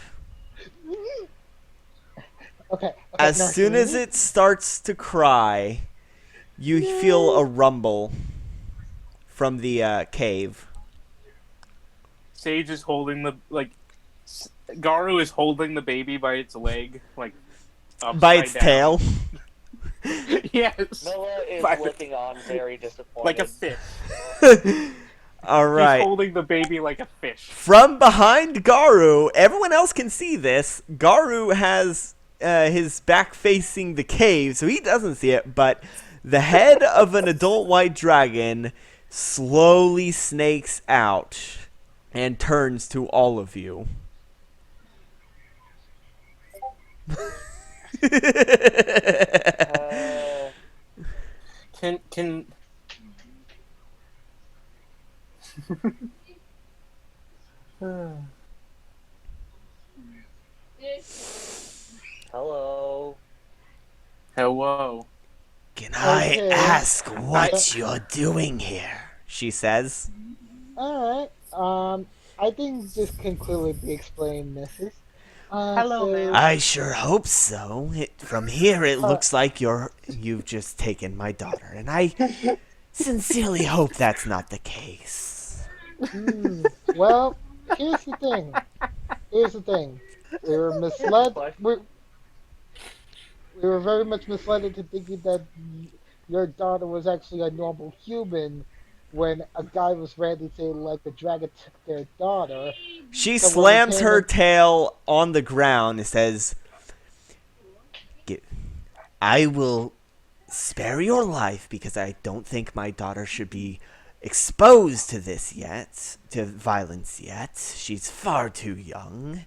Okay. As now, soon as Sweetie? it starts to cry, you feel a rumble from the cave. Sage is holding Garu is holding the baby by its leg, like upside By its down. tail. Yes, Noah is By the- looking on very disappointed. like a fish. All He's right. holding the baby like a fish. From behind Garu, everyone else can see this. Garu has his back facing the cave, so he doesn't see it, but the head of an adult white dragon slowly snakes out and turns to all of you. Can Hello. Hello. Can I Okay. ask what you're doing here? She says. Alright. I think this can clearly be explained, Mrs. Hello, ma'am. I sure hope so. From here, it looks like you've just taken my daughter, and I sincerely hope that's not the case. Well, here's the thing. We were misled. We were very much misled into thinking that your daughter was actually a normal human when a guy was ready to like a dragon took their daughter. She So when slams it came her in- tail on the ground and says, I will spare your life because I don't think my daughter should be exposed to this yet, to violence yet. She's far too young.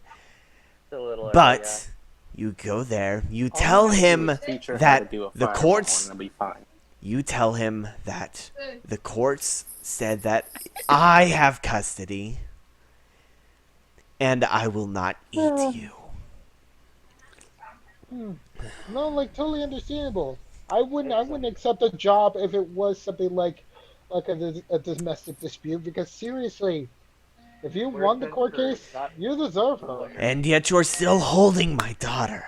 A little But you go there, you tell him Teach her how that to do a the fireball courts and it'll be fine. you tell him that the courts said that I have custody and I will not eat you. No, like totally understandable. I wouldn't accept a job if it was something like a domestic dispute because seriously, if you We're won the court concerned, case, not- you deserve her. And yet you're still holding my daughter.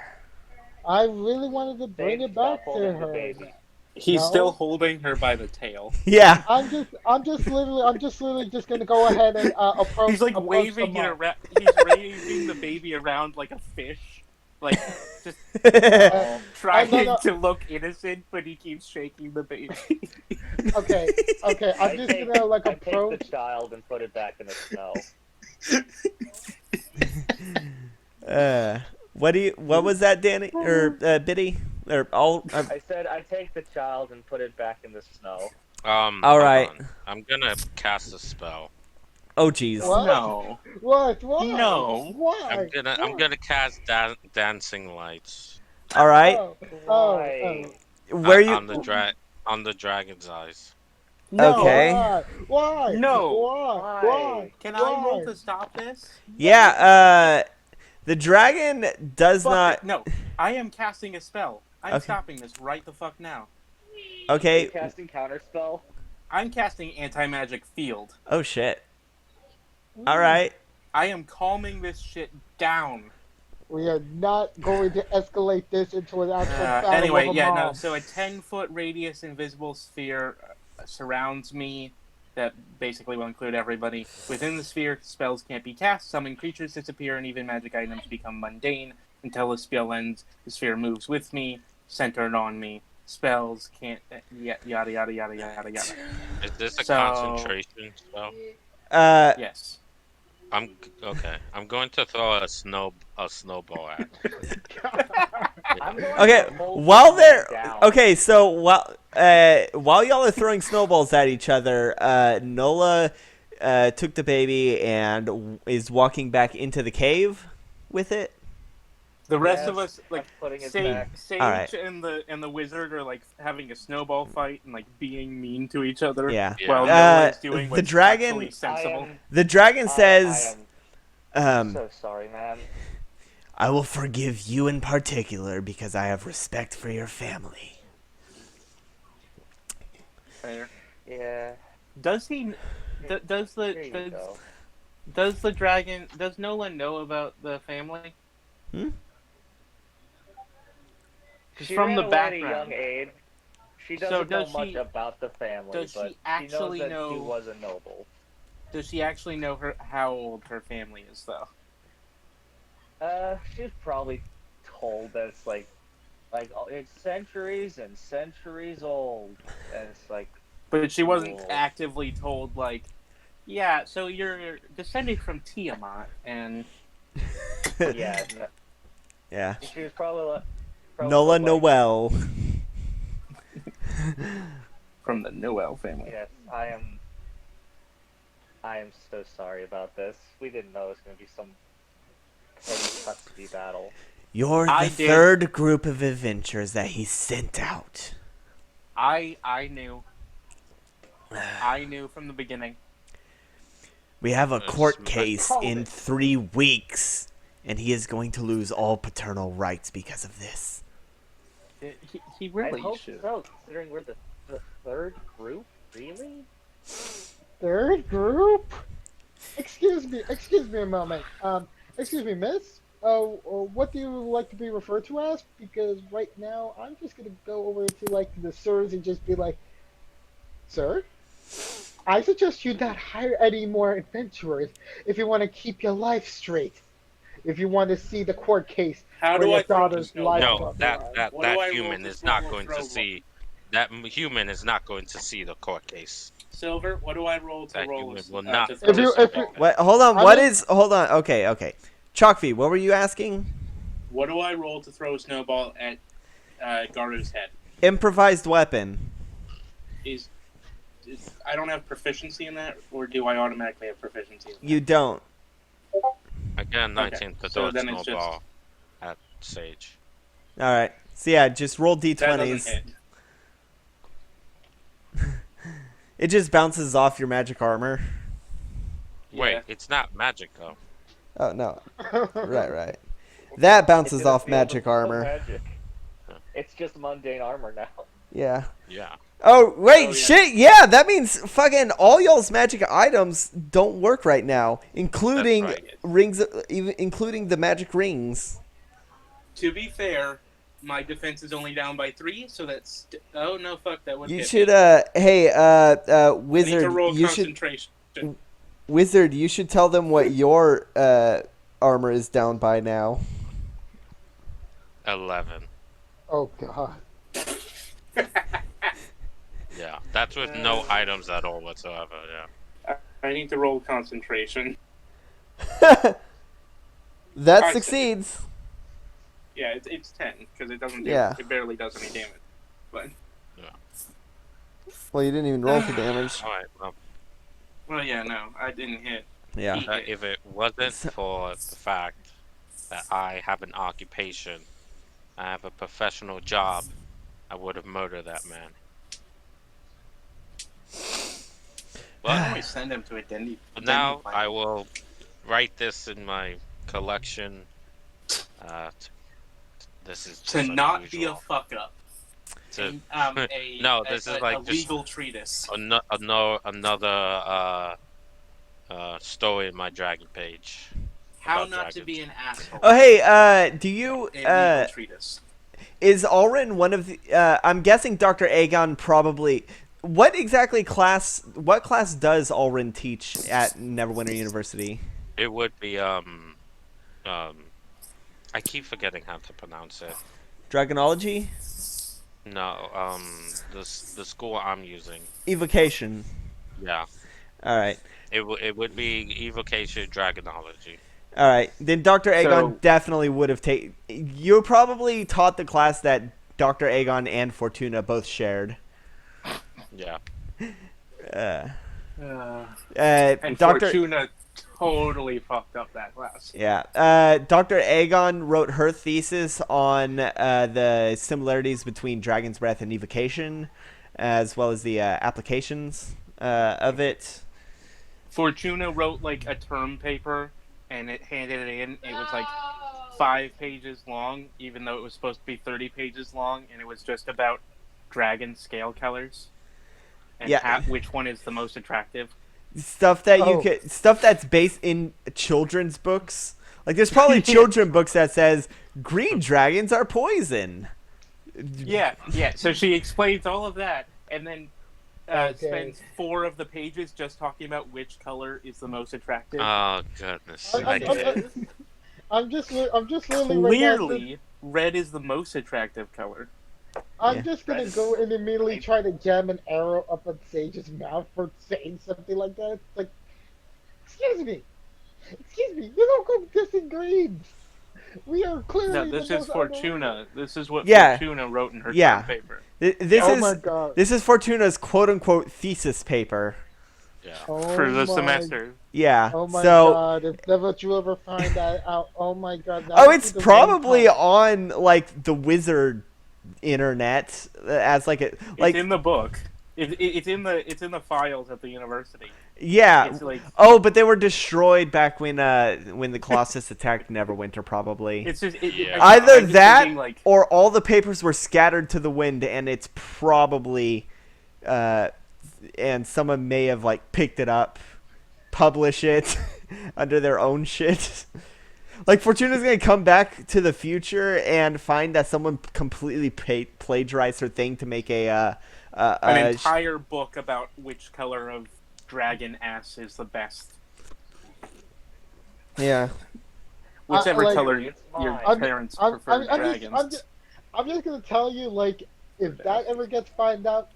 I really wanted to bring Babe, it back stop to holding the her. baby. He's No. still holding her by the tail. Yeah. I'm just literally just gonna go ahead and approach. He's like approach waving them it up. around. He's waving the baby around like a fish, like just trying no. to look innocent, but he keeps shaking the baby. Okay, I'm just gonna like I take approach. the child and put it back in the snow. What was that, Danny or Biddy? They're all. I said I take the child and put it back in the snow. All hold right. on. I'm gonna cast a spell. Oh, jeez. What? No. What? Why? No. Why? I'm gonna cast dancing lights All right. Oh, Why? Where you? on the dragon's eyes. No. Okay. Why? Why? No. Why? Why? Can I roll to stop this? Yeah. The dragon does Fuck not. it. No. I am casting a spell. I'm Okay. stopping this right the fuck now. Are Okay. you casting counterspell? I'm casting anti-magic field. Oh shit. All right. I am calming this shit down. We are not going to escalate this into an actual battle Anyway, of a yeah, mob. no. So a 10-foot radius invisible sphere surrounds me. That basically will include everybody. Within the sphere, spells can't be cast, summon creatures disappear, and even magic items become mundane. Until the spell ends, the sphere moves with me, centered on me. Spells can't... yada, yada, yada, yada, yada. Is this a So- concentration spell? Yes. I'm going to throw a snowball at. I'm going Okay. to hold While this they're down. okay, so while y'all are throwing snowballs at each other, Nola took the baby and is walking back into the cave with it. The rest Yes, of us, like, I'm putting it Sage, back. Sage Alright. and the wizard are like having a snowball fight and like being mean to each other. Yeah. While Yeah. Noah is doing The what's dragon- actually sensible. The dragon I says, am so sorry, man. "I will forgive you in particular because I have respect for your family." Fair. Yeah. Does he? Does Here you the go. does the dragon? Does Nolan know about the family? She from ran the away background. at a young age. She So doesn't know does much she- about the family, does but she actually knows that know- she was a noble. Does she actually know how old her family is though? She's probably told that it's centuries and centuries old, and it's like, But she wasn't Whoa. actively told like, yeah. So you're descended from Tiamat, and yeah. Yeah. She was probably Nola like, Noel. from the Noel family. Yes, I am so sorry about this. We didn't know it was going to be some petty custody battle. You're the I did. third group of adventurers that he sent out. I knew. I knew from the beginning. We have a Yes, court I case called in it. 3 weeks, and he is going to lose all paternal rights because of this. He I really hope should. so, considering we're the third group. Really? Third group? Excuse me a moment. Excuse me, miss. What do you like to be referred to as? Because right now, I'm just gonna go over to like the sirs and just be like, sir, I suggest you not hire any more adventurers if you want to keep your life straight. If you want to see the court case How for do your I throw daughter's this life. snowball? No, on the line. that What do I roll human to is throw not a going to throw see. That human is not going to see the court case. Silver, what do I roll to That roll? human To will not throw If you- a if snowball? you- What? Hold on. I'm What in- is? Hold on. Okay. Chalkfee, what were you asking? What do I roll to throw a snowball at Garu's head? Improvised weapon. Is I don't have proficiency in that, or do I automatically have proficiency in that? You don't. Again, 19 to so throw a then it's snowball at Sage. All right. So yeah, just roll That doesn't d20s. hit. It just bounces off your magic armor. Wait, Yeah. it's not magic though. Oh no. Right. That bounces It's in a off field magic of armor. magic. It's just mundane armor now. Yeah. Yeah. Oh wait, Oh, yeah. shit. Yeah, that means fucking all y'all's magic items don't work right now, including That's right. rings, even including the magic rings. To be fair, my defense is only down by 3, so that's. Oh no, fuck that would. You hit should me. hey I need to wizard, roll you should concentration. wizard, you should tell them what your armor is down by now. 11. Oh god. Yeah, that's with no items at all whatsoever. Yeah. I need to roll concentration. That Alright, succeeds. Yeah, it's 10 because it doesn't do. Yeah. It barely does any damage. But Well, you didn't even roll for damage. All right. well, yeah, no, I didn't hit. Yeah. He hit. If it wasn't for the fact that I have an occupation, I have a professional job, I would have murdered that man. I But, always send him to a dendy. but now I will write this in my collection. This is to just not be a unusual. fuck up. To- No, this is a like just legal treatise. another story in my dragon page. How about not to dragons. be an asshole. Oh, hey, do you, A legal treatise. is Alrin one of the, I'm guessing Dr. Aegon probably, what class does Alrin teach at Neverwinter University? It would be I keep forgetting how to pronounce it. Dragonology? No, the school I'm using. Evocation. Yeah, Alright. it would be Evocation Dragonology. Alright. Then Dr. Aegon So- definitely would have taken, you probably taught the class that Dr. Aegon and Fortuna both shared. Yeah. And Dr. Fortuna totally fucked up that class. Yeah. Dr. Aegon wrote her thesis on the similarities between Dragon's Breath and Evocation, as well as the applications of it. Fortuna wrote like a term paper and it handed it in. It was like 5 pages long, even though it was supposed to be 30 pages long, and it was just about dragon scale colors and Yeah. which one is the most attractive. Stuff that Oh. stuff that's based in children's books. Like there's probably children books that says green dragons are poison. Yeah. So she explains all of that, and then Okay. spends 4 of the pages just talking about which color is the most attractive. Oh goodness. I'm just literally right now, Clearly, red is the most attractive color. I'm Yeah. just gonna go and immediately try to jam an arrow up on Sage's mouth for saying something like that. It's like, excuse me, you don't go dissing greens. We are clearly. No, this the is most Fortuna. This is what Yeah. Fortuna wrote in her Yeah. term paper. This Oh is my god. this is Fortuna's quote unquote thesis paper. Yeah. Oh For the my- semester. Yeah. Oh my so god! If never you ever find that out, oh my god! that oh, would it's be the probably one time. on like the wizard internet as like a like It's in the book. It's in the files at the university. yeah. It's like Oh, but they were destroyed back when the Colossus attacked Neverwinter, probably. it's just Yeah. Either I'm just that thinking, like, or all the papers were scattered to the wind, and it's probably and someone may have like picked it up, publish it under their own shit. Like Fortuna's gonna come back to the future and find that someone completely plagiarized her thing to make an entire book about which color of dragon ass is the best. yeah. Whichever like- color It's your mine. parents prefer dragons. I'm just gonna tell you, like, if that ever gets found out,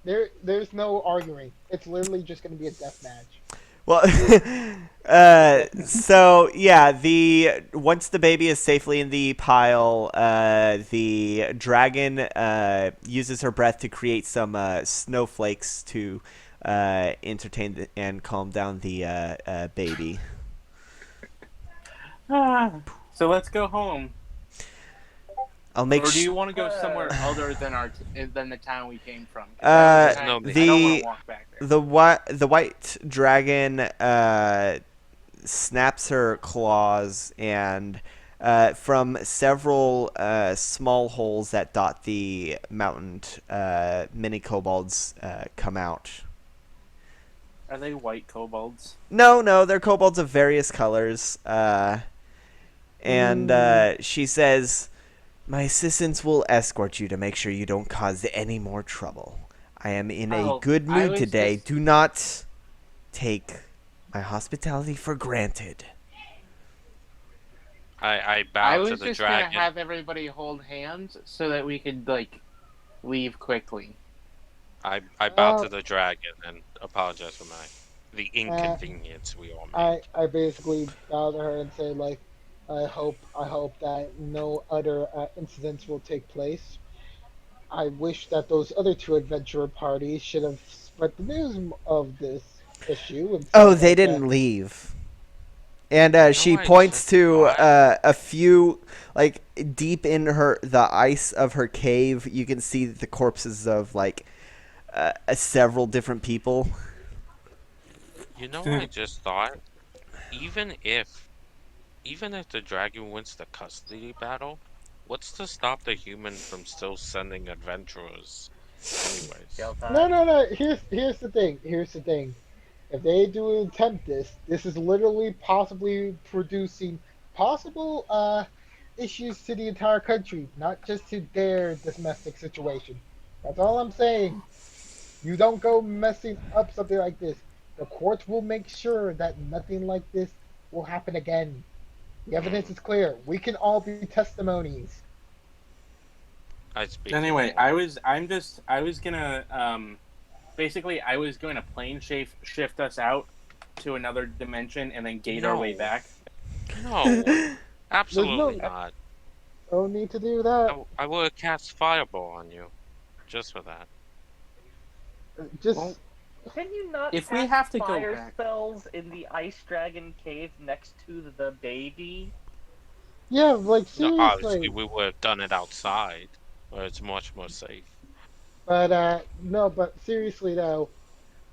there's no arguing. It's literally just gonna be a death match. Well, so yeah, once the baby is safely in the pile, the dragon uses her breath to create some snowflakes to entertain and calm down the baby. So let's go home. I'll make Or do you want to go somewhere other than the town we came from? 'Cause Uh, I no, don't want the- to walk back there. the white dragon snaps her claws and from several small holes that dot the mountain, many kobolds come out. Are they white kobolds? No, they're kobolds of various colors. And she says, "My assistants will escort you to make sure you don't cause any more trouble. I am in a Oh, good I mood was today. just- Do not take my hospitality for granted." I I bow was to the just dragon. gonna have everybody hold hands so that we could like leave quickly. I bow Uh, to the dragon and apologize for the inconvenience we all made. I basically bow to her and say, like, I hope that no other incidents will take place. I wish that those other two adventurer parties should have spread the news of this issue Oh, instead they of didn't leave. And No, she I points just to thought. a few, like deep in the ice of her cave. You can see the corpses of like several different people. You know, I just thought. Even if, even if the dragon wins the custody battle, what's to stop the human from still sending adventurers? Anyways. Jail No, time. no, no. Here's the thing. Here's the thing. If they do attempt this, this is literally possibly producing possible issues to the entire country, not just to their domestic situation. That's all I'm saying. You don't go messing up something like this. The courts will make sure that nothing like this will happen again. The evidence Hmm. is clear. We can all be testimonies. I speak for Anyway, no one. I was gonna basically I was going to plane shift us out to another dimension and then gate our way No. back. No. There's Absolutely no not. need to do that. I would have cast fireball on you. Just for that. Just Well, Can you not if we cast have to go fire back, spells in the ice dragon cave next to the baby? yeah, like No, obviously seriously. we would have done it outside, where it's much more safe. But no, but seriously though,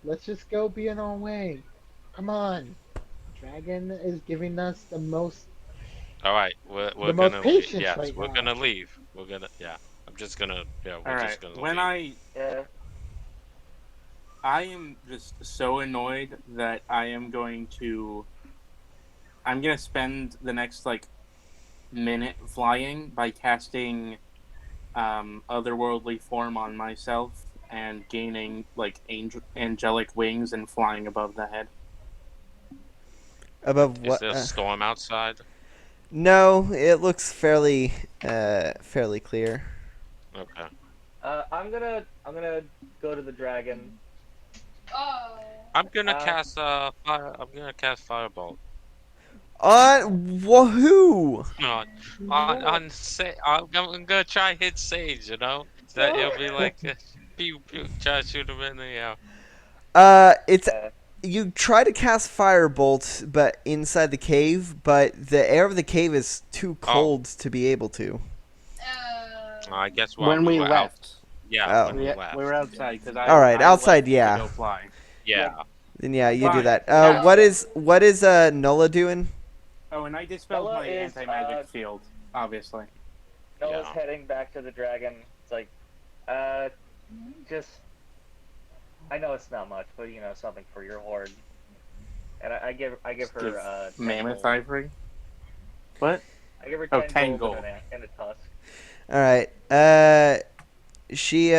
let's just go be in our way. Come on. Dragon is giving us All right, the we're most gonna leave. patience Yes, right we're now. gonna leave. We're gonna yeah. I'm just gonna yeah. We're all just right. gonna When leave. Yeah. I am just so annoyed that I'm gonna spend the next like minute flying by casting otherworldly form on myself and gaining like angelic wings and flying above the head. Above Is what? there a storm outside? No, it looks fairly clear. Okay. I'm gonna go to the dragon. I'm gonna Uh, cast fire. I'm gonna cast firebolt. On who? On No, I'm gonna try and hit Sage. You know that no. it'll be like pew pew. Try to shoot him in the air. It's uh, you try to cast firebolt, but inside the cave, but the air of the cave is too Oh, cold to be able to. I guess while When we we were out. left, Yeah, Oh, when we we left. were outside because all right, I outside, left yeah. to go fly. Yeah. Then yeah, you do Fine. that. Now- What is Nola doing? Oh, and I dispelled Bella my is, anti-magic field, obviously. Noah's Yeah. heading back to the dragon. It's like, uh, just. I know it's not much, but something for your horde. And I give her 10 Mammoth gold. ivory. What? I give her Oh, 10, 10 gold, gold. and a tusk. All right. She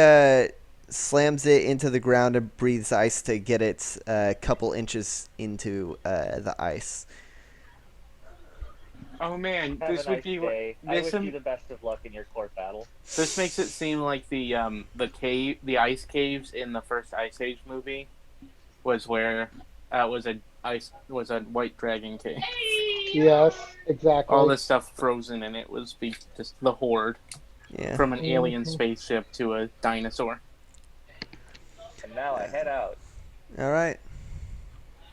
slams it into the ground and breathes ice to get it a couple inches into the ice. Oh man, Have this a would nice be day. I this wish you the best of luck in your court battle. this makes it seem like the ice caves in the first Ice Age movie was where was a white dragon cave. Yes, exactly. All this stuff frozen in it was just the horde Yeah. from an alien Mhm. spaceship to a dinosaur. And now I head out. All right.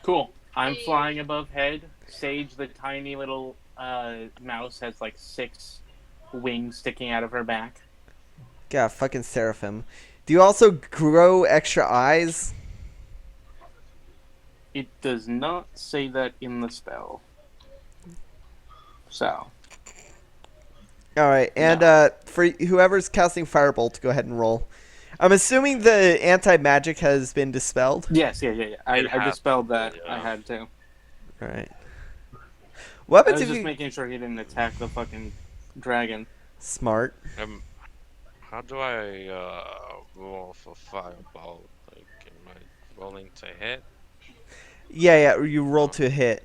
Cool. I'm flying above head. Sage, the tiny little mouse, has like 6 wings sticking out of her back. God, fucking seraphim. Do you also grow extra eyes? It does not say that in the spell. So, All right, and No. For whoever's casting firebolt, go ahead and roll. I'm assuming the anti magic has been dispelled. yes, yeah. It I has dispelled to, that. yeah. I had to. All right. What I happens was if just you making sure he didn't attack the fucking dragon. smart? How do I roll for fireball? Like, am I rolling to hit? Yeah. You roll to hit.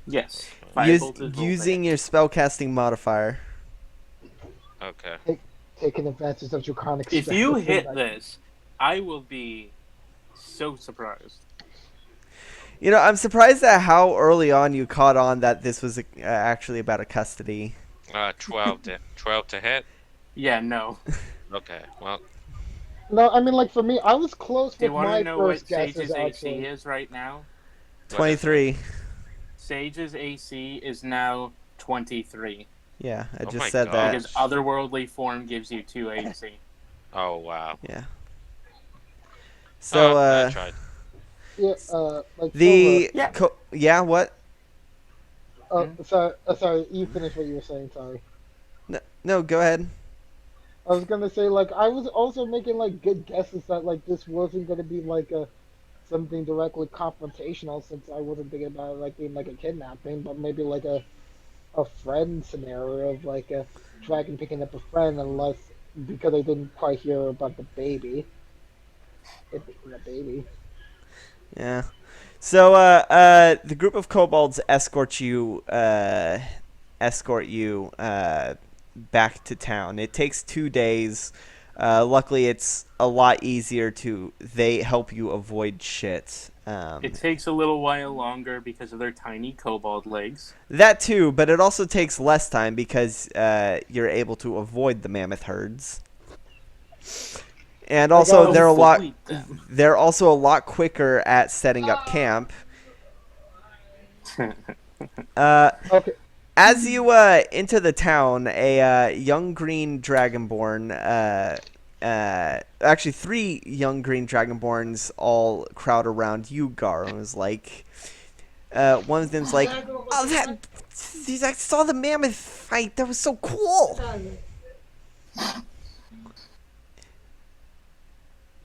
Yes. Use, Firebolt is using your spellcasting modifier. Okay. Taking advantage of draconic If you strength. hit this, I will be so surprised. You know, I'm surprised at how early on you caught on that this was actually about a custody. 12 to hit. Yeah, no. Okay, well, No, I mean, like, for me, I was close Do you with want to my know first what guesses, Sage's AC actually. is right now? what is it? 23. Sage's AC is now 23 Yeah, I Oh just my said that. because otherworldly form gives you 2 AC. Oh wow. Yeah. So, I tried. Yeah, like, Silver. the Yeah. yeah, what? Sorry, you finish what you were saying, sorry. No, go ahead. I was gonna say, like, I was also making, like, good guesses that, like, this wasn't gonna be, like, something directly confrontational since I wasn't thinking about it, like, being, like, a kidnapping, but maybe, like, a friend scenario of, like, a dragon picking up a friend unless, because I didn't quite hear about the baby. It being a baby. Yeah. So, the group of kobolds escort you back to town. It takes 2 days. Luckily, it's a lot easier to. They help you avoid shit. It takes a little while longer because of their tiny kobold legs. That too, but it also takes less time because you're able to avoid the mammoth herds. And also, got Avoid them. they're also a lot quicker at setting up camp. Okay. As you enter the town, a young green dragonborn, actually 3 young green dragonborns all crowd around you, Gar, and was like, one of them's like, "Oh, I saw the mammoth fight. That was so cool."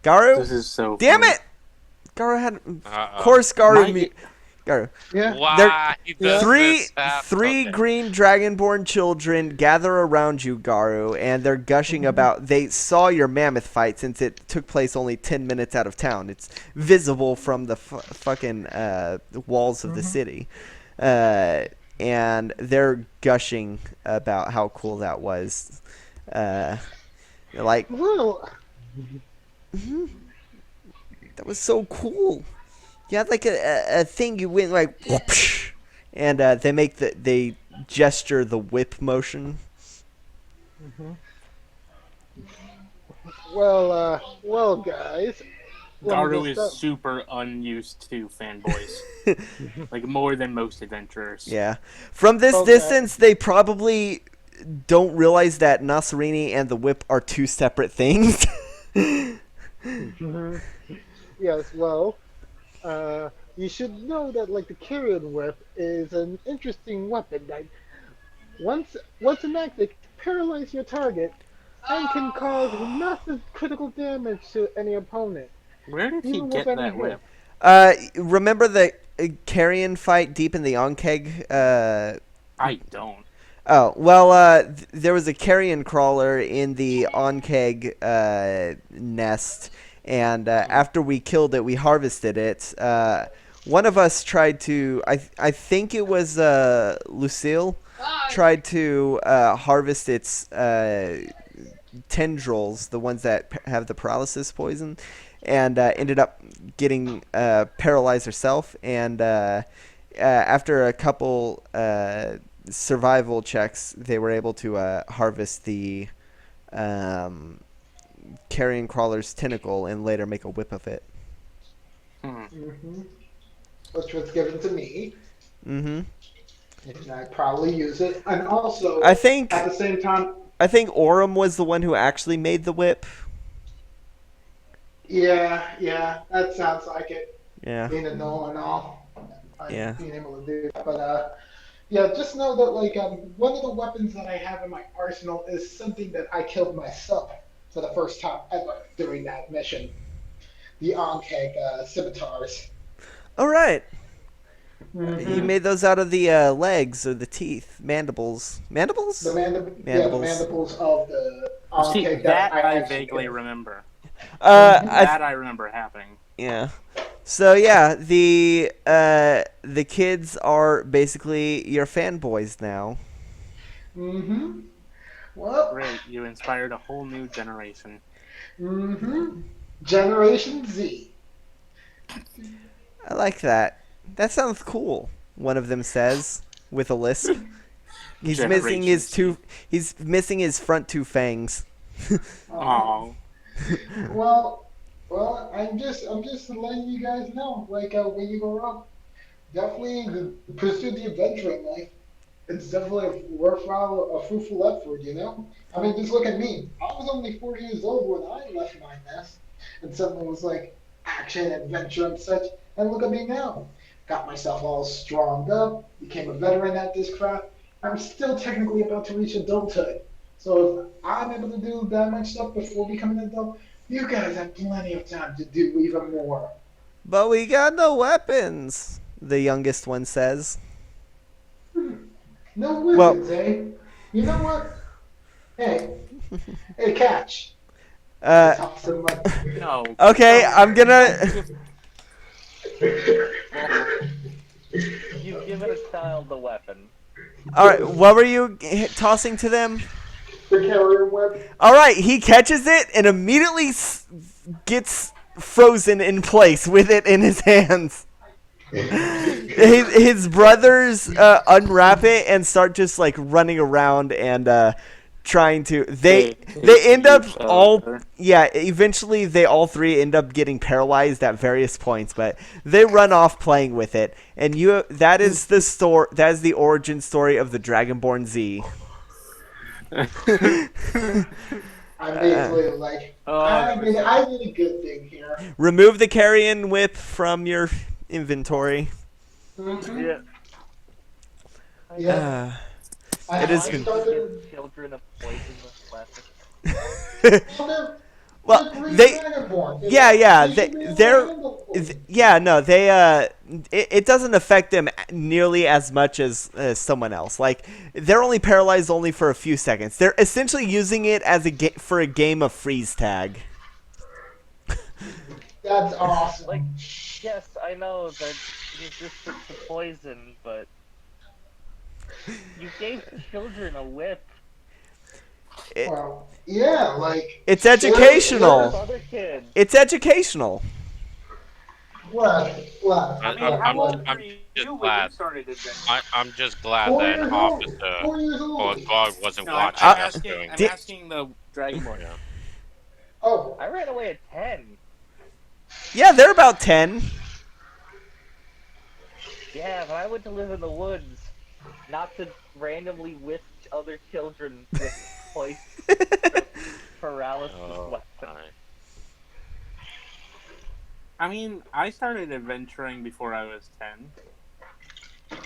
Garu, This is so damn funny. it! Garu had, of Uh-oh. course, Garu. My- Garu. Yeah. Why does Three this happen? three Okay. green dragonborn children gather around you, Garu, and they're gushing about. They saw your mammoth fight since it took place only 10 minutes out of town. It's visible from the fucking walls of the city, and they're gushing about how cool that was. They're like, Well, that was so cool. You had like a thing you went like whoopsh, and they gesture the whip motion. well, guys. let me Garu just is start- super unused to fanboys. Like, more than most adventurers. Yeah. From this Okay. distance, they probably don't realize that Nasserini and the whip are 2 separate things. Yes, well, you should know that, like, the carrion whip is an interesting weapon that once enacted, can paralyze your target and can cause massive critical damage to any opponent. Where did he Even get with any that whip? Remember the carrion fight deep in the Onkeg? I don't. Oh, well, there was a carrion crawler in the Onkeg nest, and after we killed it, we harvested it. One of us tried to, I think it was Lucille, tried to harvest its tendrils, the ones that have the paralysis poison, and ended up getting paralyzed herself. And after a couple survival checks, they were able to harvest the carrion crawler's tentacle and later make a whip of it. Which was given to me, Mm-hmm. and I probably use it. And also, I think at the same time, Orem was the one who actually made the whip. yeah, that sounds like it. Yeah. Being a gnome and all, Yeah. being able to do that. But yeah, just know that, like, one of the weapons that I have in my arsenal is something that I killed myself for the first time ever during that mission. The Onkeg scimitars. All right. You made those out of the legs or the teeth, mandibles. Mandibles? The Mandibles. the mandibles of the See, Onkeg that I actually vaguely killed. remember. I That I remember happening. Yeah. So yeah, the kids are basically your fanboys now. Well, Great, you inspired a whole new generation. Generation Z. I like that. That sounds cool, one of them says, with a lisp. He's missing his Generation he's missing his front two fangs. Oh. Well, I'm just letting you guys know, like, when you grow up, definitely pursue the adventure in life. It's definitely a worthwhile, a fruitful effort, you know? I mean, just look at me. I was only 4 years old when I left my nest, and suddenly was like action, adventure, and such. And look at me now. Got myself all stronged up, became a veteran at this craft. I'm still technically about to reach adulthood. So if I'm able to do that much stuff before becoming an adult, you guys have plenty of time to do even more. But we got no weapons, the youngest one says. No Well, weapons, eh? You know what? Hey, hey, catch. uh, Toss him like. No. okay, I'm gonna. You've given a child the weapon. All right, what were you tossing to them? The carrier web. All right, he catches it and immediately gets frozen in place with it in his hands. His brothers unwrap it and start just like running around and trying to. They end up all eventually they all three end up getting paralyzed at various points, but they run off playing with it. And that is the story. That is the origin story of the Dragonborn Z. I'm basically like, I did a good thing here. Remove the carrion whip from your inventory. Mm-hmm. Yeah. Yeah. It is Why good. give children a poisonous weapon? Well, it doesn't affect them nearly as much as someone else. Like, they're only paralyzed only for a few seconds. They're essentially using it as for a game of freeze tag. That's awesome. Like, yes, I know that resistant to poison, but you gave children a whip. Well, yeah, like It's educational. Other kids. It's educational. What? I'm just glad. I'm just glad that an officer or a guard wasn't watching us doing I'm that. asking the Dragonborn. Yeah. Oh, I ran away at 10. Yeah, they're about 10. Yeah, but I went to live in the woods, not to randomly whip other children with poison paralysis weapon. I mean, I started adventuring before I was 10.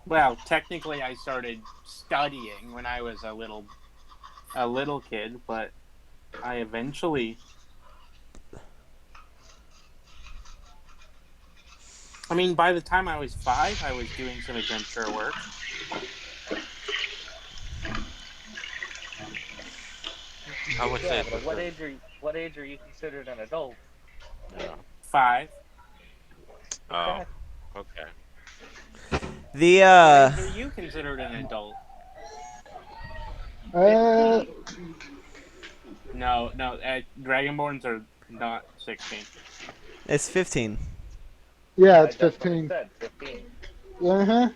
Well, technically I started studying when I was a little kid, but I eventually... I mean, by the time I was 5, I was doing some adventure work. I would say. But what age are you considered an adult? Yeah. 5. Oh. Okay. The What age are you considered an adult? No, Dragonborns are not 16. It's 15. yeah, it's That's what 15. it said, 15. Uh-huh.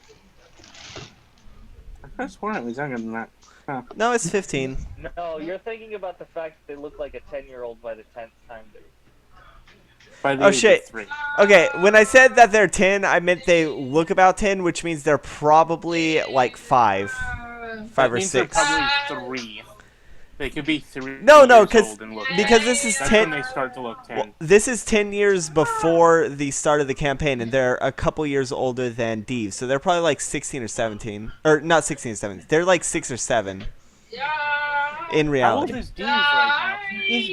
I could have sworn it was younger than that. Huh. No, it's 15. No, you're thinking about the fact that they look like a 10-year-old by the 10th time. By the Oh, age of shit. 3. Okay, when I said that they're 10, I meant they look about 10, which means they're probably like 5. 5 That or means 6. they're probably 3. They could be 3 No, years because old and look this is That's 10. when they start to look 10. Well, this is 10 years before the start of the campaign, and they're a couple years older than Deve, so they're probably like 16 or 17. Or not 16 or 17. They're like 6 or 7. In How old reality. is Deez right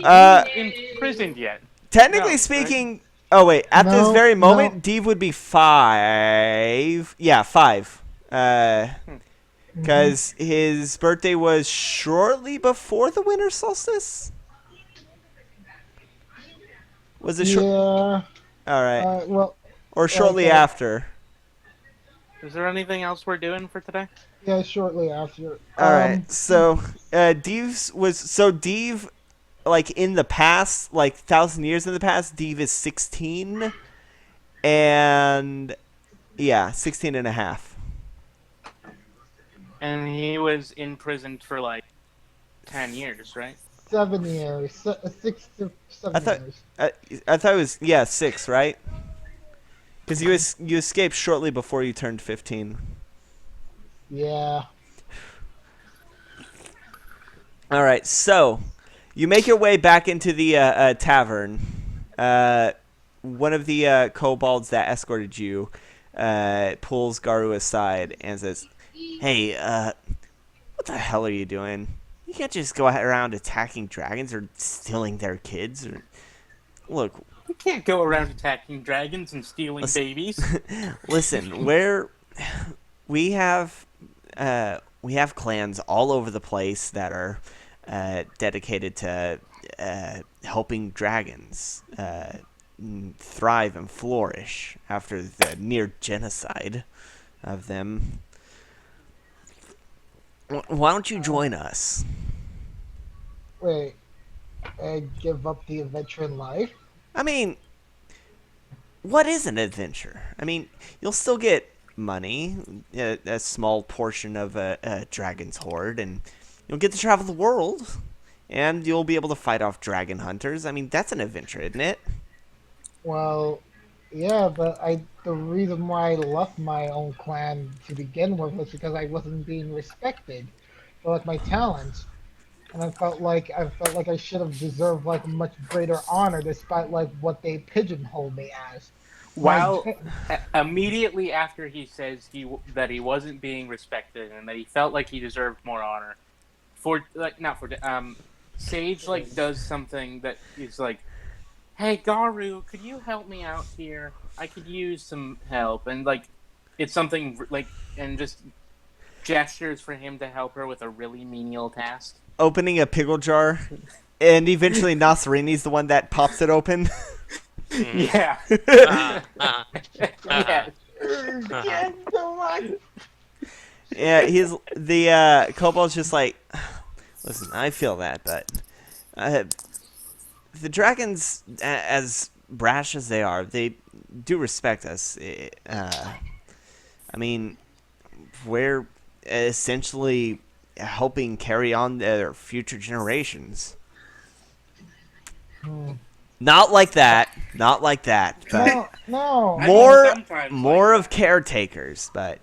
now? Is he imprisoned yet? Technically No, speaking... Oh, wait. At this No, very moment, no. Deve would be 5. Yeah, 5. Because his birthday was shortly before the winter solstice? Was it short? Yeah. Alright. Well, Or shortly okay. Is after. there anything else we're doing for today? yeah, shortly after. Alright, so Deve like in the past, like 1,000 years in the past, Deve is 16, and yeah, 16 and a half. And he was imprisoned for like 10 years, right? 7 years, 6 to I 7 thought years. I, I thought it was 6, right? Because you escaped shortly before you turned 15. Yeah. All right, so you make your way back into the tavern. One of the kobolds that escorted you pulls Garu aside and says, "Hey, what the hell are you doing? You can't just go around attacking dragons or stealing their kids. Or look, You can't go around attacking dragons and stealing Listen- babies. listen, we have clans all over the place that are dedicated to helping dragons thrive and flourish after the near genocide of them. Why don't you join us?" Wait. Give up the adventure life? I mean, what is an adventure? I mean, you'll still get money, a small portion of a dragon's hoard, and you'll get to travel the world, and you'll be able to fight off dragon hunters. I mean, that's an adventure, isn't it? Well, yeah, but the reason why I left my own clan to begin with was because I wasn't being respected for like my talents. And I felt like I should have deserved like a much greater honor despite like what they pigeonholed me as. My While immediately after he says that he wasn't being respected and that he felt like he deserved more honor, Sage like does something that is like, "Hey Garu, could you help me out here? I could use some help." And like, it's something like, and just gestures for him to help her with a really menial task. Opening a pickle jar, and eventually Nasrini's the one that pops it open. Yeah. Yeah. Yeah, he's the kobold's just like, listen, I feel that, but the dragons, as brash as they are, they do respect us. I mean, we're essentially helping carry on their future generations. Not like that. Not like that. But No. I more mean, sometimes more like of caretakers. But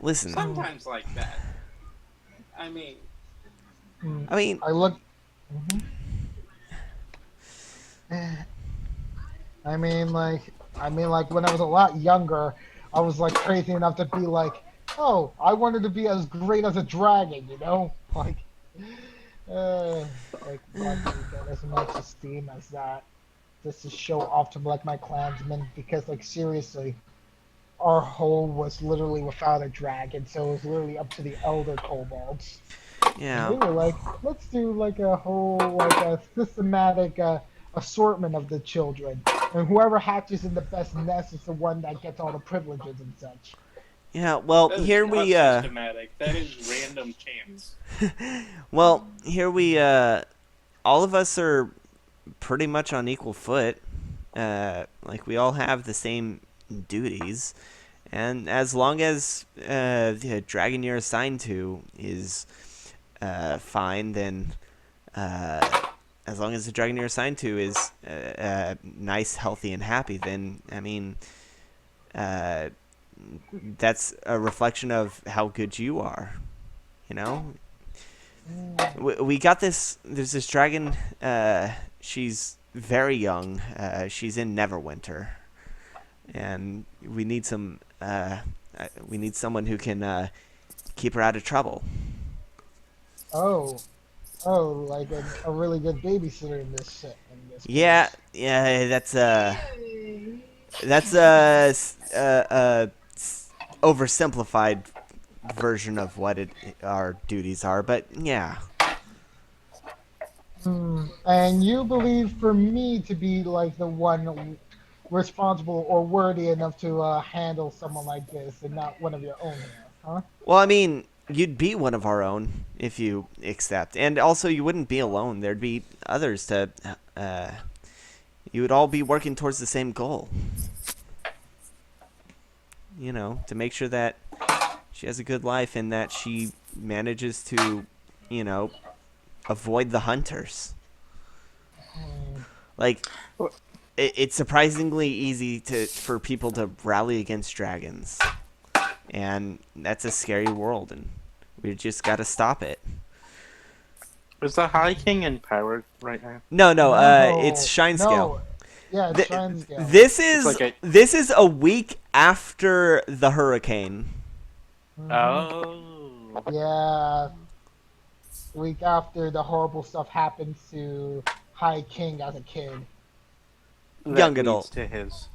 listen, Sometimes like that. I mean, I mean, I look. I mean, like when I was a lot younger, I was like crazy enough to be like, oh, I wanted to be as great as a dragon, you know, uh, wanted to get as much esteem as that, just to show off to like my clansmen, because like seriously, our whole was literally without a dragon, so it was literally up to the elder kobolds. And they yeah. were like, let's do like a whole like a systematic assortment of the children, and whoever hatches in the best nest is the one that gets all the privileges and such. Yeah, well, that is here not we systematic. That is random chance. well, here we all of us are pretty much on equal foot. Like we all have the same duties, and as long as the dragon you're assigned to is fine, then as long as the dragon you're assigned to is nice, healthy, and happy, then I mean, that's a reflection of how good you are. You know, we got this. There's this dragon. She's very young. She's in Neverwinter, and we need some. We need someone who can keep her out of trouble. Oh, oh, like a really good babysitter in this set. In this Yeah, case. yeah. That's a oversimplified version of what our duties are, but yeah. And you believe for me to be like the one responsible or worthy enough to handle someone like this, and not one of your own here, huh? Well, I mean, you'd be one of our own if you accept, and also you wouldn't be alone. There'd be others to. You would all be working towards the same goal. You know, to make sure that she has a good life and that she manages to, you know, avoid the hunters. Like, it's surprisingly easy for people to rally against dragons, and that's a scary world, and we just got to stop it. Is the High King in power right now? No, No, it's Shine no. Scale. Yeah, it's Shine Scale. This is a week after the hurricane. Oh. Yeah. Week after the horrible stuff happens to High King as a kid. Young That adult. leads to his.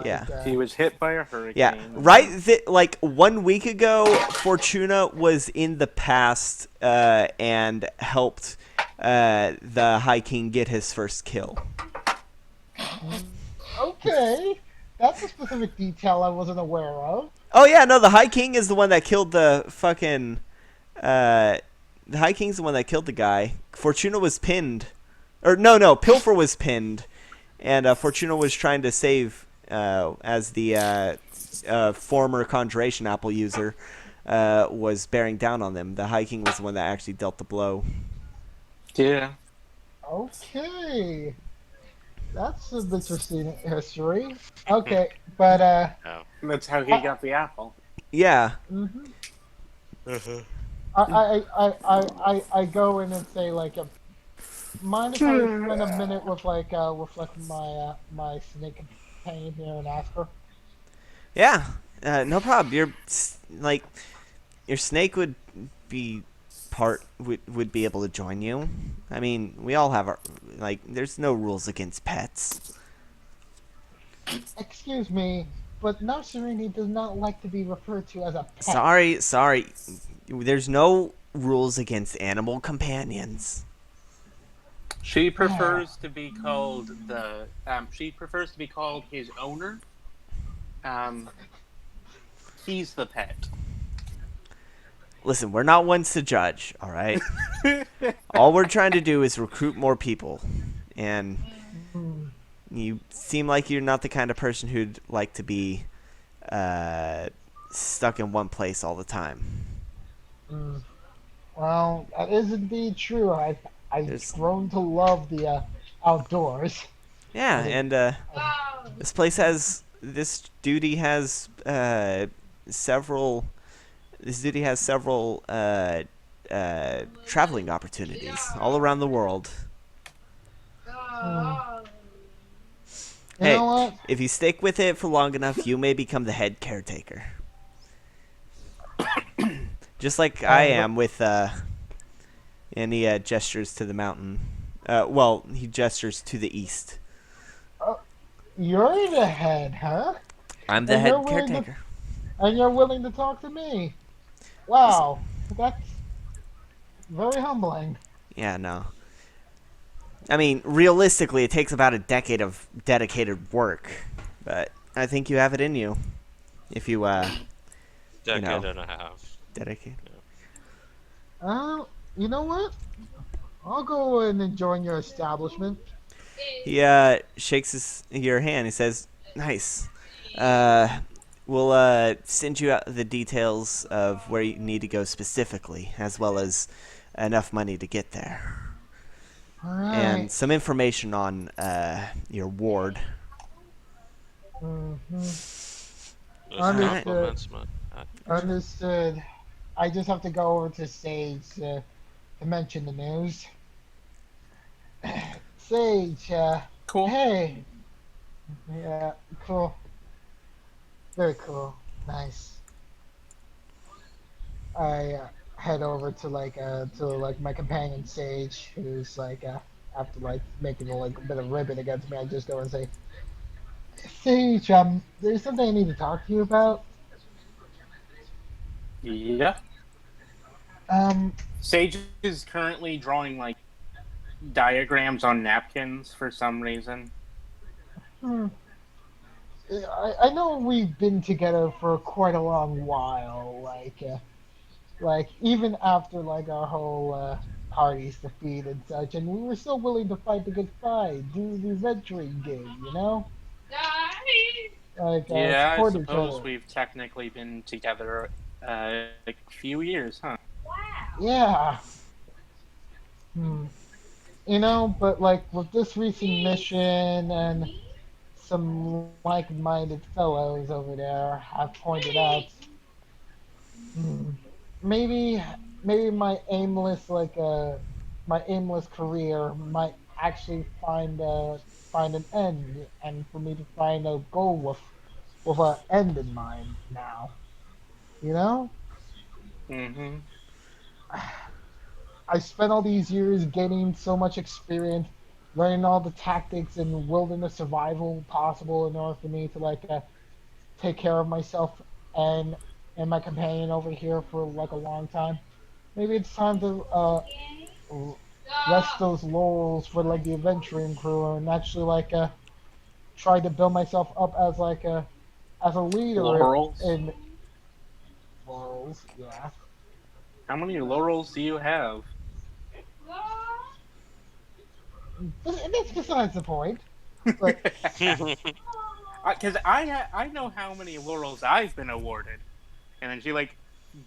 Yeah. He was hit by a hurricane. Yeah, right. Like 1 week ago, Fortuna was in the past and helped the High King get his first kill. Okay, that's a specific detail I wasn't aware of. Oh yeah, no, the High King is the one that killed the fucking. The High King's the one that killed the guy. Fortuna was pinned, or no, Pilfer was pinned, and Fortuna was trying to save. As the former Conjuration Apple user was bearing down on them. The High King was the one that actually dealt the blow. Yeah. Okay. That's an interesting history. Okay, but That's how he got the apple. Yeah. I go in and say like, mind if I spend a minute with my snake companion here and ask her? Yeah. No problem. Your snake would be would be able to join you. I mean, we all have our there's no rules against pets. Excuse me, but Narcerini does not like to be referred to as a pet. Sorry. There's no rules against animal companions. She prefers to be called She prefers to be called his owner. He's the pet. Listen, we're not ones to judge, all right? All we're trying to do is recruit more people, and you seem like you're not the kind of person who'd like to be stuck in one place all the time. Well, that is indeed true. I've grown to love the outdoors. Yeah, and this duty has several traveling opportunities all around the world. You know what? If you stick with it for long enough, you may become the head caretaker. Just like I am with, and he gestures to the mountain. Well, he gestures to the east. You're the head, huh? I'm the head caretaker. And you're willing to talk to me. Wow, that's very humbling. Yeah, no. I mean, realistically, it takes about a decade of dedicated work, but I think you have it in you. If you, Decade and a half. Dedicate. You know what? I'll go and join your establishment. He shakes your hand. He says, "Nice. We'll send you out the details of where you need to go specifically, as well as enough money to get there, All right. and some information on your ward." Those Understood. compliments, man. Understood. I just have to go over to Sage to mention the news. Sage, Cool. hey. Yeah, cool. Very cool. Nice. I head over to my companion Sage, who's after making a bit of ribbon against me. I just go and say, Sage, there's something I need to talk to you about. Yeah. Sage is currently drawing diagrams on napkins for some reason. I know we've been together for quite a long while. Like even after like our whole party's defeat and such, and we were still willing to fight the good fight, do the adventuring gig, you know, like Yeah, I support each suppose other. we've technically been together like a few years, huh? Yeah. Hmm. You know, but like with this recent mission and some like-minded fellows over there have pointed out, hmm, maybe maybe my aimless career might actually find an end, and for me to find a goal with an end in mind now. You know, Mm-hmm. I spent all these years gaining so much experience, learning all the tactics and wilderness survival possible in order for me to take care of myself and and my companion over here for like a long time. Maybe it's time to rest those laurels for like the adventuring crew and actually try to build myself up as a leader Laurels? in laurels. Yeah, How many laurels do you have? that's besides the point. But Because I know how many laurels I've been awarded, and then she like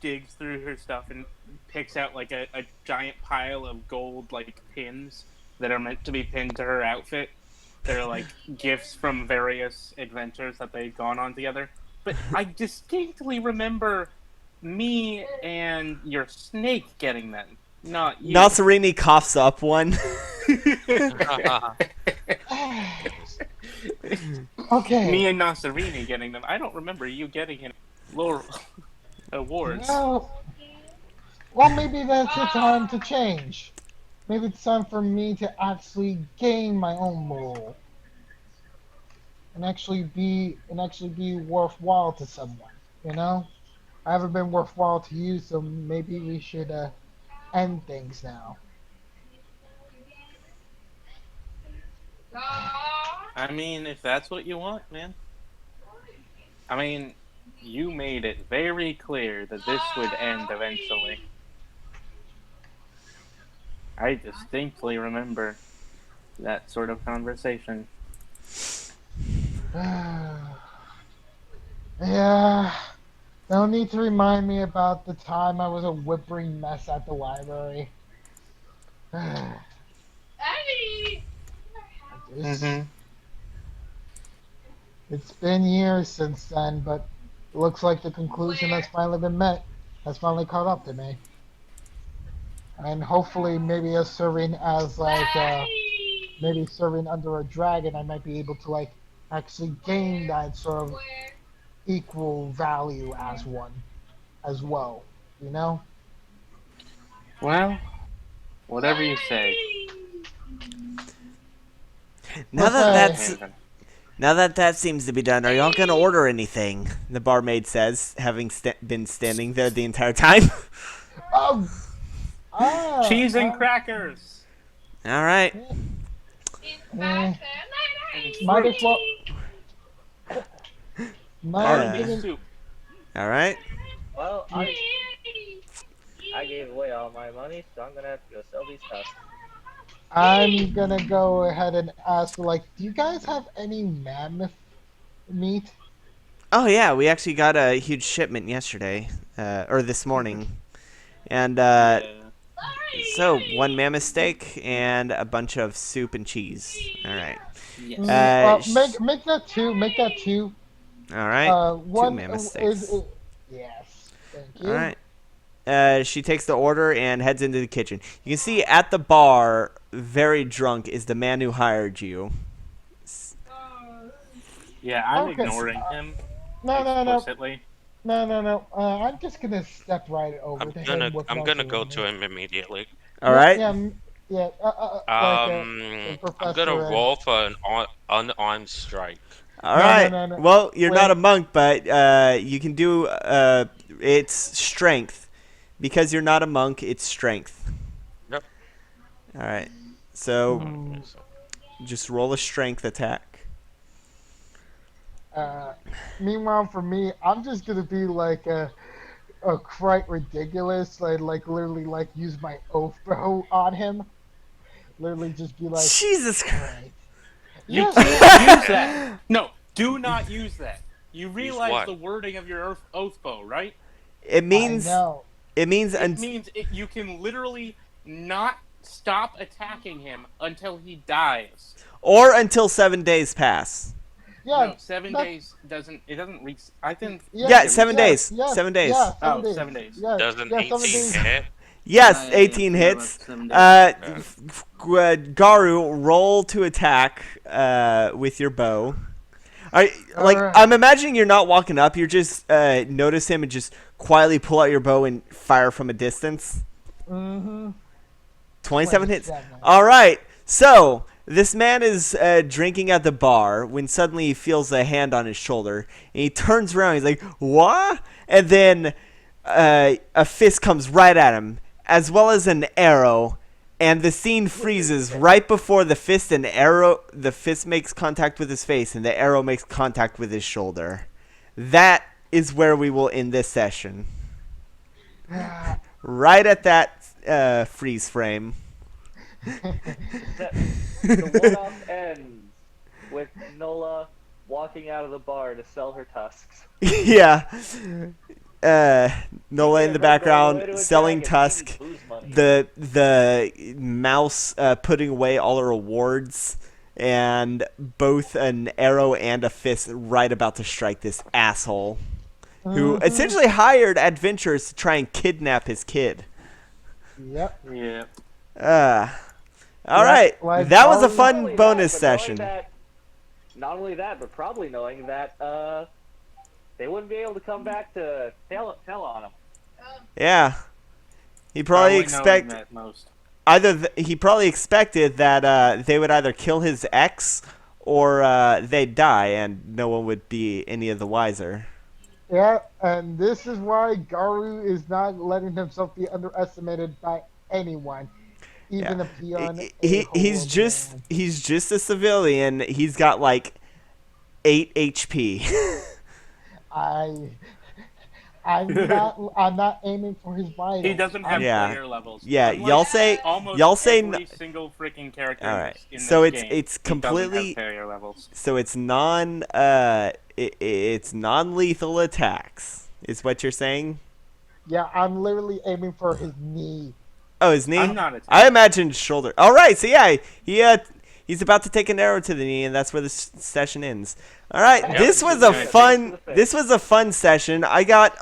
digs through her stuff and picks out like a giant pile of gold like pins that are meant to be pinned to her outfit. They're like gifts from various adventures that they've gone on together. But I distinctly remember me and your snake getting them, not you. Nasserini coughs up one. okay, Me and Nasserini getting them. I don't remember you getting any laurel awards. well, well, maybe that's the time to change. Maybe it's time for me to actually gain my own role and actually be worthwhile to someone. You know, I haven't been worthwhile to you, so maybe we should end things now. I mean, if that's what you want, man. I mean, you made it very clear that this would end eventually. I distinctly remember that sort of conversation. Yeah, no need to remind me about the time I was a whimpering mess at the library. It's, Mm-hmm. it's been years since then, but it looks like the conclusion has finally been met. Has finally caught up to me. And hopefully, maybe as serving as maybe serving under a dragon, I might be able to actually gain that sort of equal value as one as well. You know? Well, whatever you say. Now that Okay. that's now that that seems to be done, are y'all gonna order anything? The barmaid says, having been standing there the entire time. Um. Cheese and Ah. crackers All right. Eh, and might as fruit, well. Might as barley Uh, well. soup. all right. Well, I gave away all my money, so I'm gonna have to go sell these husks. I'm gonna go ahead and ask, like, do you guys have any mammoth meat? Oh yeah, we actually got a huge shipment yesterday, or this morning, and Yeah. so one mammoth steak and a bunch of soup and cheese. All right. Yes. Make that two. Make that two. All right. Two One mammoth is steaks. yes. Thank All you. right. She takes the order and heads into the kitchen. You can see at the bar, very drunk, is the man who hired you. Yeah, I'm Okay. ignoring him No, no, no, explicitly. no, no, no. I'm just gonna step right over to him with I'm no gonna go to ceremony. him immediately. All Yeah, right. yeah, yeah. The I'm gonna professor and roll for an unarmed strike. All no, no, right. no, no. Well, you're not a Wait. monk, but you can do it's strength. Because you're not a monk, it's strength. Yep. All right. So Hmm. So, just roll a strength attack. Uh, Meanwhile, for me, I'm just gonna be like, quite ridiculous. I'd literally use my oath bow on him. Literally just be like, Jesus all Christ. right. You Yeah. can't use that. No, do not use that. You realize what? the wording of your oath bow, right? It I means know. it means It means you can literally not stop attacking him until he dies. or until 7 days pass. Yeah. No, 7 that- days doesn't. It doesn't reach. I think. Yeah, it 7 reaches- days. Yeah, 7 days. Yeah, Oh, 7 days. 7 days. Yeah, Doesn't yeah, 18 7 days. hit? Yes, I 18 forgot hits. about 7 days. Garu, roll to attack with your bow. Alright. I'm imagining you're not walking up. You're just notice him and just quietly pull out your bow and fire from a distance. Mm-hmm. 27 hits. 27. All right. So this man is drinking at the bar when suddenly he feels a hand on his shoulder. And he turns around. He's like, "What?" And then a fist comes right at him, as well as an arrow. And the scene freezes right before the fist makes contact with his face, and the arrow makes contact with his shoulder. That is where we will end this session. Right at that freeze frame. The one-off ends with Nola walking out of the bar to sell her tusks. Yeah. Nola in the Her going away background to a selling dragon, tusk. she needs booze money. The mouse putting away all her rewards, and both an arrow and a fist right about to strike this asshole who essentially hired adventurers to try and kidnap his kid. Yep. Yeah. All right. like That was a Garu- fun Not only bonus that, but knowing session. not only that, but probably knowing that they wouldn't be able to come back to tell on him. Yeah. He probably knowing that most. he probably expected that they would either kill his ex or they'd die, and no one would be any of the wiser. Yeah, and this is why Garu is not letting himself be underestimated by anyone, even Yeah. a peon. He's just a civilian. He's got like 8 HP. I'm not aiming for his vitals. He doesn't have Yeah. player levels. Yeah, Unlike almost almost say every single freaking character All right. in So this it's game, it's he doesn't completely have player levels. so it's it's non-lethal attacks. Is what you're saying? Yeah, I'm literally aiming for his knee. Oh, his knee? I'm not attacking. I imagined shoulder. All right, so yeah, he's about to take an arrow to the knee, and that's where this session ends. All right, Yep. this was a fun session. I got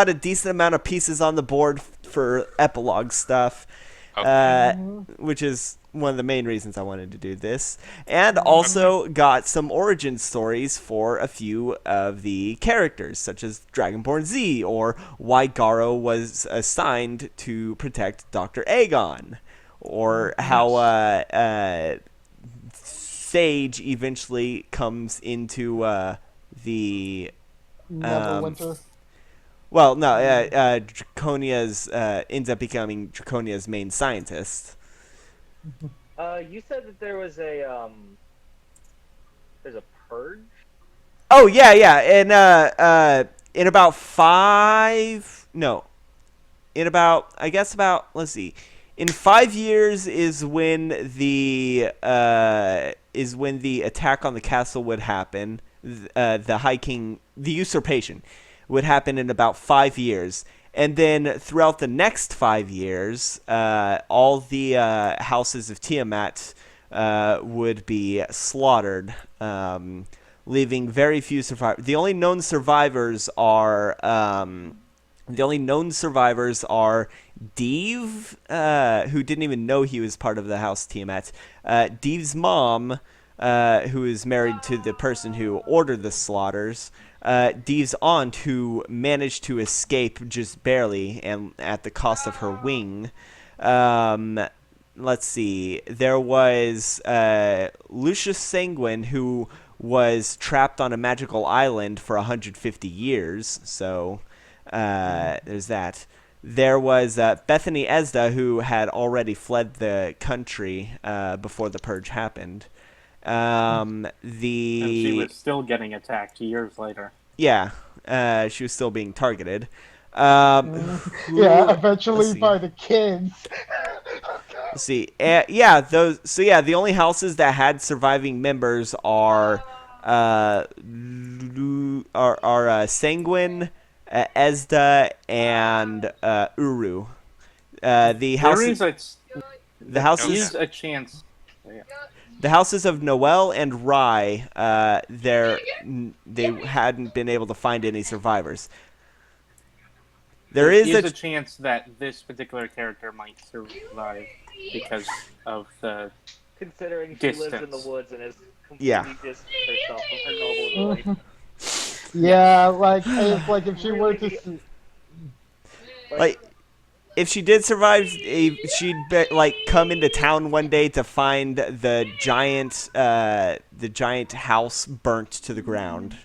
a decent amount of pieces on the board for epilogue stuff, which is one of the main reasons I wanted to do this, and also got some origin stories for a few of the characters, such as Dragonborn Z, or why Garo was assigned to protect Dr. Aegon, or how Sage eventually comes into the Neverwinter. well, no, Draconia's ends up becoming Draconia's main scientist. You said that there's a purge. Oh yeah, in about let's see, in 5 years is when the attack on the castle would happen. The High King, the usurpation, would happen in about 5 years. And then throughout the next 5 years, all the houses of Tiamat would be slaughtered, leaving very few survivors. The only known survivors are Deve, who didn't even know he was part of the House Tiamat. Deve's mom, who is married to the person who ordered the slaughters. Deve's aunt, who managed to escape just barely and at the cost of her wing. Let's see. There was Lucius Sanguine, who was trapped on a magical island for 150 years. So there's that. There was Bethany Esda, who had already fled the country before the purge happened. And she was still getting attacked years later. Yeah, she was still being targeted. Yeah, let's eventually see. by the kids. Let's see. Yeah, those. So yeah, the only houses that had surviving members are Sanguine, Ezda, and Uru. The There houses. is a The there houses. is a chance. Yeah. The houses of Noel and Rye. They hadn't been able to find any survivors. There is a chance that this particular character might survive because of the Considering she lives in the distance. woods and is Yeah. completely distanced herself from her noble life. Yeah, if she were to like. If she did survive, she'd come into town one day to find the giant house burnt to the ground.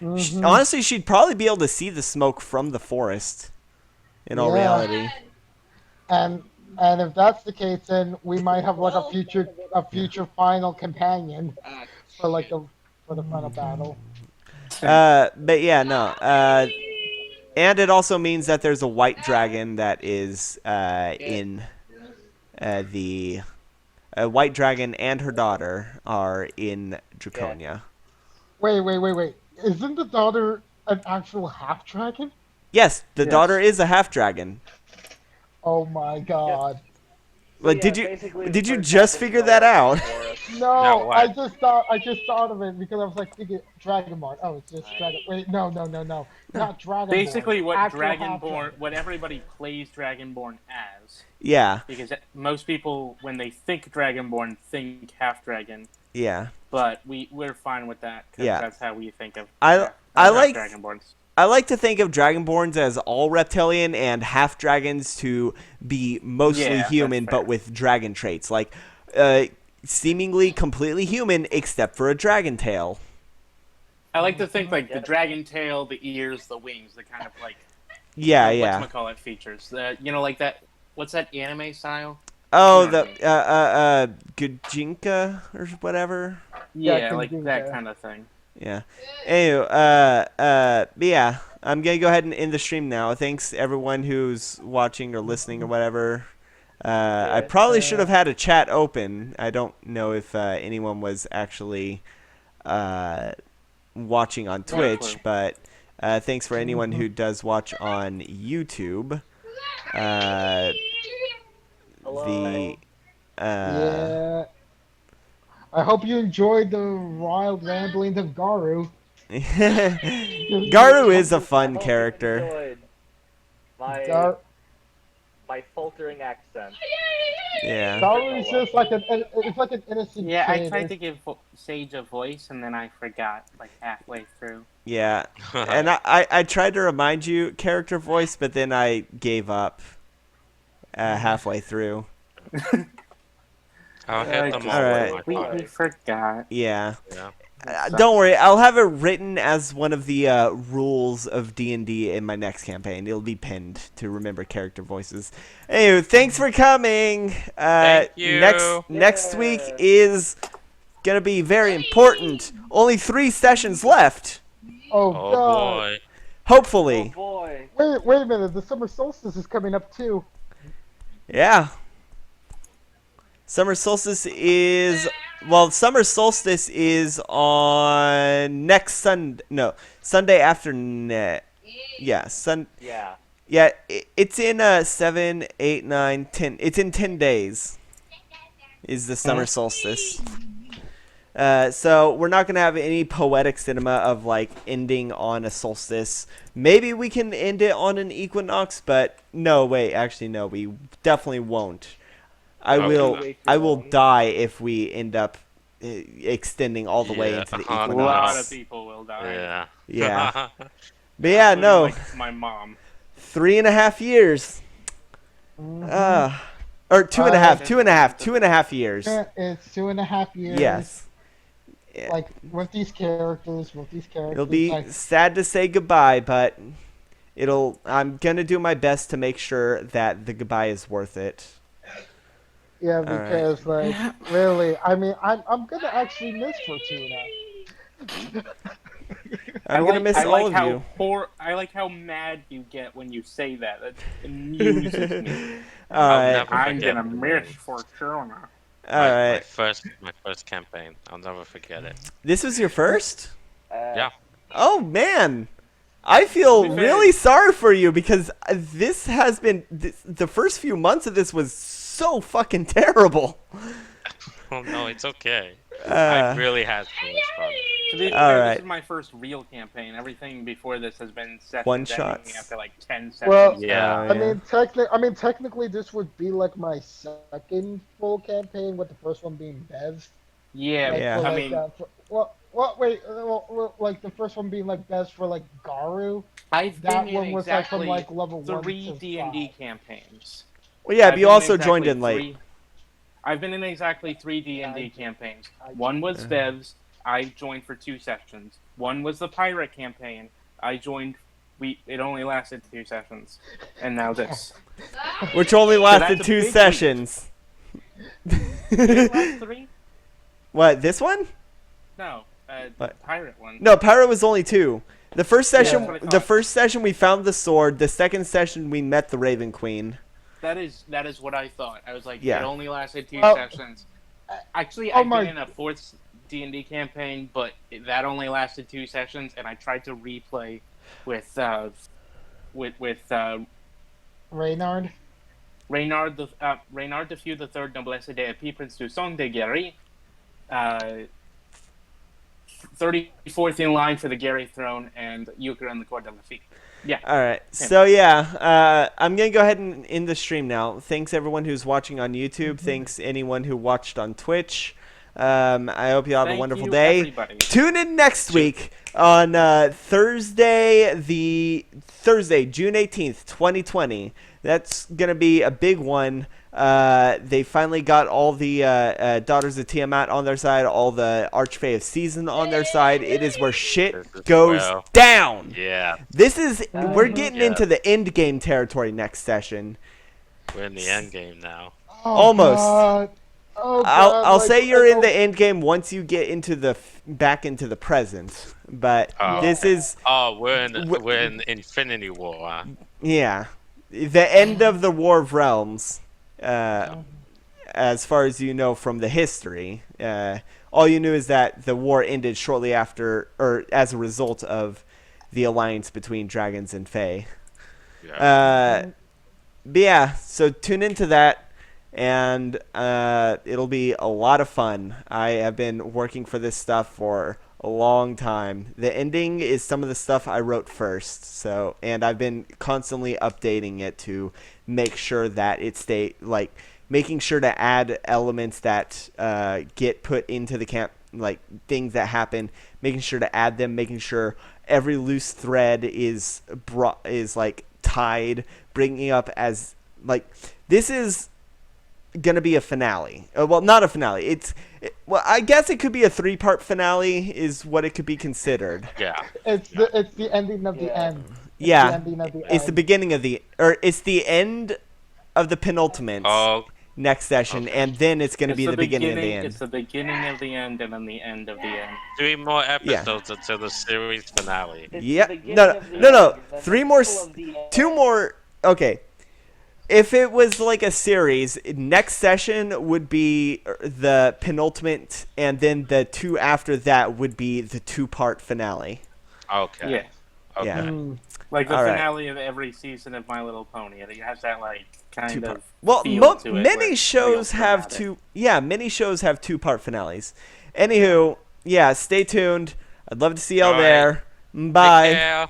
Honestly, she'd probably be able to see the smoke from the forest. In all reality, and if that's the case, then we might have like a future final companion for the final battle. but yeah, no. And it also means that there's a white dragon that is in the white dragon and her daughter are in Draconia. Wait. Isn't the daughter an actual half dragon? Yes, the daughter is a half dragon. Oh my god. Like, Yeah, did you just figure that out? No, what? I just thought of it because I was like thinking Dragonborn. Oh, it's just Dragon. Wait, no, not Dragonborn. Basically, what Actual Dragonborn, what everybody plays Dragonborn as. Yeah. Because most people, when they think Dragonborn, think half dragon. Yeah. But we're fine with that. Cause Yeah. That's how we think of. I like Dragonborns. I like to think of Dragonborns as all reptilian and half dragons to be mostly human, but with dragon traits, like seemingly completely human except for a dragon tail. I like to think like the dragon tail, the ears, the wings, the kind of like whatchamacallit features. Like that. What's that anime style? Oh, the Gujinka or whatever. Yeah, like that kind of thing. Yeah. Anyway, yeah, I'm gonna go ahead and end the stream now. Thanks everyone who's watching or listening or whatever. I probably should have had a chat open. I don't know if anyone was actually watching on Twitch, but thanks for anyone who does watch on YouTube. Yeah. I hope you enjoyed the wild ramblings of Garu. Garu is a fun character. My faltering accent. Yeah. Garu is just like an innocent Yeah, kid. I tried to give Sage a voice and then I forgot like halfway through. Yeah. And I tried to remind you character voice, but then I gave up halfway through. I'll hit them all. Alright. We forgot. Yeah. Yeah. Don't worry, I'll have it written as one of the rules of D&D in my next campaign. It'll be pinned to remember character voices. Anyway, thanks for coming. Thank you. Next week is gonna be very important. Only 3 sessions left. Oh, Oh god. boy. Hopefully. Oh boy. Wait a minute. The summer solstice is coming up too. Yeah. Summer solstice is on next Sunday. No, Sunday after Yeah, Yeah. Yeah, it's in 7, 8, 9, 10. It's in 10 days. Is the summer solstice. So we're not gonna have any poetic cinema of like ending on a solstice. Maybe we can end it on an equinox, but no, wait, actually no, we definitely won't. I will die if we end up extending all the way into the equinox. A lot of people will die. Yeah. Yeah. But yeah, no. Like my mom. 3.5 years. Or 2.5 years. It's 2.5 years. Yes. Like with these characters. It'll be like, sad to say goodbye, but I'm gonna do my best to make sure that the goodbye is worth it. yeah, because like really, I mean, I'm gonna actually miss Fortuna. I'm gonna miss all of you. I like how mad you get when you say that. That amuses me. All I'll right. never I'm forget gonna the miss name. Fortuna. All right. My first campaign. I'll never forget it. This was your first? Yeah. Oh man, I feel To be fair- really sorry for you because this has been the first few months of this was so fucking terrible. Oh no, it's okay. Uh, I really had so much fun. To be All fair, right. this is my first real campaign. Everything before this has been sessions One-shots. ending after like 10 sessions. Well, Yeah. technically, this would be like my second full campaign, with the first one being Bev. Yeah, Yeah. For, I like, mean, like the first one being like Bev for like Garu. I've That been one in was like from exactly like level 1 3 to D&D 5. campaigns. well, yeah, I've but you been in also exactly joined in late. I've been in exactly 3 D&D campaigns. I- One was Vev's. I joined for 2 sessions. One was the pirate campaign. I joined. It only lasted 2 sessions, and now this. Which only lasted that's a 2 big sessions. Did it last 3? What, this one? No, What? pirate one. No, Pyro was only 2. The first session, that's what I the thought. first session we found the sword. The second session we met the Raven Queen. That is what I thought. I was like, Yeah. it only lasted 2 Well, sessions. Actually, oh I've my- been in a 4th D&D campaign, but that only lasted 2 sessions, and I tried to replay with Reynard. Reynard de Few the Third Noblesse de Epis Prince du Song de Guerry, 34th in line for the Gary throne, and Euchre and the Court de la Fille. Yeah. All right. So yeah, I'm gonna go ahead and end the stream now. Thanks everyone who's watching on YouTube. Thanks anyone who watched on Twitch. I hope you all have a Thank wonderful you, day. everybody. Tune in next week on Thursday, June 18th, 2020. That's gonna be a big one. They finally got all the Daughters of Tiamat on their side, all the Archfey of Season on their side. It is where shit goes down. Yeah. This is we're getting Yeah. into the end game territory next session. We're in the end game now. Oh, Almost. God. Oh, I'll God, say you're in like, the end game once you get into the back into the present. But Oh. this is Oh, we're in Infinity War. Huh? yeah, the end of the War of Realms. As far as you know from the history, all you knew is that the war ended shortly after, or as a result of the alliance between dragons and fae. Yeah. But yeah, so tune into that, and it'll be a lot of fun. I have been working for this stuff for a long time. The ending is some of the stuff I wrote first, so and I've been constantly updating it to make sure that it making sure to add elements that get put into the camp, like things that happen, making sure to add them, making sure every loose thread is like tied, bringing up as like this is gonna be a finale. Well, not a finale. Well, I guess it could be a 3-part finale is what it could be considered. Yeah. It's the ending of the end. Yeah, The ending of the it's the end. beginning of it's the end of the penultimate Oh, next session, okay. and then it's gonna be the beginning of the end. It's the beginning of the end, and then the end of the end. 3 more episodes until the series finale. It's Yeah, the beginning no, of the no, end, and 3 the more, middle of the end. 2 more. Okay, if it was like a series, next session would be the penultimate, and then the 2 after that would be the 2-part finale. Okay. Yeah. Okay. Yeah. Mm. Like the All right. finale of every season of My Little Pony. It has that like kind 2-part. of Well, feel to it where many it's shows real have dramatic. many shows have 2-part finales. Anywho, yeah, stay tuned. I'd love to see y'all All right. there. Take Bye. care.